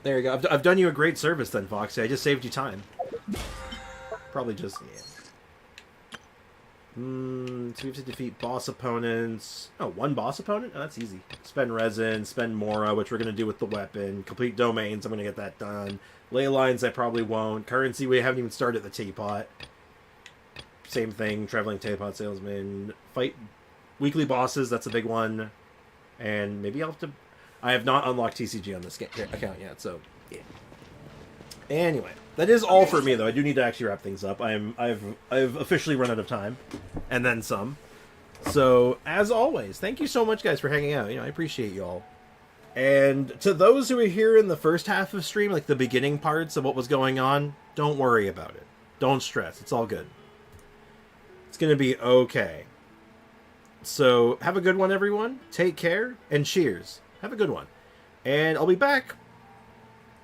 There you go. I've done you a great service then, Foxy. I just saved you time. Probably just, yeah. So we have to defeat boss opponents. Oh, one boss opponent? Oh, that's easy. Spend resin, spend Mora, which we're going to do with the weapon. Complete domains, I'm going to get that done. Ley lines, I probably won't. Currency, we haven't even started the teapot. Same thing, traveling teapot salesman. Fight weekly bosses, that's a big one. And maybe I'll have to... I have not unlocked TCG on this account yet, so yeah. Anyway, that is all for me, though. I do need to actually wrap things up. I've officially run out of time, and then some. So, as always, thank you so much, guys, for hanging out. I appreciate y'all. And to those who were here in the first half of stream, like the beginning parts of what was going on, don't worry about it. Don't stress. It's all good. It's going to be okay. So, have a good one, everyone. Take care, and cheers. Have a good one. And I'll be back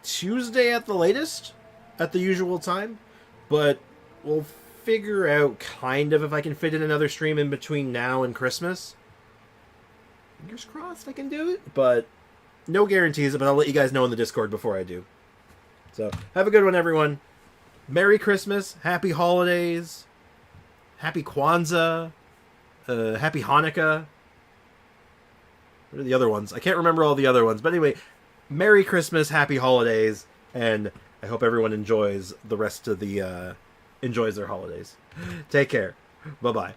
Tuesday at the latest, at the usual time. But we'll figure out kind of if I can fit in another stream in between now and Christmas. Fingers crossed I can do it, but no guarantees, but I'll let you guys know in the Discord before I do. So, have a good one, everyone. Merry Christmas, Happy Holidays, Happy Kwanzaa, Happy Hanukkah. What are the other ones? I can't remember all the other ones, but anyway, Merry Christmas, Happy Holidays, and I hope everyone enjoys the rest of the, enjoys their holidays. Take care. Bye-bye.